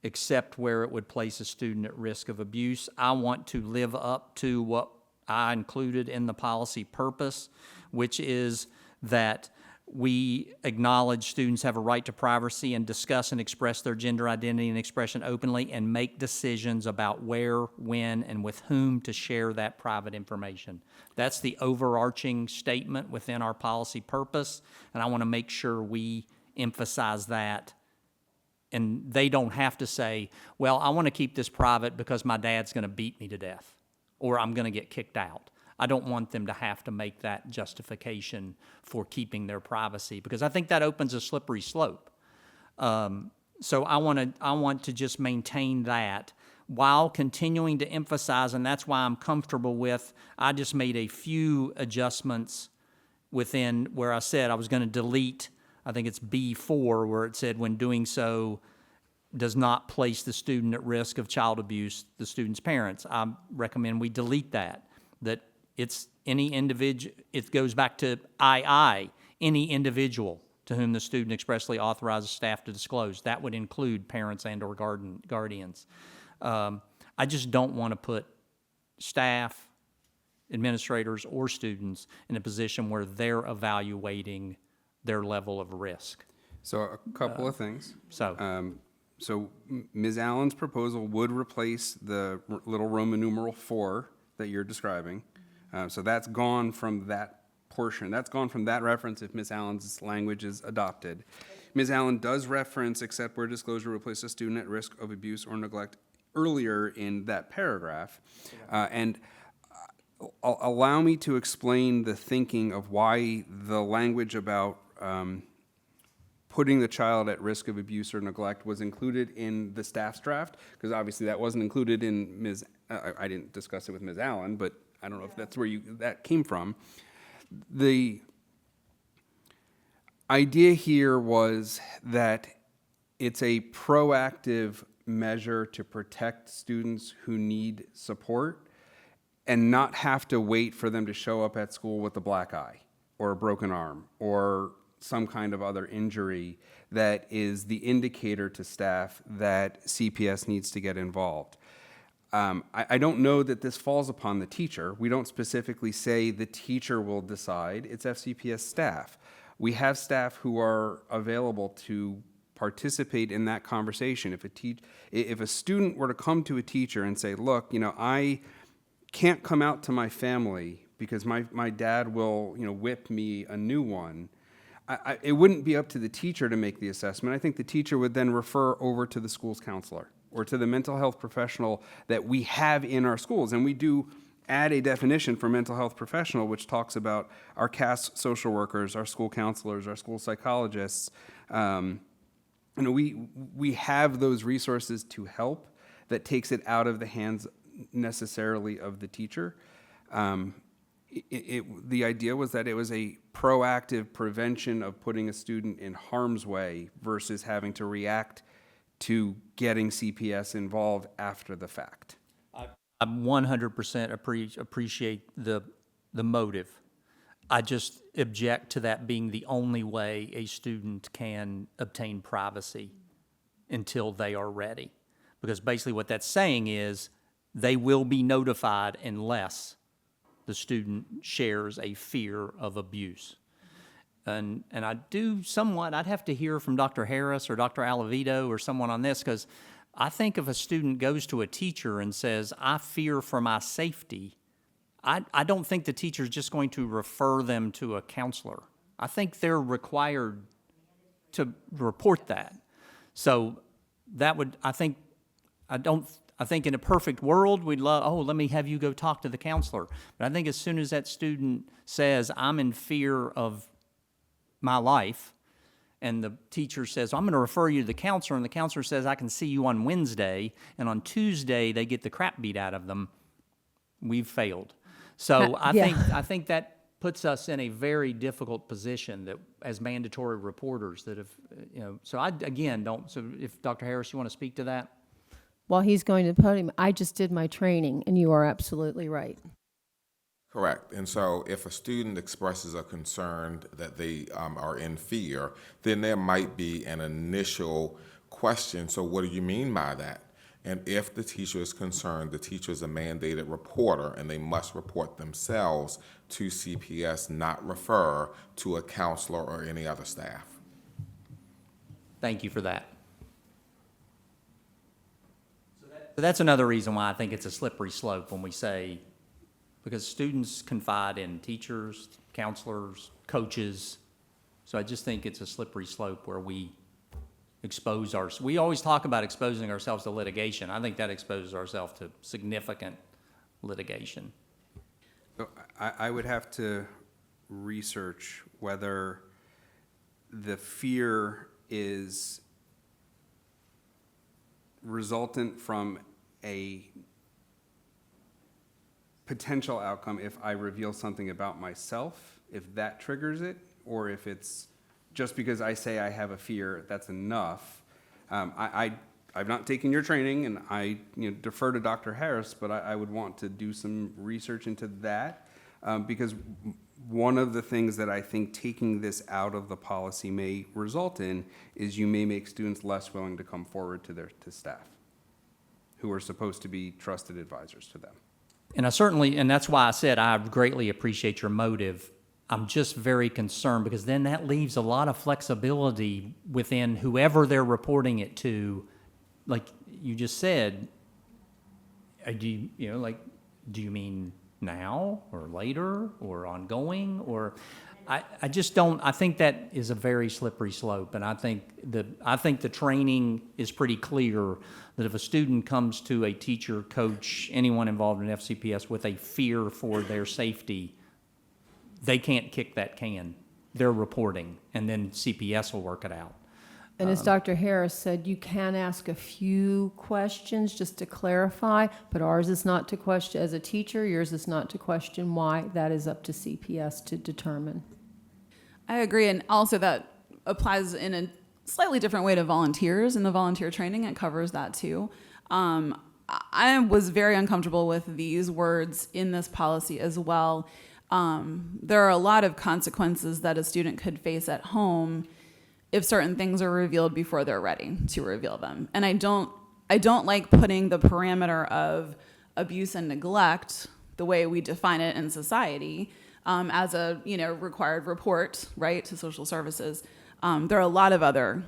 except where it would place a student at risk of abuse. I want to live up to what I included in the policy purpose, which is that we acknowledge students have a right to privacy and discuss and express their gender identity and expression openly and make decisions about where, when, and with whom to share that private information. That's the overarching statement within our policy purpose, and I want to make sure we emphasize that. And they don't have to say, well, I want to keep this private because my dad's going to beat me to death, or I'm going to get kicked out. I don't want them to have to make that justification for keeping their privacy, because I think that opens a slippery slope. So I want to just maintain that while continuing to emphasize, and that's why I'm comfortable with, I just made a few adjustments within where I said I was going to delete, I think it's B4, where it said when doing so does not place the student at risk of child abuse, the student's parents. I recommend we delete that it's any individual, it goes back to any individual to whom the student expressly authorizes staff to disclose. That would include parents and or guardians. I just don't want to put staff, administrators, or students in a position where they're evaluating their level of risk. So a couple of things. So So Ms. Allen's proposal would replace the little Roman numeral 4 that you're describing. So that's gone from that portion. That's gone from that reference if Ms. Allen's language is adopted. Ms. Allen does reference except where disclosure will place a student at risk of abuse or neglect earlier in that paragraph. And allow me to explain the thinking of why the language about putting the child at risk of abuse or neglect was included in the staff's draft, because obviously that wasn't included in I didn't discuss it with Ms. Allen, but I don't know if that's where that came from. The idea here was that it's a proactive measure to protect students who need support and not have to wait for them to show up at school with a black eye or a broken arm or some kind of other injury that is the indicator to staff that CPS needs to get involved. I don't know that this falls upon the teacher. We don't specifically say the teacher will decide. It's FCPS staff. We have staff who are available to participate in that conversation. If a student were to come to a teacher and say, look, I can't come out to my family because my dad will, whip me a new one, it wouldn't be up to the teacher to make the assessment. I think the teacher would then refer over to the school's counselor or to the mental health professional that we have in our schools. And we do add a definition for mental health professional, which talks about our CAS social workers, our school counselors, our school psychologists. We have those resources to help that takes it out of the hands necessarily of the teacher. The idea was that it was a proactive prevention of putting a student in harm's way versus having to react to getting CPS involved after the fact. I 100% appreciate the motive. I just object to that being the only way a student can obtain privacy until they are ready. Because basically what that's saying is they will be notified unless the student shares a fear of abuse. And I'd have to hear from Dr. Harris or Dr. Alavito or someone on this, because I think if a student goes to a teacher and says, I fear for my safety, I don't think the teacher's just going to refer them to a counselor. I think they're required to report that. So that would, I think in a perfect world, we'd love, oh, let me have you go talk to the counselor. But I think as soon as that student says, I'm in fear of my life, and the teacher says, I'm going to refer you to the counselor, and the counselor says, I can see you on Wednesday, and on Tuesday they get the crap beat out of them, we've failed. So I think that puts us in a very difficult position that as mandatory reporters that have, so I, again, so if Dr. Harris, you want to speak to that? While he's going to the podium, I just did my training, and you are absolutely right. Correct. And so if a student expresses a concern that they are in fear, then there might be an initial question. So what do you mean by that? And if the teacher is concerned, the teacher is a mandated reporter, and they must report themselves to CPS, not refer to a counselor or any other staff. Thank you for that. So that's another reason why I think it's a slippery slope when we say, because students confide in teachers, counselors, coaches. So I just think it's a slippery slope where we we always talk about exposing ourselves to litigation. I think that exposes ourselves to significant litigation. So I would have to research whether the fear is resultant from a potential outcome if I reveal something about myself, if that triggers it, or if it's just because I say I have a fear, that's enough. I've not taken your training, and I defer to Dr. Harris, but I would want to do some research into that, because one of the things that I think taking this out of the policy may result in is you may make students less willing to come forward to staff who are supposed to be trusted advisors to them. And and that's why I said I greatly appreciate your motive. I'm just very concerned because then that leaves a lot of flexibility within whoever they're reporting it to. Like you just said, do you mean now or later or ongoing? Or I just don't, I think that is a very slippery slope. And I think the training is pretty clear that if a student comes to a teacher, coach, anyone involved in FCPS with a fear for their safety, they can't kick that can. They're reporting, and then CPS will work it out. And as Dr. Harris said, you can ask a few questions just to clarify, but ours is not to question, as a teacher, yours is not to question why. That is up to CPS to determine. I agree, and also that applies in a slightly different way to volunteers. In the volunteer training, it covers that too. I was very uncomfortable with these words in this policy as well. There are a lot of consequences that a student could face at home if certain things are revealed before they're ready to reveal them. And I don't like putting the parameter of abuse and neglect the way we define it in society as a required report, right, to social services. There are a lot of other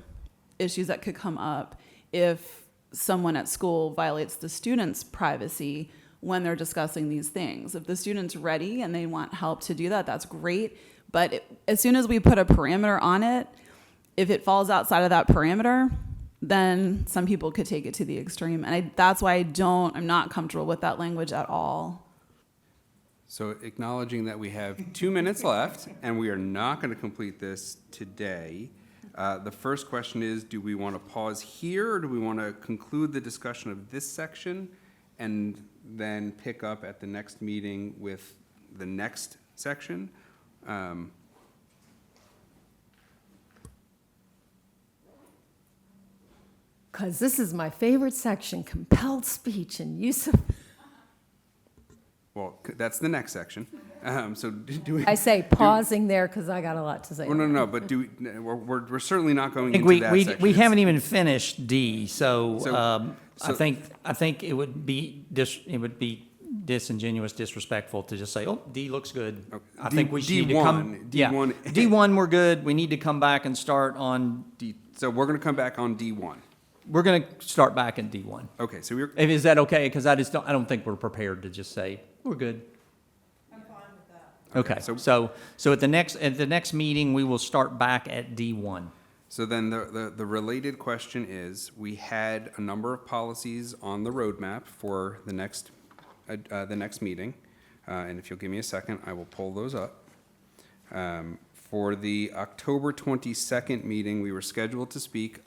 issues that could come up if someone at school violates the student's privacy when they're discussing these things. If the student's ready and they want help to do that, that's great. But as soon as we put a parameter on it, if it falls outside of that parameter, then some people could take it to the extreme. And that's why I'm not comfortable with that language at all. So acknowledging that we have 2 minutes left, and we are not going to complete this today, the first question is, do we want to pause here, or do we want to conclude the discussion of this section and then pick up at the next meeting with the next section? Because this is my favorite section, compelled speech and use of... Well, that's the next section. So do we? I say pausing there because I got a lot to say. Well, no, but we're certainly not going I think into that section. we haven't even finished D, so So- I think it would be disingenuous, disrespectful to just say, oh, D looks good. I think we need to come. D1. D1 we're good. We need to come back and start on So we're going to come back on D1. we're going to start back in D1. Okay, so we're, Is that okay? Because I don't think we're prepared to just say, we're good. I'm fine with that. Okay, so at the next meeting, we will start back at D1. so then the related question is, we had a number of policies on the roadmap for the next meeting. And if you'll give me a second, I will pull those up. For the October 22nd meeting, we were scheduled to speak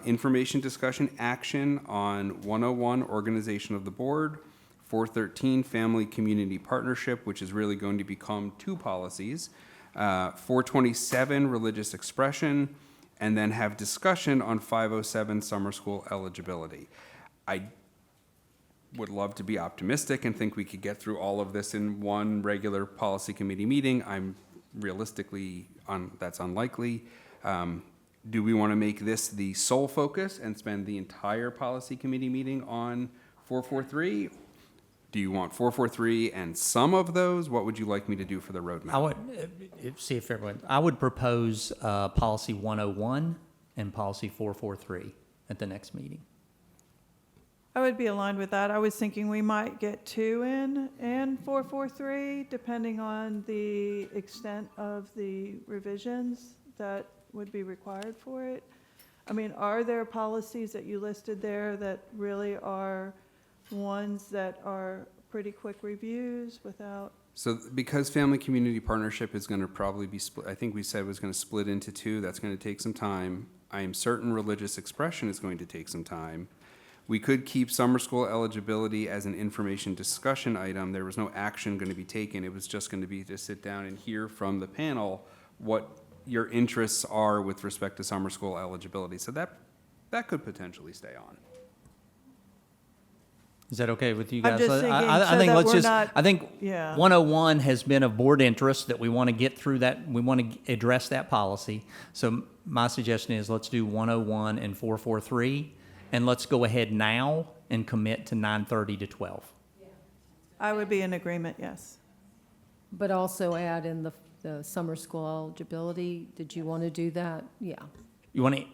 information discussion action on 101 organization of the board, 413 family community partnership, which is really going to become 2 policies, 427 religious expression, and then have discussion on 507 summer school eligibility. I would love to be optimistic and think we could get through all of this in one regular policy committee meeting. I'm realistically, that's unlikely. Do we want to make this the sole focus and spend the entire policy committee meeting on 443? Do you want 443 and some of those? What would you like me to do for the roadmap? I would, see if everyone, I would propose policy 101 and policy 443 at the next meeting. I would be aligned with that. I was thinking we might get 2 in and 443, depending on the extent of the revisions that would be required for it. I mean, are there policies that you listed there that really are ones that are pretty quick reviews without? So because family community partnership is going to probably be split, I think we said was going to split into 2. That's going to take some time. I am certain religious expression is going to take some time. We could keep summer school eligibility as an information discussion item. There was no action going to be taken. It was just going to be to sit down and hear from the panel what your interests are with respect to summer school eligibility. So that could potentially stay on. Is that okay with you I'm guys? just thinking I so think that let's we're just, not- I think yeah. 101 has been of board interest that we want to get through that. We want to address that policy. So my suggestion is let's do 101 and 443, and let's go ahead now and commit to 9:30 to 12. I would be in agreement, yes. But also add in the summer school eligibility. Did you want to do that? Yeah. You want to,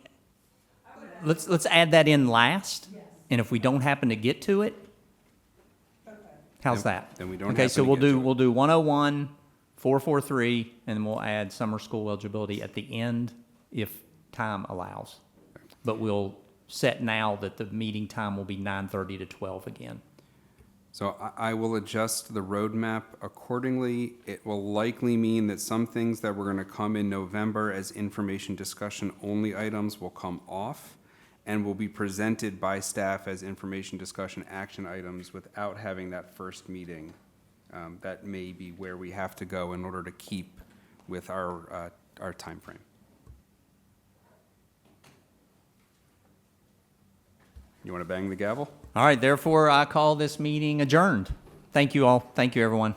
let's add that in last, and if we don't happen to get to it, how's that? Then we don't Okay, happen so to we'll get to do, it. we'll do 101, 443, and then we'll add summer school eligibility at the end if time allows. But we'll set now that the meeting time will be 9:30 to 12 again. So I will adjust the roadmap accordingly. It will likely mean that some things that were going to come in November as information discussion only items will come off and will be presented by staff as information discussion action items without having that first meeting. That may be where we have to go in order to keep with our timeframe. You want to bang the gavel? All right, therefore, I call this meeting adjourned. Thank you all. Thank you, everyone.